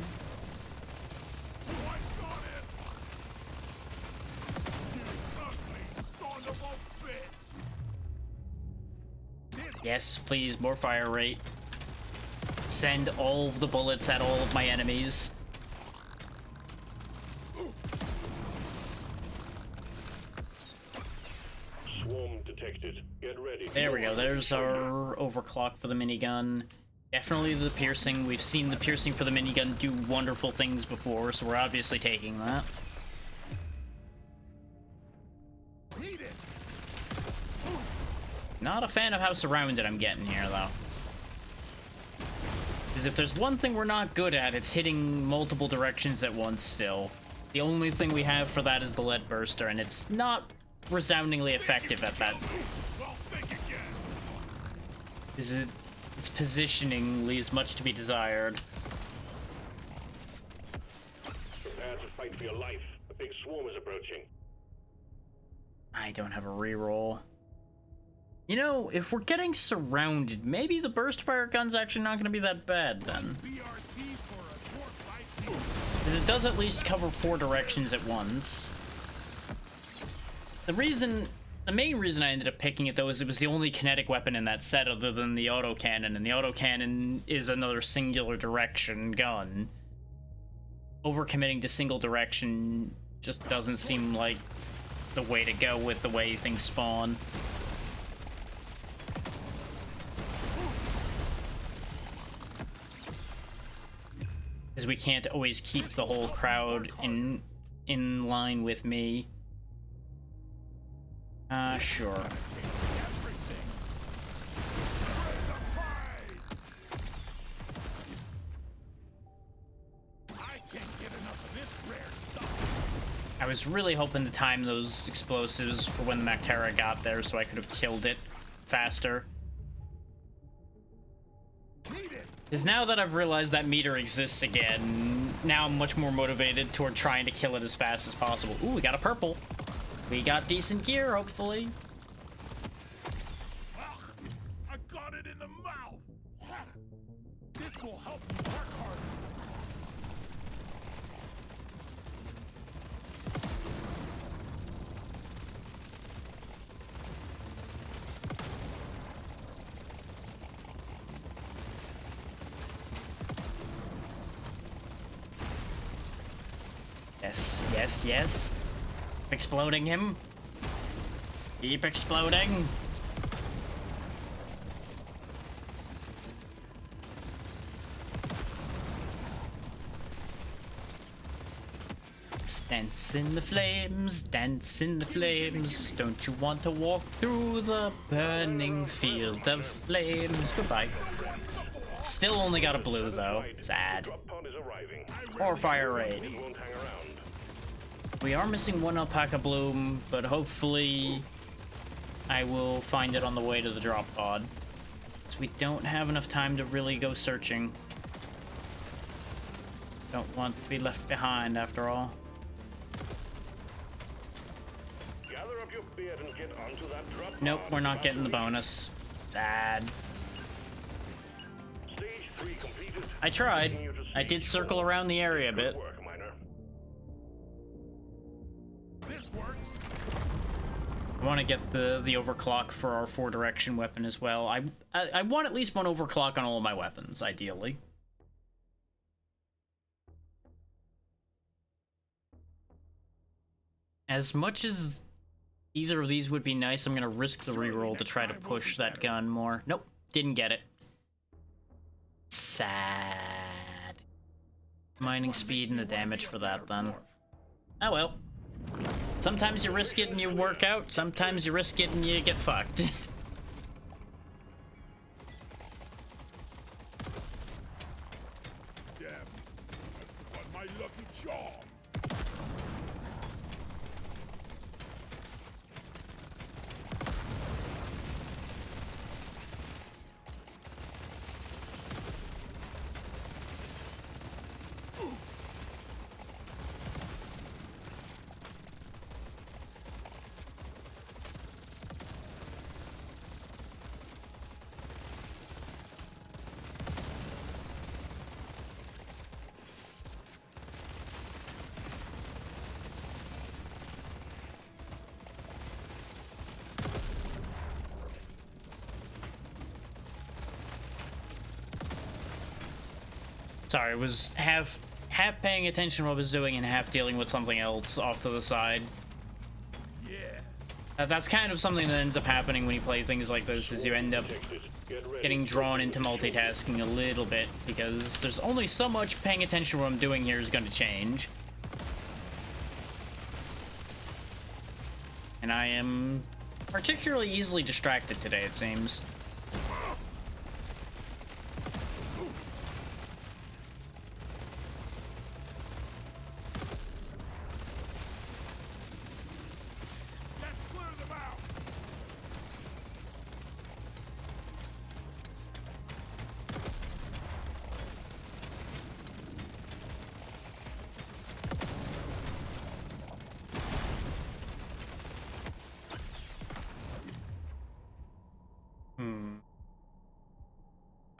Yes, please, more fire rate. Send all of the bullets at all of my enemies. Swarm detected. Get ready. There we go. There's our overclock for the minigun. Definitely the piercing. We've seen the piercing for the minigun do wonderful things before, so we're obviously taking that. Not a fan of how surrounded I'm getting here, though. Because if there's one thing we're not good at, it's hitting multiple directions at once still. The only thing we have for that is the lead burster, and it's not resoundingly effective at that. Its positioning leaves much to be desired. Prepare to fight for your life. A big swarm is approaching. I don't have a reroll. You know, if we're getting surrounded, maybe the burst fire gun's actually not going to be that bad then. Because it does at least cover 4 directions at once. The main reason I ended up picking it though is it was the only kinetic weapon in that set other than the autocannon, and the autocannon is another singular direction gun. Overcommitting to single direction just doesn't seem like the way to go with the way things spawn. Because we can't always keep the whole crowd in line with me. Sure. I was really hoping to time those explosives for when the Mactera got there so I could have killed it faster. Because now that I've realized that meter exists again, now I'm much more motivated toward trying to kill it as fast as possible. Ooh, we got a purple. We got decent gear, hopefully. I got it in the mouth. This will help you work harder. Yes, yes, yes. Exploding him. Keep exploding. Dance in the flames, dance in the flames. Don't you want to walk through the burning field of flames? Goodbye. Still only got a blue though. Sad. Drop pod is arriving. Or fire raid. It won't hang around. We are missing one alpaca bloom, but hopefully I will find it on the way to the drop pod. So we don't have enough time to really go searching. Don't want to be left behind after all. Gather up your beard and get onto that drop Nope, pod. we're not getting the bonus. Sad. Stage 3 completed. I tried. Taking you to I did stage circle 4. around the area a Good bit. work, Miner. This works. I want to get the overclock for our 4-direction weapon as well. I want at least one overclock on all of my weapons, ideally. As much as either of these would be nice, I'm gonna risk the reroll to try to push that gun more. Nope, didn't get it. Sad. Mining speed and the damage for that then. Oh well. Sometimes you risk it and you work out, sometimes you risk it and you get fucked. Damn. I've got my lucky charm. Sorry, I was half paying attention to what I was doing and half dealing with something else off to the side. Yes. That's kind of something that ends up happening when you play things like this, is you end up getting drawn into multitasking a little bit, because there's only so much paying attention to what I'm doing here is going to change. And I am particularly easily distracted today, it seems. Let's clear them out.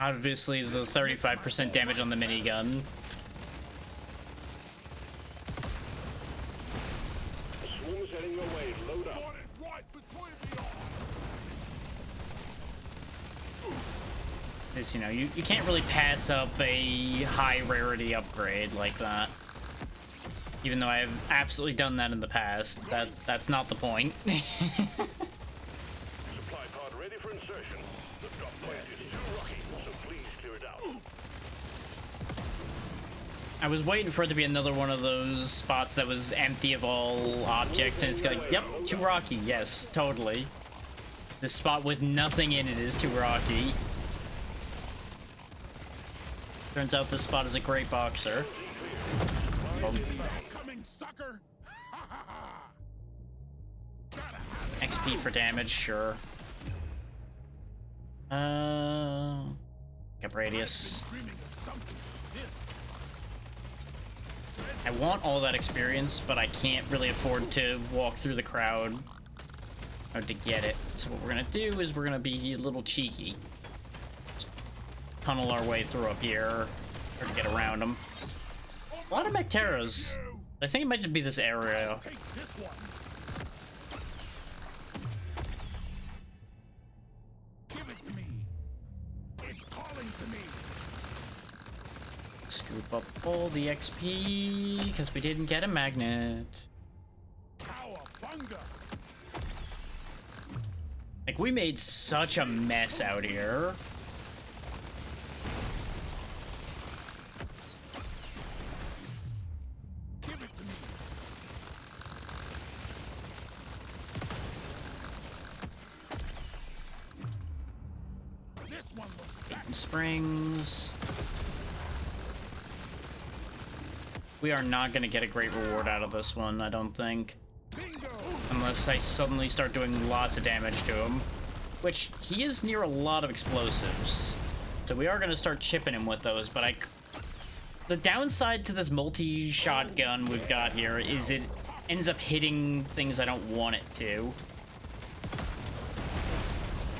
Obviously, the 35% damage on the minigun. Swarm is heading your way. Load up. Got it right between the eyes. Is, you know, you can't really pass up a high rarity upgrade like that. Even though I have absolutely done that in the past. That's not the point. Supply pod ready for insertion. The drop point is too rocky, so please clear it out. I was waiting for it to be another one of those spots that was empty of all objects, and it's like, yep, too rocky. Yes, totally. This spot with nothing in it is too rocky. Turns out this spot is a great boxer. Coming, sucker. XP for damage, sure. Up radius. Dreaming of something like this. I want all that experience, but I can't really afford to walk through the crowd or to get it. So what we're gonna do is we're gonna be a little cheeky. Just tunnel our way through up here, or get around them. A lot of Mecteras. I think it might just be this area. Take this one. Give it to me. It's calling to me. Scoop up all the XP, because we didn't get a magnet. Cowabunga. Like, we made such a mess out here. Give it to me. This one looks back. Springs. We are not going to get a great reward out of this one, I don't think. Bingo. Unless I suddenly start doing lots of damage to him. Which, he is near a lot of explosives. So we are going to start chipping him with those, but the downside to this multi-shot gun we've got here is it ends up hitting things I don't want it to.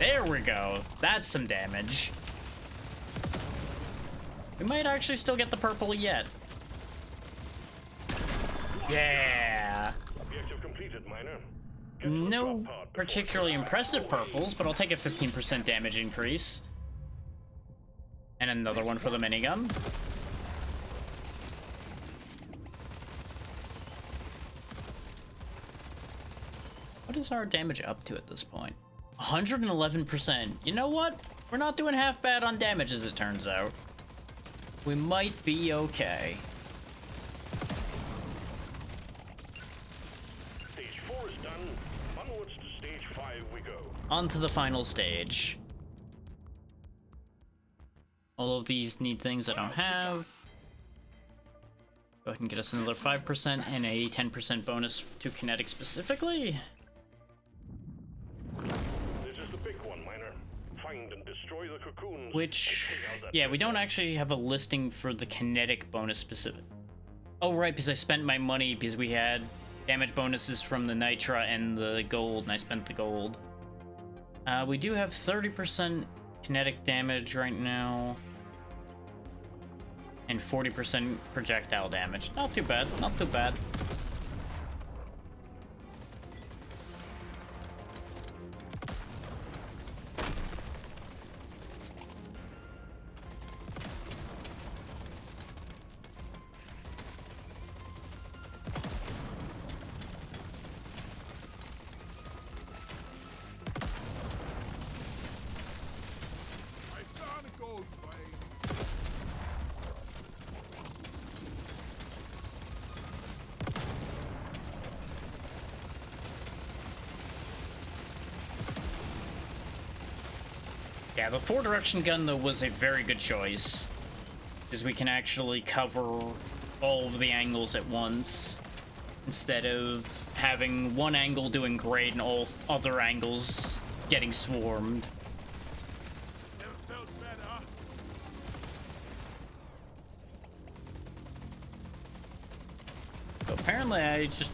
There we go. That's some damage. We might actually still get the purple yet. Yeah. Objective completed, miner. Get to the No drop pod before particularly impressive purples, but I'll take a 15% damage increase. And another one for the minigun. What is our damage up to at this point? 111%. You know what? We're not doing half bad on damage, as it turns out. We might be okay. Stage 4 is done. Onwards to stage 5 we go. On to the final stage. All of these need things I don't have. Go ahead and get us another 5% and a 10% bonus to kinetic specifically. This is the big one, miner. Find and destroy the cocoons. Which, and take out that yeah, we big don't one. actually have a listing for the kinetic bonus specific. Oh, right, because I spent my money because we had damage bonuses from the Nitra and the gold, and I spent the gold. We do have 30% kinetic damage right now. And 40% projectile damage. Not too bad, not too bad. Yeah, the four-direction gun, though, was a very good choice. Because we can actually cover all of the angles at once, instead of having one angle doing great and all other angles getting swarmed. Never felt better. So apparently I just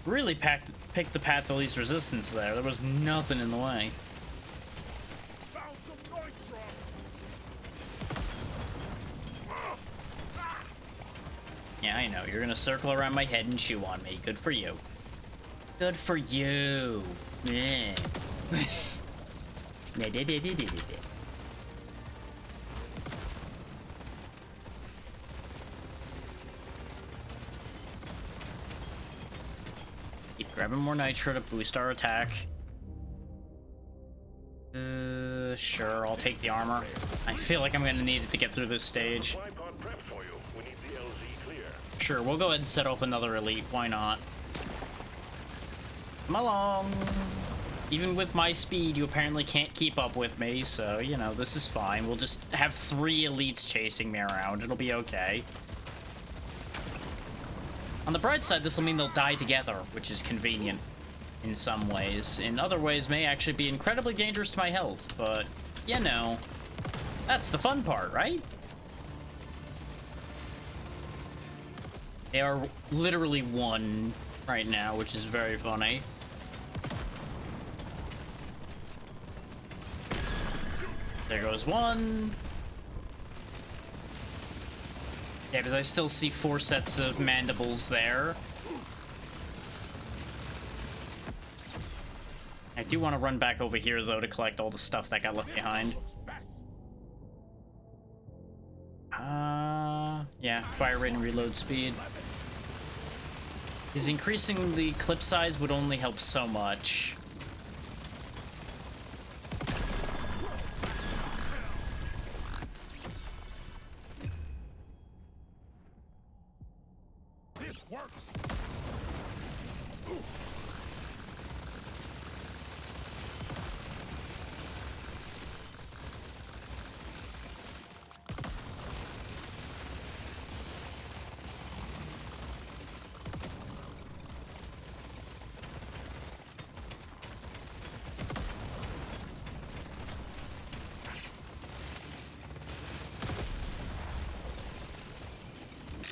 really picked the path of least resistance there. There was nothing in the way. Found some nitro. Yeah, I know. You're gonna circle around my head and chew on me. Good for you. Good for you. Yeah. Keep grabbing more nitro to boost our attack. Sure, I'll take the armor. I feel like I'm gonna need it to get through this stage. Supply pod prepped for you. We need the LZ clear. Sure, we'll go ahead and set off another elite. Why not? Come along. Even with my speed, you apparently can't keep up with me, so, you know, this is fine. We'll just have 3 elites chasing me around. It'll be okay. On the bright side, this will mean they'll die together, which is convenient in some ways. In other ways, may actually be incredibly dangerous to my health, but, you know, that's the fun part, right? They are literally one right now, which is very funny. There goes one. Yeah, because I still see 4 sets of mandibles there. I do want to run back over here, though, to collect all the stuff that got left behind. Yeah, fire rate and reload speed. Is increasing the clip size would only help so much. This works.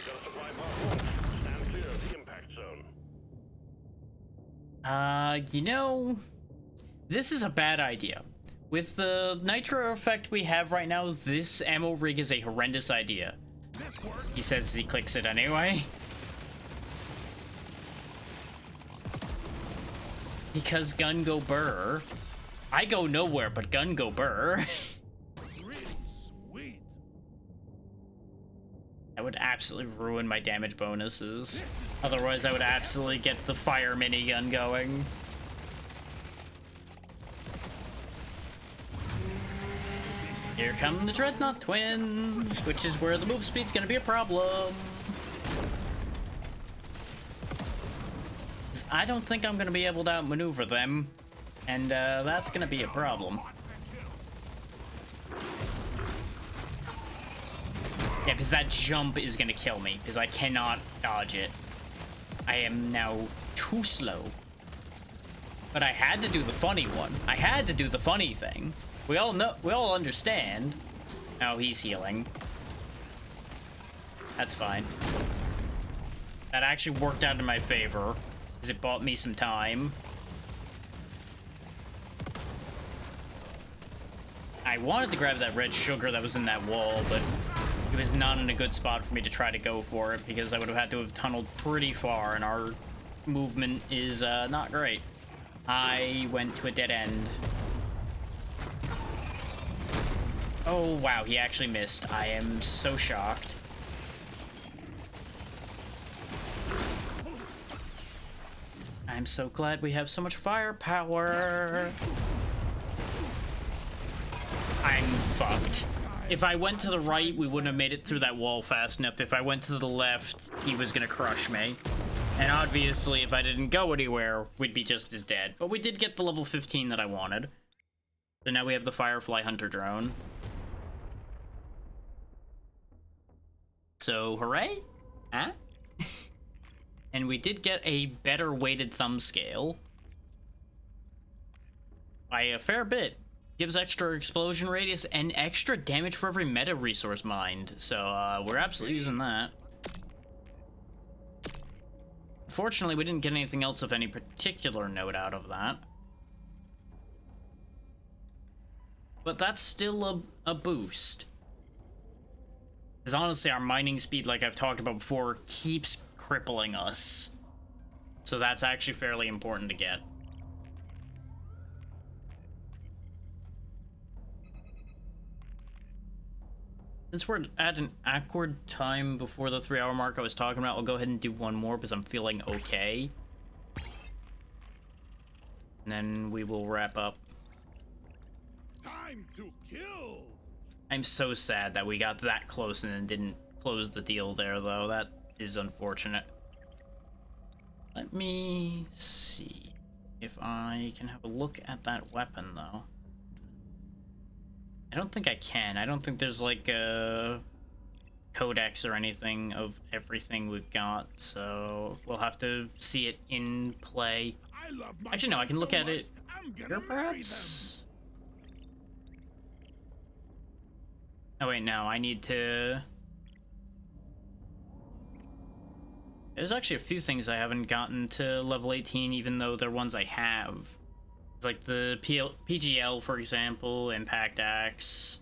Got a supply pod launched. Stand clear of the impact zone. You know, this is a bad idea. With the nitro effect we have right now, this ammo rig is a horrendous idea. This works. He says he clicks it anyway. Because gun go burr. I go nowhere, but gun go burr. Really sweet. That would absolutely ruin my damage bonuses. Otherwise, I would absolutely get the fire minigun going. Here come the Dreadnought Twins, which is where the move speed's gonna be a problem. I don't think I'm gonna be able to outmaneuver them, and that's gonna be a problem. Yeah, because that jump is gonna kill me, because I cannot dodge it. I am now too slow. But I had to do the funny one. I had to do the funny thing. We all know, we all understand. Oh, he's healing. That's fine. That actually worked out in my favor, because it bought me some time. I wanted to grab that red sugar that was in that wall, but it was not in a good spot for me to try to go for it, because I would have had to have tunneled pretty far, and our movement is not great. I went to a dead end. Oh, wow, he actually missed. I am so shocked. I'm so glad we have so much firepower. I'm fucked. If I went to the right, we wouldn't have made it through that wall fast enough. If I went to the left, he was gonna crush me. And obviously, if I didn't go anywhere, we'd be just as dead. But we did get the level 15 that I wanted. So now we have the Firefly Hunter drone. So, hooray? Huh? And we did get a better weighted thumb scale. By a fair bit. Gives extra explosion radius and extra damage for every meta resource mined. So, we're absolutely using that. Unfortunately, we didn't get anything else of any particular note out of that. But that's still a boost. Because honestly, our mining speed, like I've talked about before, keeps crippling us. So that's actually fairly important to get. Since we're at an awkward time before the 3-hour mark I was talking about, I'll go ahead and do one more because I'm feeling okay. And then we will wrap up. Time to kill. I'm so sad that we got that close and then didn't close the deal there, though. That is unfortunate. Let me see if I can have a look at that weapon, though. I don't think I can. I don't think there's like a codex or anything of everything we've got, so we'll have to see it in play. I love my Actually, no, I can friends look so at much, it I'm gonna here, marry perhaps? Oh, wait, no, I need to... There's actually a few things I haven't gotten to level 18, even though they're ones I have. Like the PGL, for example, Impact Axe,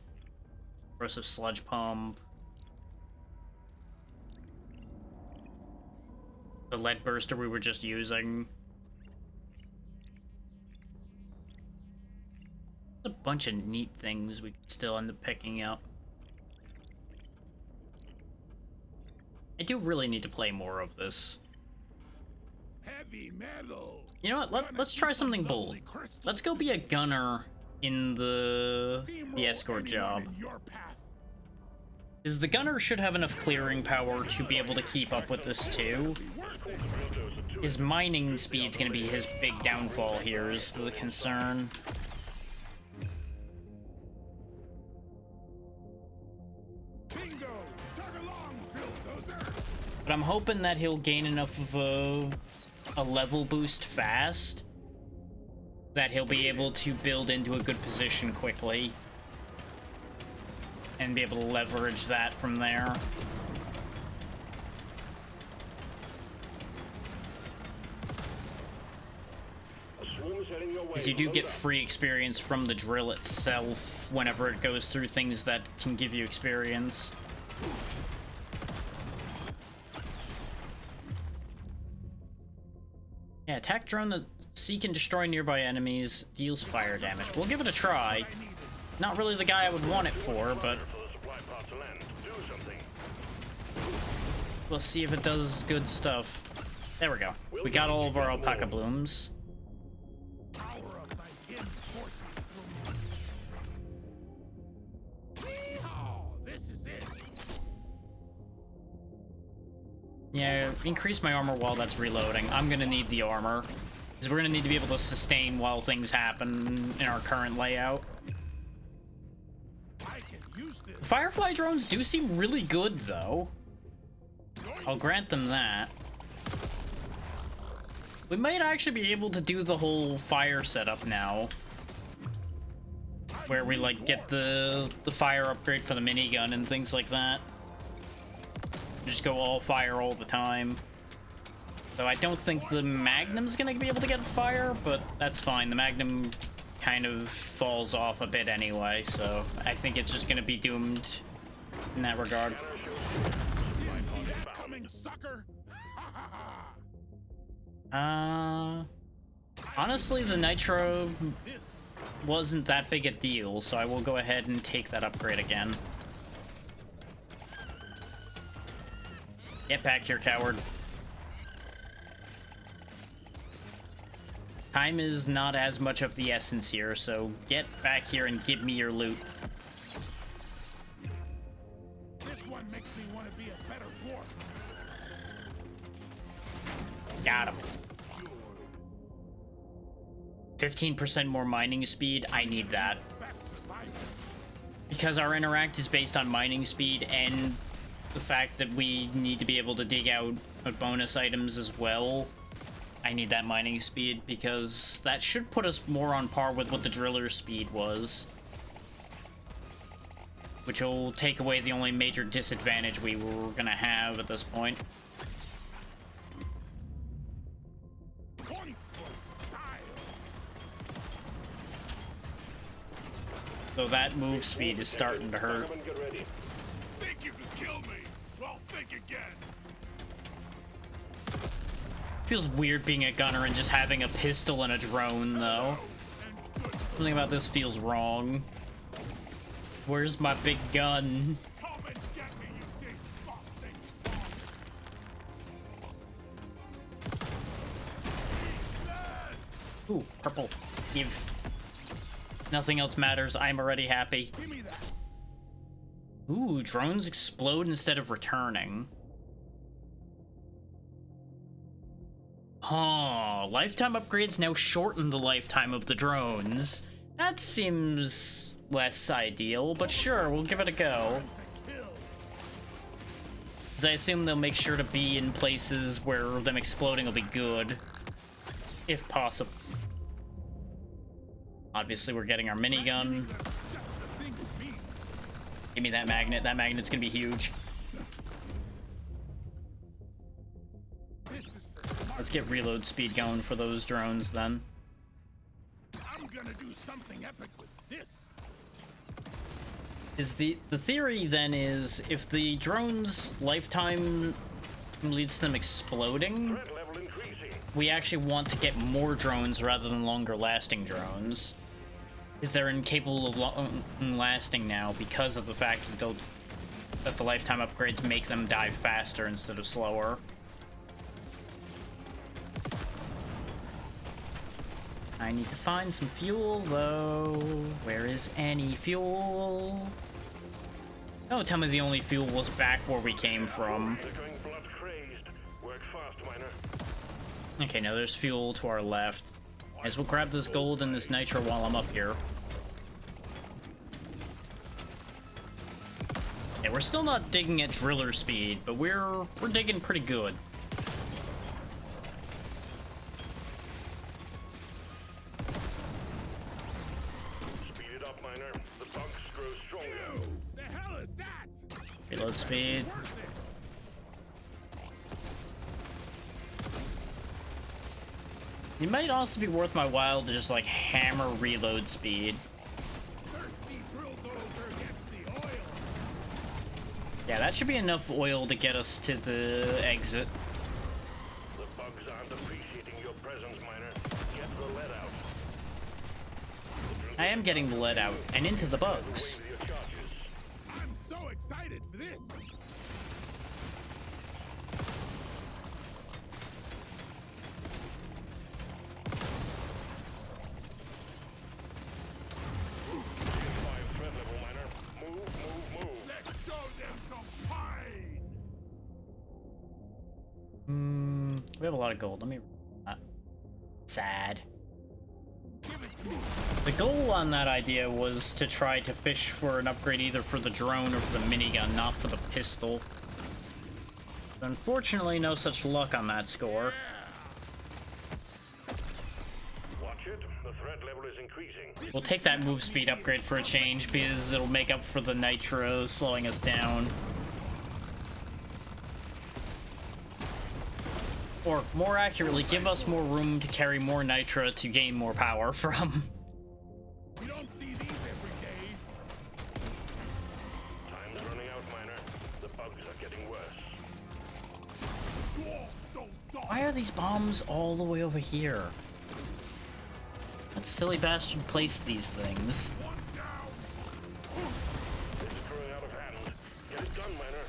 Corrosive Sludge Pump, the Lead Burster we were just using. There's a bunch of neat things we could still end up picking up. I do really need to play more of this. Heavy metal. You know what? Let's try something bold. Let's go be a gunner in the escort job. Because the gunner should have enough clearing power to be able to keep up with this too. His mining speed's gonna be his big downfall here, is the concern. But I'm hoping that he'll gain enough of a level boost fast that he'll be able to build into a good position quickly and be able to leverage that from there. Because you do get free experience from the drill itself whenever it goes through things that can give you experience. Yeah, attack drone that seek and destroy nearby enemies, deals fire damage. We'll give it a try. Not really the guy I would want it for, but we'll see if it does good stuff. There we go. We got all of our alpaca blooms. Yeah, increase my armor while that's reloading. I'm gonna need the armor, because we're gonna need to be able to sustain while things happen in our current layout. Firefly drones do seem really good, though. I'll grant them that. We might actually be able to do the whole fire setup now, where we like get the fire upgrade for the minigun and things like that. Just go all fire all the time. So I don't think the Magnum's gonna be able to get fire, but that's fine. The Magnum kind of falls off a bit anyway, so I think it's just gonna be doomed in that regard. Honestly, the Nitro wasn't that big a deal, so I will go ahead and take that upgrade again. Get back here, coward. Time is not as much of the essence here, so get back here and give me your loot. This one makes me want to be a better dwarf. Got him. 15% more mining speed. I need that. Because our interact is based on mining speed and the fact that we need to be able to dig out bonus items as well. I need that mining speed because that should put us more on par with what the driller's speed was. Which will take away the only major disadvantage we were gonna have at this point. So that move speed is starting to hurt. Think you can kill me? Well, think again. Feels weird being a gunner and just having a pistol and a drone, though. Something about this feels wrong. Where's my big gun? Come and get me, you disgusting bug. Ooh, purple. If nothing else matters, I'm already happy. Give me that. Ooh, drones explode instead of returning. Huh, lifetime upgrades now shorten the lifetime of the drones. That seems less ideal, but sure, we'll give it a go. Because I assume they'll make sure to be in places where them exploding will be good. If possible. Obviously, we're getting our minigun. Give me that magnet. That magnet's gonna be huge. Let's get reload speed going for those drones then. I'm gonna do something epic with this. Is the theory then is if the drone's lifetime leads to them exploding, Threat level increasing. we actually want to get more drones rather than longer lasting drones. Is they're incapable of lasting now because of the fact that the lifetime upgrades make them die faster instead of slower. I need to find some fuel, though. Where is any fuel? Don't tell me the only fuel was back where we came from. They're going blood crazed. Work fast, miner. Okay, now there's fuel to our left. Might as well grab this gold and this nitro while I'm up here. Yeah, we're still not digging at driller speed, but we're digging pretty good. Speed it up, miner. The bugs grow stronger. The hell is that? Reload speed. It might also be worth my while to just like hammer reload speed. Thirsty drill dozer gets the oil. Yeah, that should be enough oil to get us to the exit. The bugs aren't appreciating your presence, miner. Get the lead out. I am getting the lead out and into the bugs. Away with your charges. I'm so excited for this. Five threat level, miner. Move. Let's show them some pine. We have a lot of gold. Let me. Sad. Give it to me. The goal on that idea was to try to fish for an upgrade either for the drone or for the minigun, not for the pistol. Unfortunately, no such luck on that score. Watch it. The threat level is increasing. We'll take that move speed upgrade for a change because it'll make up for the nitro slowing us down. Or, more accurately, give us more room to carry more nitro to gain more power from. We don't see these every day. Time's running out, miner. The bugs are getting worse. Don't die. Why are these bombs all the way over here? That silly bastard placed these things. One down. This is growing out of hand. Get it done, miner.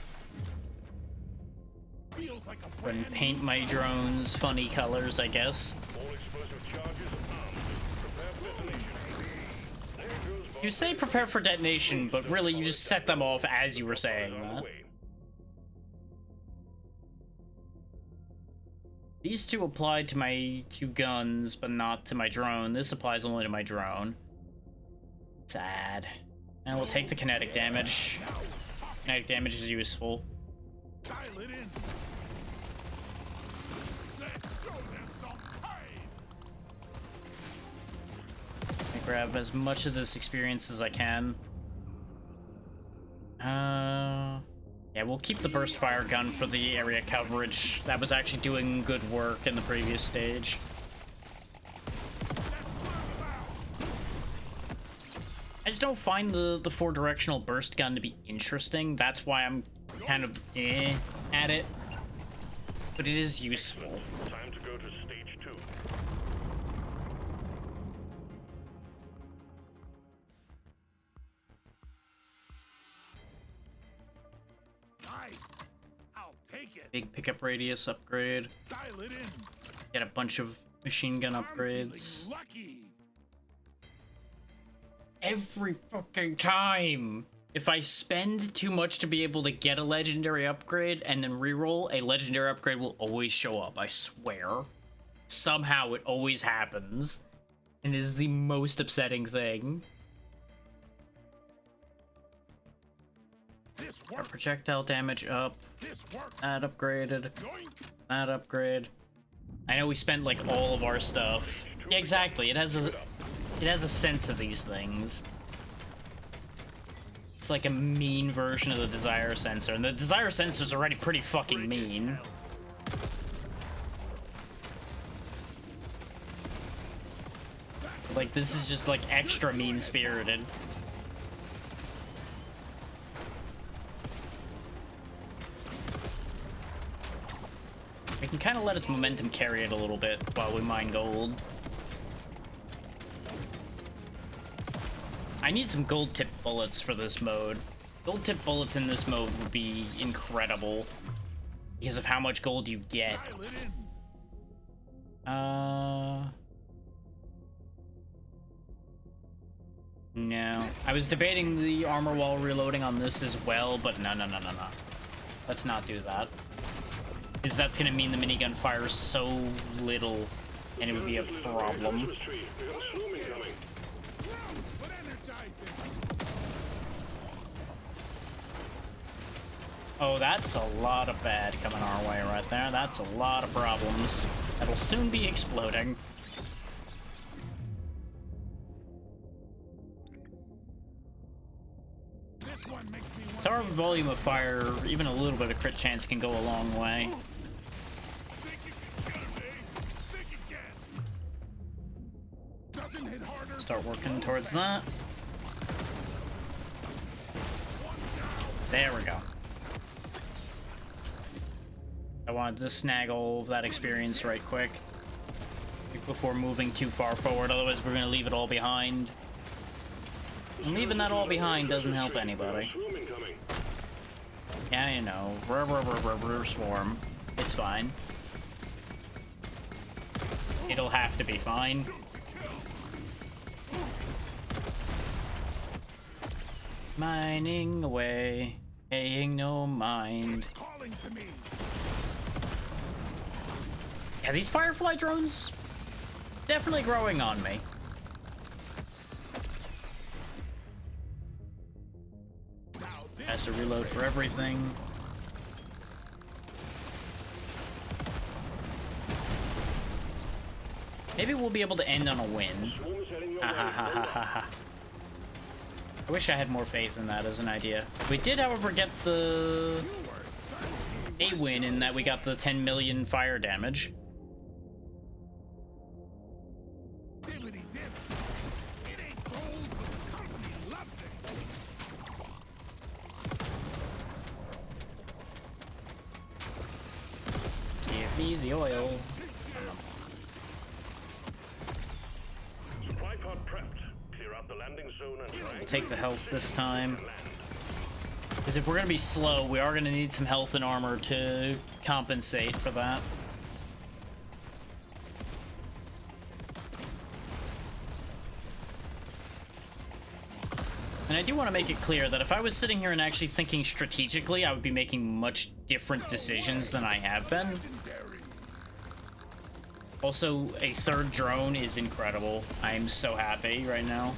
Feels like a And brand paint my drones funny colors, I guess. All explosive charges armed. Prepare for detonation. There goes You say prepare for detonation, but really you just set them off as you were saying on the that. way. These two apply to my two guns, but not to my drone. This applies only to my drone. Sad. And we'll take the kinetic damage. Kinetic damage is useful. Dial it in. Let's show them some pain. I grab as much of this experience as I can. Yeah, we'll keep the burst fire gun for the area coverage. That was actually doing good work in the previous stage. I just don't find the four-directional burst gun to be interesting. That's why I'm kind of at it. But it is useful. Time to go to stage 2. Nice. I'll take it. Big pickup radius upgrade. Dial it in. Get a bunch of machine gun I'm upgrades. feeling lucky. Every fucking time. If I spend too much to be able to get a legendary upgrade and then reroll, a legendary upgrade will always show up, I swear. Somehow it always happens. And is the most upsetting thing. This Our works. projectile damage up. This works. That upgraded. Yoink. That upgrade. I know we spent like all of our stuff. Yeah, exactly. It has a sense of these things. It's like a mean version of the desire sensor, and the desire sensor is already pretty fucking mean. Like, this is just like extra mean-spirited. We can kind of let its momentum carry it a little bit while we mine gold. I need some gold tip bullets for this mode. Gold tip bullets in this mode would be incredible because of how much gold you get. Dial it in. No. I was debating the armor wall reloading on this as well, but no. Let's not do that. Because that's gonna mean the minigun fires so little, and it would be a problem. We got a swarming coming. But energizing. Oh, that's a lot of bad coming our way right there. That's a lot of problems. That'll soon be exploding. This one makes me want With our volume of fire, even a little bit of crit chance can go a long way. think you can get me. Think again. Doesn't hit harder. Start working towards that. One down. There we go. I wanted to snag all of that experience right quick before moving too far forward, otherwise we're gonna leave it all behind. And leaving that all behind doesn't help anybody. Swarming coming. Yeah, you know, swarm. It's fine. It'll have to be fine. Mining away, paying no mind. Calling to me. Yeah, these Firefly drones definitely growing on me. Now this Has to reload for everything. Maybe we'll be able to end on a win. Swarm is heading your Ha ha way. ha ha ha ha. I wish I had more faith in that as an idea. We did, however, get the a win in that we got the 10 million fire damage. dibbity dip. It ain't gold, but the company loves it. Give me the oil. Supply pod prepped. Clear out the landing zone and We'll take the health this time. Because if we're going to be slow, we are going to need some health and armor to compensate for that. And I do want to make it clear that if I was sitting here and actually thinking strategically, I would be making much different decisions than I have been. Legendary. Also, a third drone is incredible. I'm so happy right now.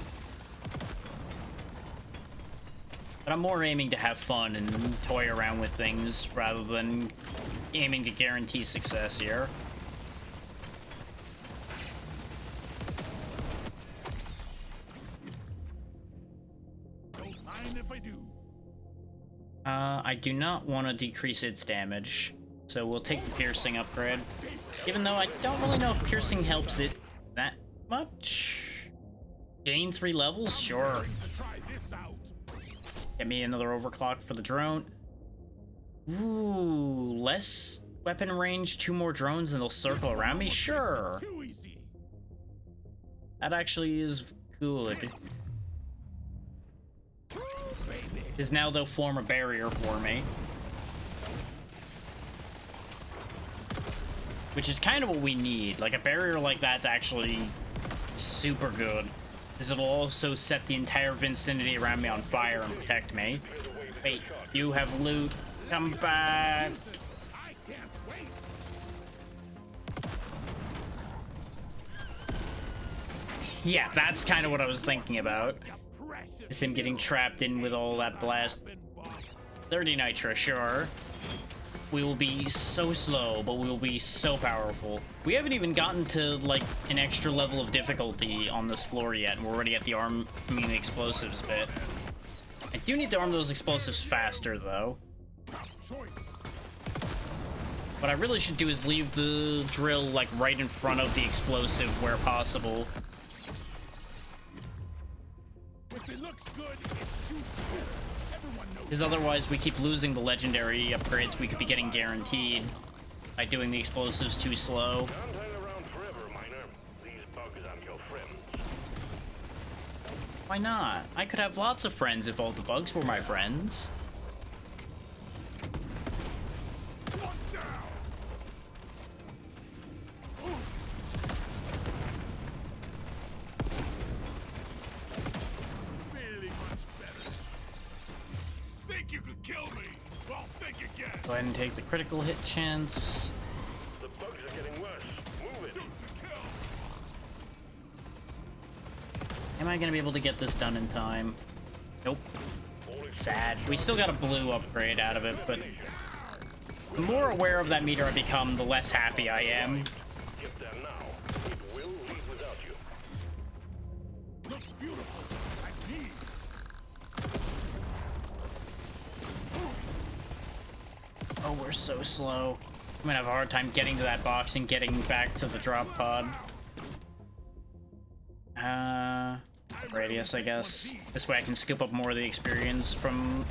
But I'm more aiming to have fun and toy around with things rather than aiming to guarantee success here. Don't mind if I do. I do not want to decrease its damage, so we'll take the piercing upgrade. Even though I don't really know if piercing helps it that much. Gain 3 levels? Sure. Try this out. Get me another overclock for the drone. Ooh, less weapon range, 2 more drones and they'll circle around me? Sure. Too easy. That actually is good. Because now they'll form a barrier for me. Which is kind of what we need. Like, a barrier like that's actually super good. Because it'll also set the entire vicinity around me on fire and protect me. Wait, you have loot. Come back. I can't wait. Yeah, that's kind of what I was thinking about. You precious. Is him getting trapped in with all that blast. 30 nitro, sure. We will be so slow, but we will be so powerful. We haven't even gotten to, like, an extra level of difficulty on this floor yet, and we're already at the arming the explosives bit. I do need to arm those explosives faster, though. Choice. What I really should do is leave the drill, like, right in front of the explosive where possible. If it looks good, it shoots better. Everyone knows. Because otherwise we keep losing the legendary upgrades we could be getting guaranteed by doing the explosives too slow. Can't hang around forever, Miner. These bugs aren't your friends. Why not? I could have lots of friends if all the bugs were my friends. One down. Really much better. Think you could kill me? Well, think again. Go ahead and take the critical hit chance. The bugs are getting worse. Move it. Shoot to kill. Am I gonna be able to get this done in time? Nope. Sad. We still got a blue upgrade out of it, but the more aware of that meter I become, the less happy I am. Get there now. It will leave without you. Looks beautiful. I need. Oh, we're so slow. I'm gonna have a hard time getting to that box and getting back to the drop pod. Radius, I guess. This way I can scoop up more of the experience from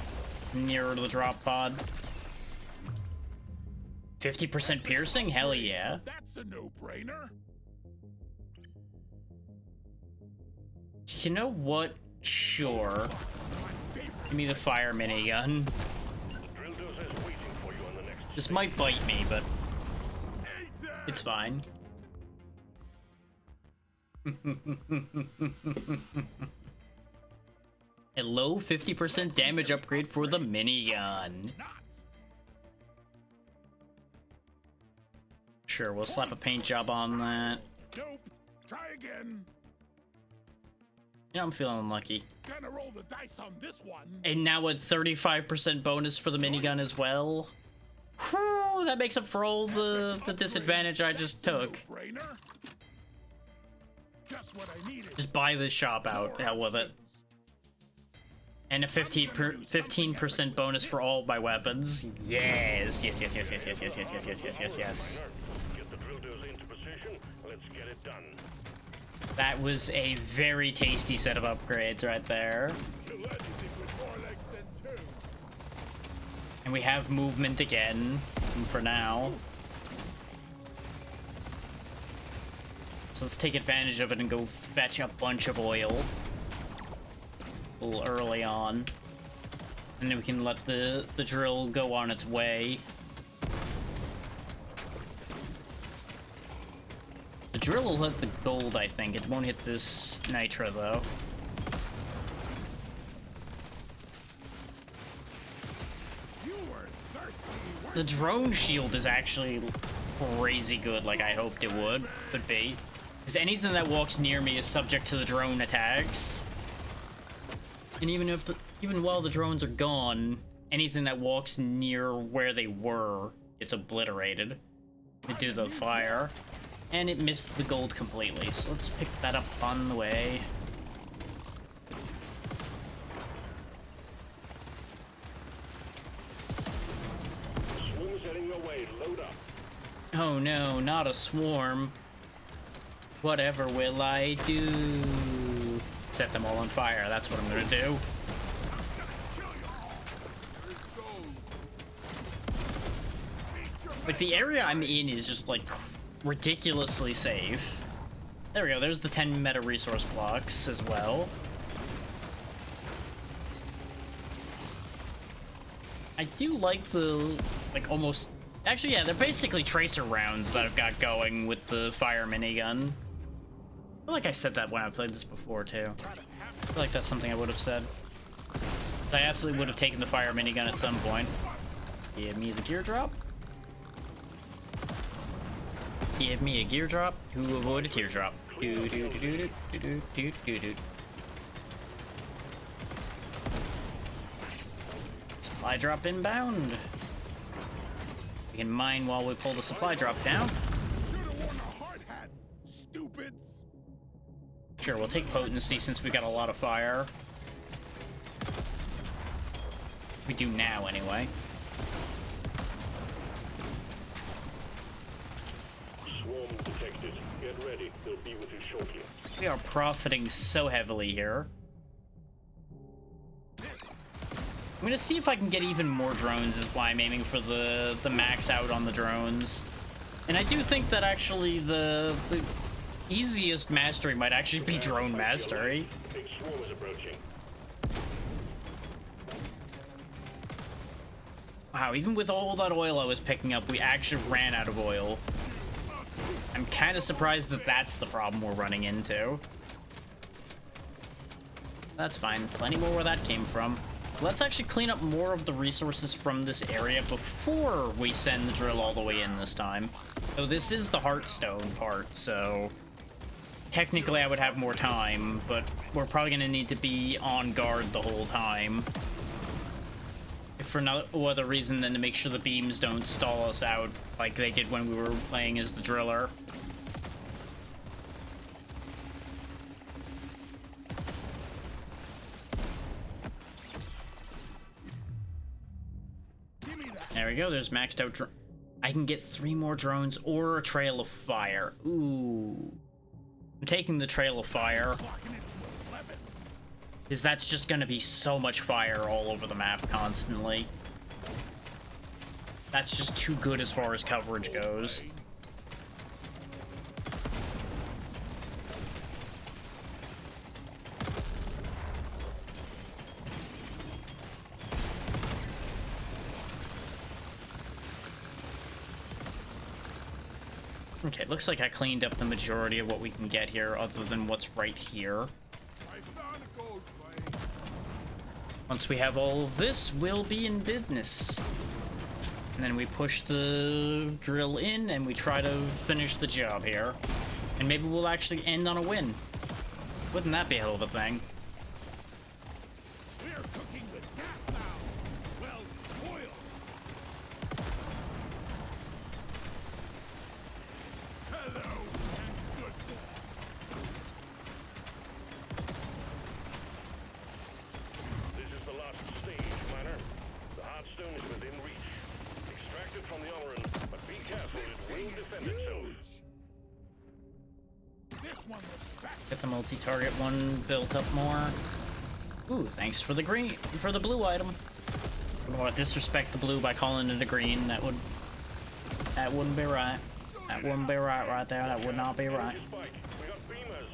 nearer to the drop pod. 50% piercing? Hell yeah. That's a no-brainer. You know what? Sure. Give me the fire minigun. Drill dozer is waiting for you on the next. This might bite me, but it's fine. A low 50% damage upgrade for the minigun. Not. Sure, we'll slap a paint job on that. Nope. Try again. Yeah, I'm feeling unlucky. Gonna roll the dice on this one. And now a 35% bonus for the minigun as well. Whew, that makes up for all the disadvantage I just took. No-brainer. Just what I needed. Just buy this shop out. Hell with it. And a 15% bonus for all my weapons. Yes, yes, yes, yes, yes, yes, yes, yes, yes, yes, yes, yes, yes. Get the drill dozer into position. Let's get it done. That was a very tasty set of upgrades right there. You let anything with more legs than two. And we have movement again, for now. So let's take advantage of it and go fetch a bunch of oil. A little early on. And then we can let the drill go on its way. The drill will hit the gold, I think. It won't hit this nitro, though. You were thirsty. The drone shield is actually crazy good like I hoped it could be. Because anything that walks near me is subject to the drone attacks. And even while the drones are gone, anything that walks near where they were gets obliterated into the fire. And it missed the gold completely, so let's pick that up on the way. Swarm's heading your way. Load up. Oh no, not a swarm. Whatever will I do? Set them all on fire, that's what I'm gonna do. Like, the area I'm in is just, like, ridiculously safe. There we go, there's the 10 meta resource blocks as well. I do like the, like, almost... Actually, yeah, they're basically tracer rounds that I've got going with the fire minigun. I feel like I said that when I played this before, too. I feel like that's something I would have said. I absolutely would have taken the fire minigun at some point. Give me the gear drop. Give me a gear drop to avoid a teardrop. Do do do do do do do do do. Supply drop inbound. We can mine while we pull the supply drop down. Should've worn a hard hat, stupids. Sure, we'll take potency since we got a lot of fire. We do now, anyway. Swarm detected. Get ready. They'll be with you shortly. We are profiting so heavily here. I'm gonna see if I can get even more drones, is why I'm aiming for the max out on the drones. And I do think that actually the easiest mastery might actually be drone mastery. Big swarm is approaching. Wow, even with all that oil I was picking up, we actually ran out of oil. I'm kind of surprised that that's the problem we're running into. That's fine. Plenty more where that came from. Let's actually clean up more of the resources from this area before we send the drill all the way in this time. So this is the Heartstone part, so technically I would have more time, but we're probably going to need to be on guard the whole time. If for no other reason than to make sure the beams don't stall us out like they did when we were playing as the driller. There we go, there's maxed out I can get 3 more drones or a trail of fire. Ooh. I'm taking the trail of fire. Because that's just gonna be so much fire all over the map constantly. That's just too good as far as coverage goes. Okay, looks like I cleaned up the majority of what we can get here, other than what's right here. Once we have all of this, we'll be in business. And then we push the drill in, and we try to finish the job here. And maybe we'll actually end on a win. Wouldn't that be a hell of a thing? We're cooking with gas now. Well, oil. Hello, and good boy. This is the last stage, miner. The Heartstone is within reach. Extract it from the Omeran, but be careful, it will defend itself. This one looks back. Get the multi-target one built up more. Ooh, thanks for the green, for the blue item. I don't want to disrespect the blue by calling it a green. That wouldn't be right. That wouldn't be right there. That would not be right. Spike, we got beamers.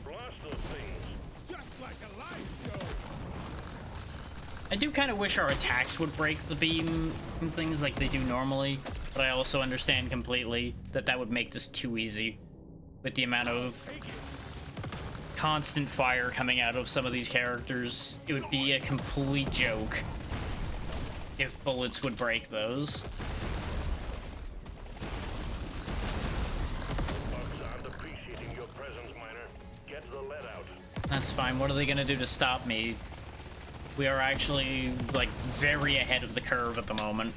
Blast those things. Just like a live show. I do kind of wish our attacks would break the beam and things like they do normally, but I also understand completely that that would make this too easy with the amount of constant fire coming out of some of these characters. It would be a complete joke if bullets would break those. That's fine. What are they gonna do to stop me? We are actually, like, very ahead of the curve at the moment.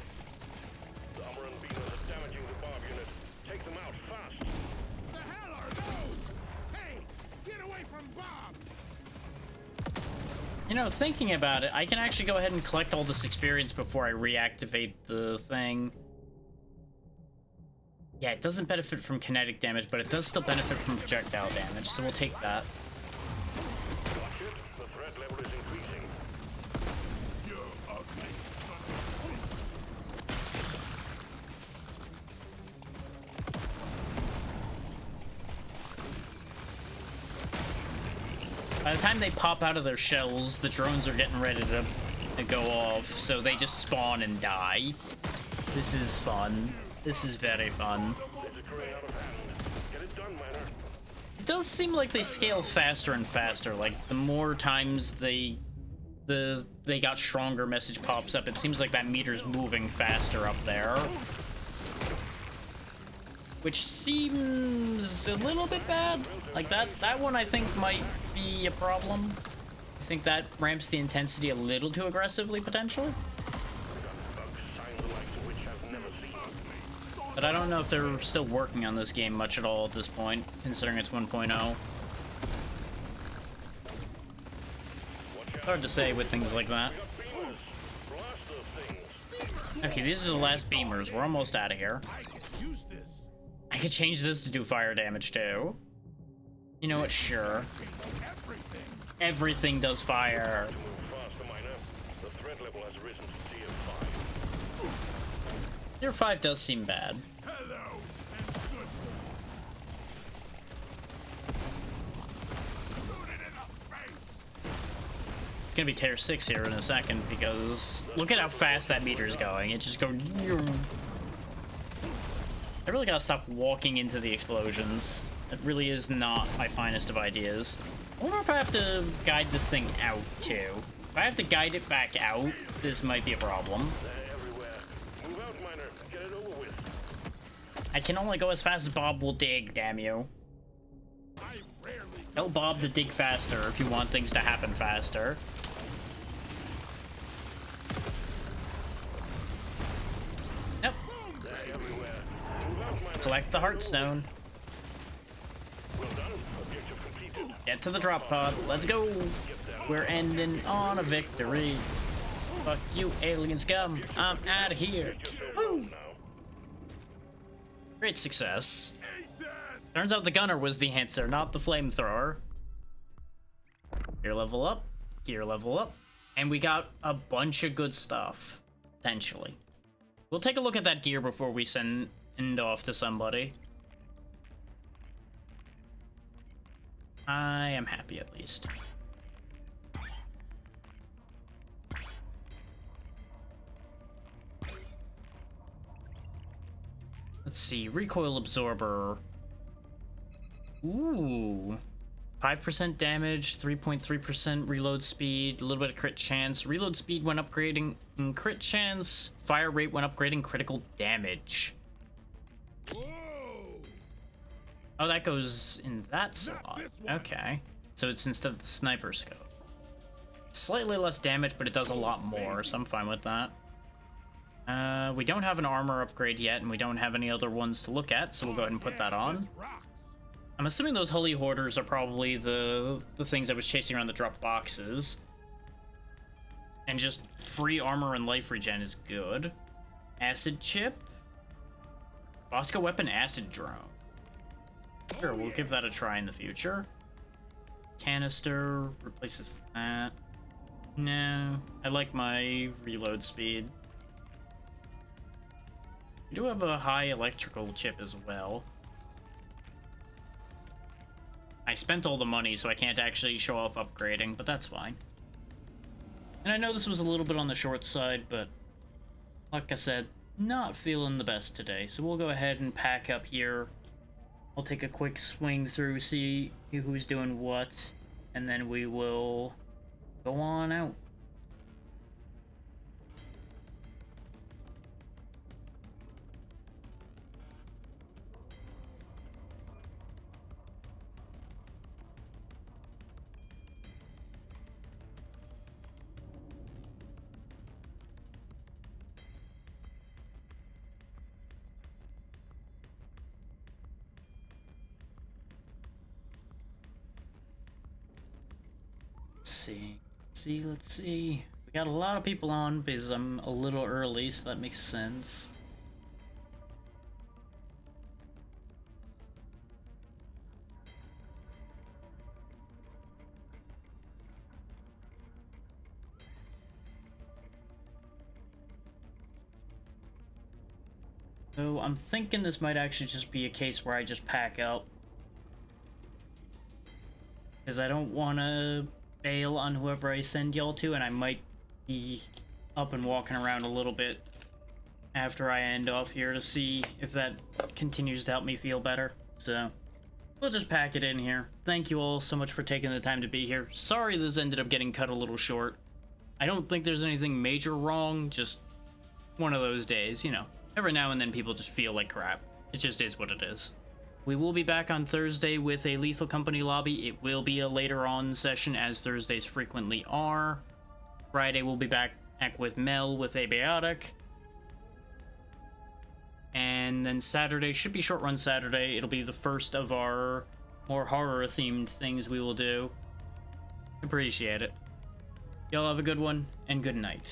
The Umbran beamers are damaging the Bob unit. Take them out fast. The hell are those? Hey, get away from Bob! You know, thinking about it, I can actually go ahead and collect all this experience before I reactivate the thing. Yeah, it doesn't benefit from kinetic damage, but it does still benefit from projectile damage, so we'll take that. Watch it. The threat level is increasing. You ugly son By the time they pop out of their shells, the drones are getting ready to go off, so they just spawn and die. This is fun. This is very fun. This is growing out of hand. Get it done, Miner. It does seem like they scale faster and faster. Like, the more times they got stronger message pops up, it seems like that meter's moving faster up there. Which seems a little bit bad. Like, that one I think might be a problem. I think that ramps the intensity a little too aggressively, potentially. Bugs, signs the likes of which I've never seen. But I don't know if they're still working on this game much at all at this point, considering it's 1.0. It's hard to say with things like that. Beamers. Blast those things. Okay, these are the last beamers. We're almost out of here. I can use this. I could change this to do fire damage too. You know what? Sure. Everything. Everything does fire. Move faster, Miner. The threat level has risen to tier 5. Tier 5 does seem bad. Hello and good. Shoot it in the face. It's gonna be tier 6 here in a second because look at how fast that meter's going. It just goes. I really gotta stop walking into the explosions. That really is not my finest of ideas. I wonder if I have to guide this thing out too. If I have to guide it back out, this might be a problem. They're everywhere. Move out, Miner. Get it over with. I can only go as fast as Bob will dig, damn you. I rarely Tell Bob to dig faster if you want things to happen faster. Nope. They're everywhere. Move out, Miner. Collect the Heartstone. Well done. Objective completed. Get to the drop pod. Let's go. We're ending on a victory. Fuck you, alien scum. I'm out of here. Woo. Now. Great success. eat that. Turns out the gunner was the answer, not the flamethrower. Gear level up. Gear level up. And we got a bunch of good stuff. Potentially. We'll take a look at that gear before we send off to somebody. I am happy at least. Let's see, recoil absorber. Ooh. 5% damage, 3.3% reload speed, a little bit of crit chance. Reload speed when upgrading crit chance. Fire rate when upgrading critical damage. Whoa. Oh, that goes in that slot. this one. Okay. So it's instead of the sniper scope. Slightly less damage, but it does a lot more, so I'm fine with that. We don't have an armor upgrade yet, and we don't have any other ones to look at, so we'll go ahead and put that on. This rocks. I'm assuming those Holy Hoarders are probably the things I was chasing around the drop boxes. And just free armor and life regen is good. Acid chip. Bosco weapon acid drone. Sure, we'll give that a try in the future. Canister replaces that. No, I like my reload speed. We do have a high electrical chip as well. I spent all the money, so I can't actually show off upgrading, but that's fine. And I know this was a little bit on the short side, but like I said, not feeling the best today. So we'll go ahead and pack up here. I'll take a quick swing through, see who's doing what, and then we will go on out. Let's see. We got a lot of people on because I'm a little early, so that makes sense. So I'm thinking this might actually just be a case where I just pack up. Because I don't want to bail on whoever I send y'all to, and I might be up and walking around a little bit after I end off here to see if that continues to help me feel better. So we'll just pack it in here. Thank you all so much for taking the time to be here. Sorry this ended up getting cut a little short. I don't think there's anything major wrong, just one of those days, you know. Every now and then people just feel like crap. It just is what it is. We will be back on Thursday with a Lethal Company lobby. It will be a later on session, as Thursdays frequently are. Friday we'll be back with Mel with Abiotic. And then Saturday should be short run Saturday. It'll be the first of our more horror themed things we will do. Appreciate it. Y'all have a good one, and good night.